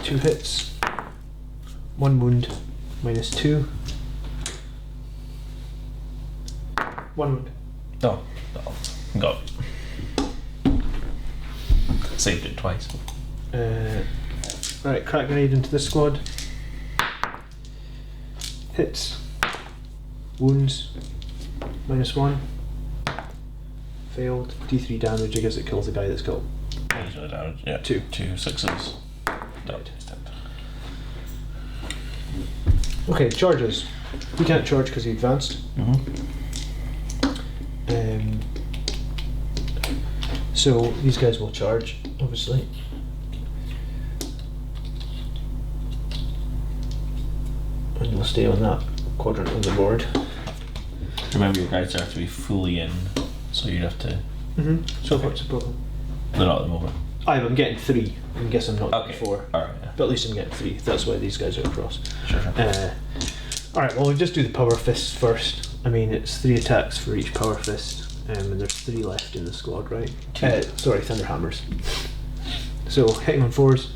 2 hits. 1 wound. -2. 1 wound. No. No. Got it. Saved it twice. Right, crack grenade into the squad. Hits. Wounds. -1. Failed. D3 damage. I guess it kills the guy that's got. Usually damage. Yeah. 2. 2 6s. Dead. Okay, charges. He can't charge because he advanced. Mm-hmm. So these guys will charge, obviously. And we'll stay on that quadrant of the board. Remember, your guys have to be fully in, so you'd have to. Mm-hmm. So what's the problem? They're not at the moment. I'm getting 3. I guess I'm not Okay. 4. Alright, yeah. But at least I'm getting 3. That's why these guys are across. Sure. Alright, well, we'll just do the power fists first. I mean, it's 3 attacks for each power fist. And there's 3 left in the squad, right? Sorry, Thunderhammers. So, hitting on 4s.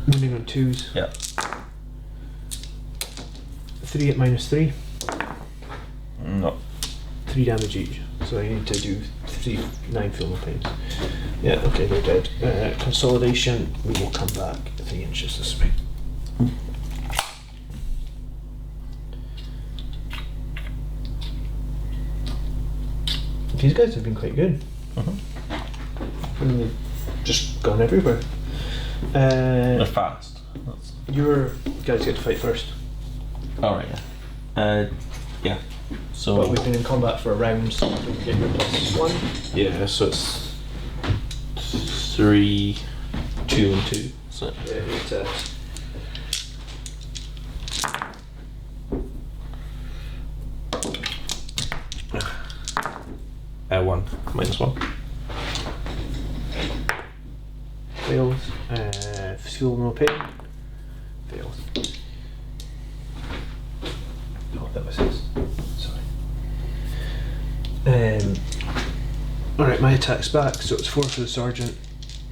Wounding on 2s. Yeah. 3 at -3. No. 3 damage each. So I need to do 9 feel pains. Yeah, okay, they're dead. Consolidation, we will come back 3 inches this way. These guys have been quite good. I mean, they've just gone everywhere. They're fast. Your guys get to fight first. Alright, yeah. Yeah. So. But we've been in combat for a round, so we can get your +1. Yeah, so it's 3, 2, and 2. So. Yeah, it's 1 1. -1. Fails. Fuel no pain. Fails. Oh, that was his. Sorry. Alright, my attack's back, so it's 4 for the sergeant,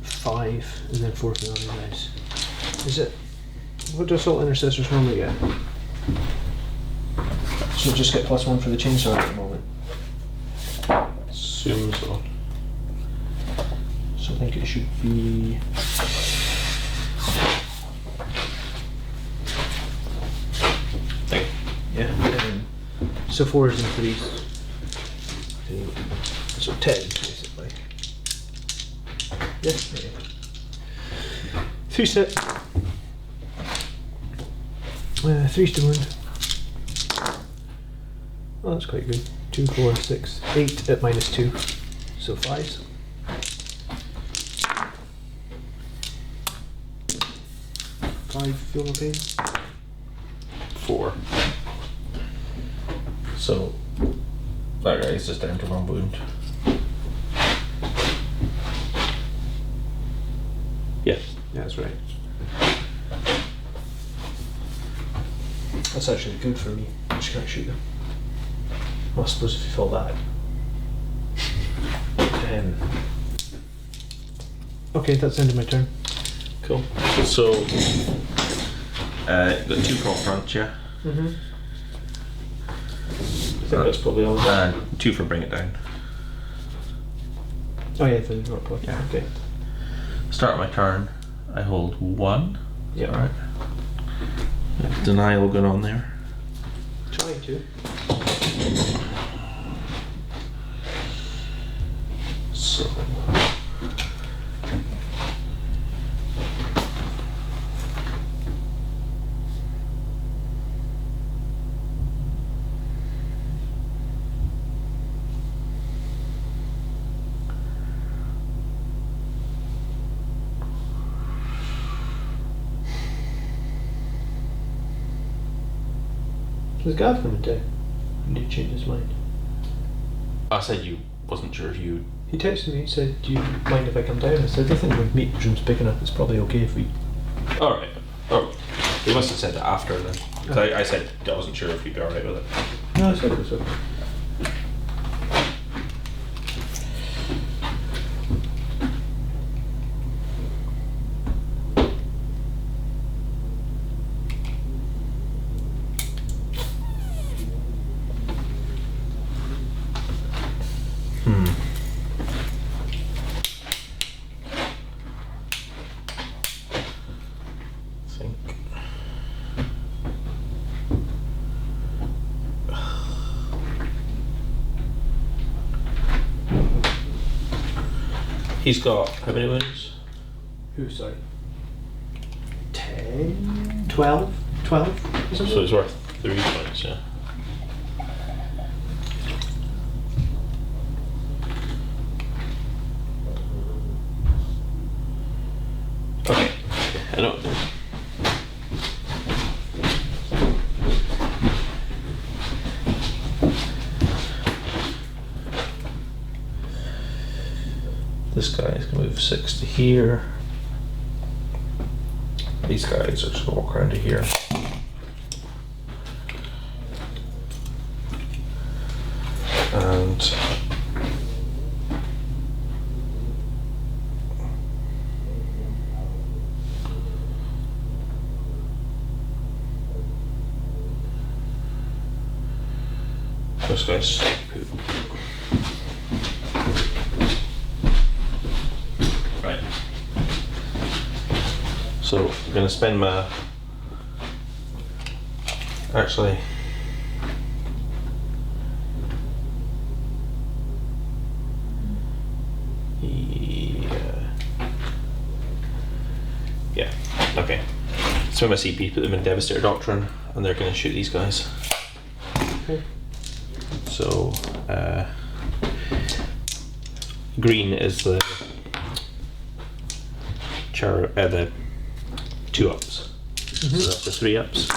5, and then 4 for the other guys. Is it? What do assault intercessors normally get? So just get +1 for the chainsaw at the moment. Assume so. So I think it should be. Yeah. So 4s and 3s. So 10 basically. Yeah. 3 set. 3's to wound. Oh, that's quite good. 2, 4, 6, 8 at -2. So 5s. 5 feel no pain. 4. So that guy's just down to 1 wound. Yeah, that's right. That's actually good for me. I just can't shoot them. Well, I suppose if you fall back. Okay, that's the end of my turn. Cool. So got 2 prop fronts, yeah? Mm-hmm. I think that's probably all. And 2 for bring it down. Oh yeah, for the rock block. Yeah. Okay. Start my turn. I hold 1. Yeah. Alright. Denial going on there. Trying to. So Was Gav coming down? He did change his mind. I said you wasn't sure if you. He texted me, he said, do you mind if I come down? I said, I think the meeting room's big enough, it's probably okay if we... Alright. Oh, he must have said that after then. 'Cause I said I wasn't sure if you'd be alright with it. No, I said it was okay. He's got how many wounds? Who, sorry? 10? 12? 12? So he's worth 3 points, yeah. Okay, I know. This guy's gonna move 6 to here. These guys are just gonna walk around to here. And this guy's right. So I'm gonna spend my actually yeah, okay. Spend my CP, put them in Devastator Doctrine, and they're gonna shoot these guys. Okay. So green is the the 2 ups. So that's the 3 ups.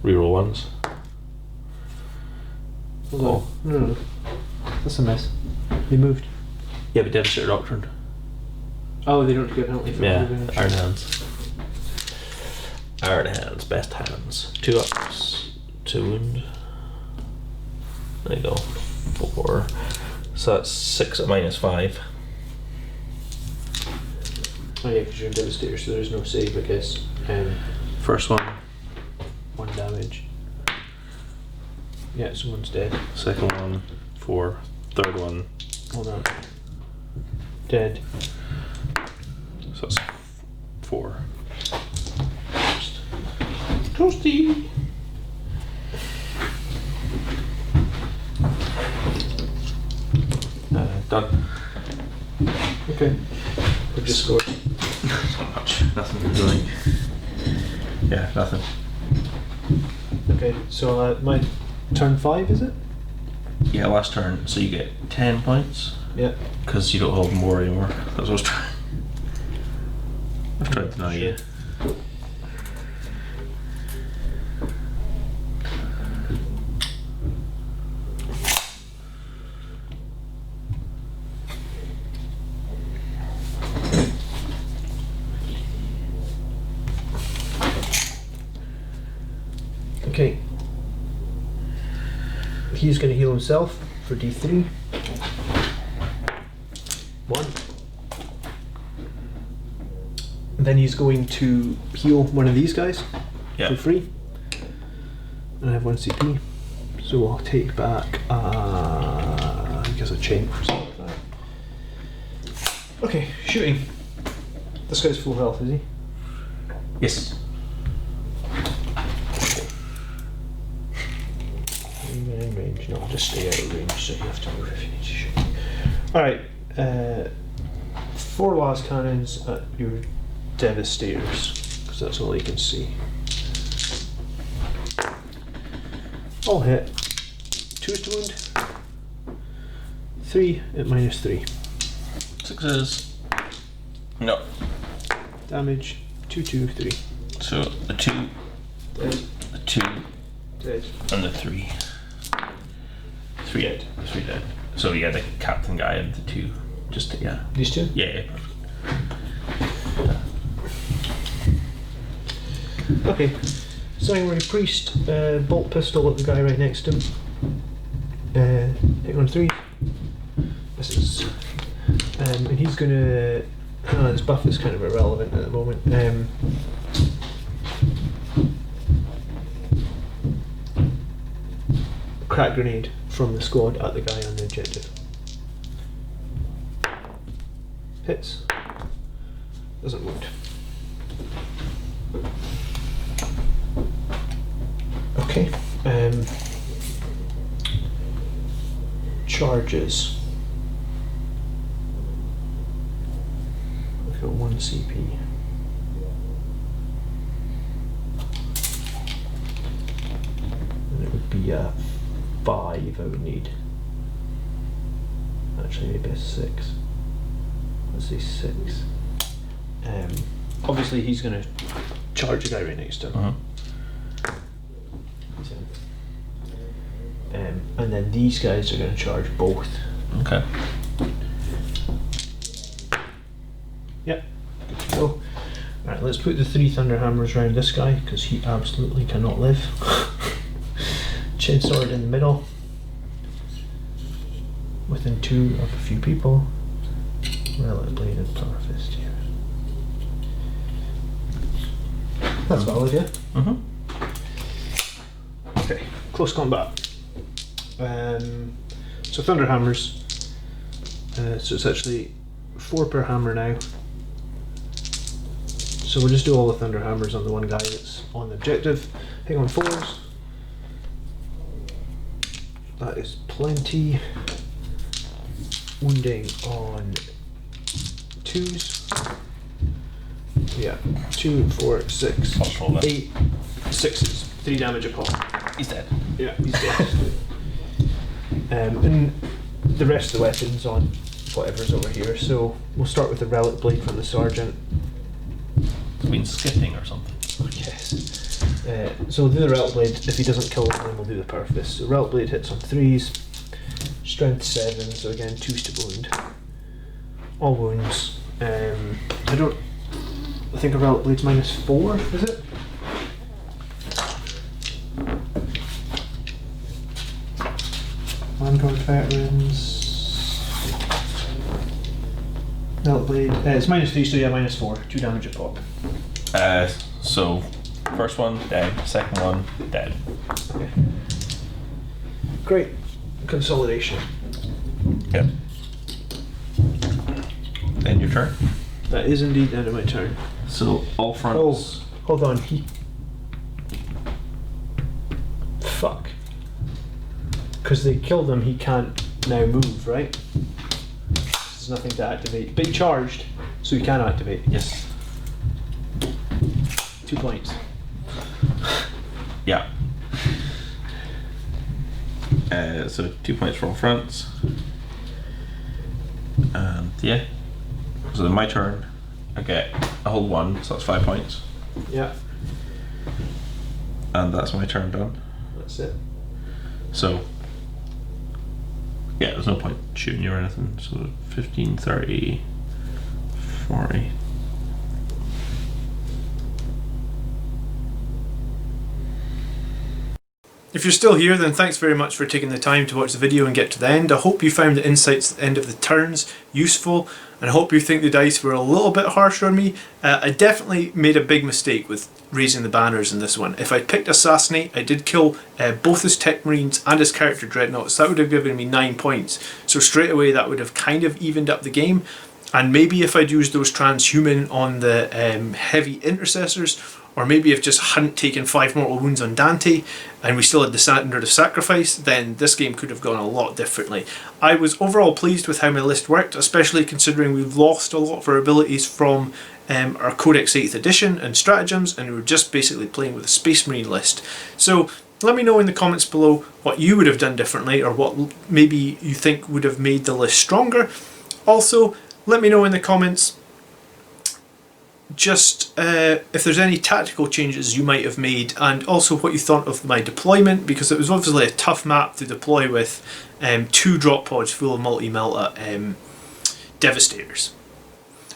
Reroll 1s. Hold on. No. That's a miss. They moved. Yeah, but Devastator Doctrine. Oh, they don't get a penalty for Yeah, moving. Iron Hands. Iron Hands, best hands. 2 ups, 2 wound. There you go. 4. So that's 6 at -5. Oh yeah, because you're in Devastator, so there's no save, I guess. First one, 1 damage. Yeah, someone's dead. second one, 4. Third one, Hold on. Dead. so that's 4. Toasty! Done. Okay. We've just scored. Not much. Nothing really. Yeah, nothing. Okay, so my turn 5, is it? Yeah, last turn, so you get 10 points. Yeah. Because you don't hold more anymore. That's what I was trying. I've tried to deny you. Okay. He's going to heal himself for D3. 1. Then he's going to heal one of these guys Yeah. for free. And I have 1 CP. So I'll take back, I guess a chain or something like that. Okay, shooting. This guy's full health, is he? Yes. In range, no, just stay out of range, so you have to move if you need to shoot. Alright, 4 last cannons at your Devastators, because that's all you can see. All hit. 2 to wound. 3 at -3. 6s. No. Damage. 2, 2, 3. So the 2, Dead. the 2, Dead. and the 3. 3 dead. 3 dead. So yeah, the captain guy and the 2. Just yeah. These 2? Yeah. Okay. Sanguinary Priest, bolt pistol at the guy right next to him. Hit on 3. This is. And he's gonna. This buff is kind of irrelevant at the moment. Crack grenade from the squad at the guy on the objective. Hits. Doesn't wound. Okay. Charges. I've got 1 CP. And it would be a 5 I would need. Actually, maybe a 6. Let's say 6. Obviously, he's going to charge the guy right next to him. Uh-huh. And then these guys are going to charge both. Okay. Yep. Good to go. Alright, let's put the 3 Thunderhammers around this guy because he absolutely cannot live. Chainsword in the middle. Within 2 of a few people. Relic Blade and Power Fist here. That's valid, yeah? Mm-hmm. Okay, close combat. So Thunderhammers. So it's actually 4 per hammer now. So we'll just do all the Thunderhammers on the one guy that's on the objective. Hang on 4s. That is plenty. Wounding on 2s. Yeah, 2, 4, 6, I'll roll that. 8, 6s. 3 damage a pop. He's dead. Yeah, he's dead. And the rest of the weapons on whatever's over here. So we'll start with the Relic Blade from the Sergeant. It's been skipping or something. Yes. So we'll do the Relic Blade. If he doesn't kill them, then we'll do the Power Fist. So Relic Blade hits on 3s. Strength 7, so again 2 to wound. All wounds. I think a relic blade's -4, is it? Vanguard veterans. Relic blade. It's -3, so yeah, -4. 2 damage a pop. So first one dead, second one dead. Okay. Great. Consolidation. Yep. Then your turn. That is indeed the end of my turn. So all fronts. Oh, hold on. Fuck. Because they killed him, he can't now move, right? There's nothing to activate. But he charged, so he can activate. Yes. 2 points. Yeah. So 2 points for all fronts. And yeah. So then my turn, I get a whole 1, so that's 5 points. Yeah, And that's my turn done. that's it. So yeah, there's no point shooting you or anything. So 15, 30, 40. If you're still here, then thanks very much for taking the time to watch the video and get to the end. I hope you found the insights at the end of the turns useful, and I hope you think the dice were a little bit harsher on me. I definitely made a big mistake with raising the banners in this one. If I picked Assassinate, I did kill both his Tech Marines and his character Dreadnoughts. That would have given me 9 points. So straight away that would have kind of evened up the game. And maybe if I'd used those transhuman on the heavy intercessors, or maybe if just hadn't taken 5 mortal wounds on Dante and we still had the standard of sacrifice, then this game could have gone a lot differently. I was overall pleased with how my list worked, especially considering we've lost a lot of our abilities from our Codex 8th edition and stratagems, and we were just basically playing with a Space Marine list. So let me know in the comments below what you would have done differently, or what maybe you think would have made the list stronger. Also, let me know in the comments just if there's any tactical changes you might have made, and also what you thought of my deployment, because it was obviously a tough map to deploy with 2 drop pods full of multi-melta Devastators.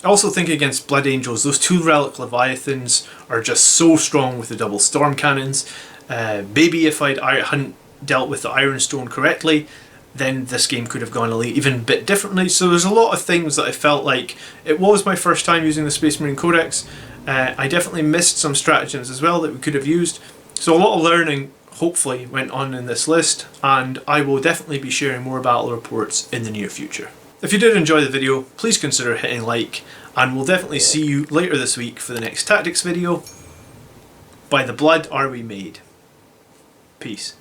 I also think against Blood Angels, those 2 Relic Leviathans are just so strong with the double storm cannons. Maybe if I hadn't dealt with the Ironstone correctly, then this game could have gone even a bit differently. So there's a lot of things that I felt like, it was my first time using the Space Marine Codex. I definitely missed some stratagems as well that we could have used. So a lot of learning hopefully went on in this list, and I will definitely be sharing more battle reports in the near future. If you did enjoy the video, please consider hitting like, and we'll definitely see you later this week for the next tactics video. By the blood are we made. Peace.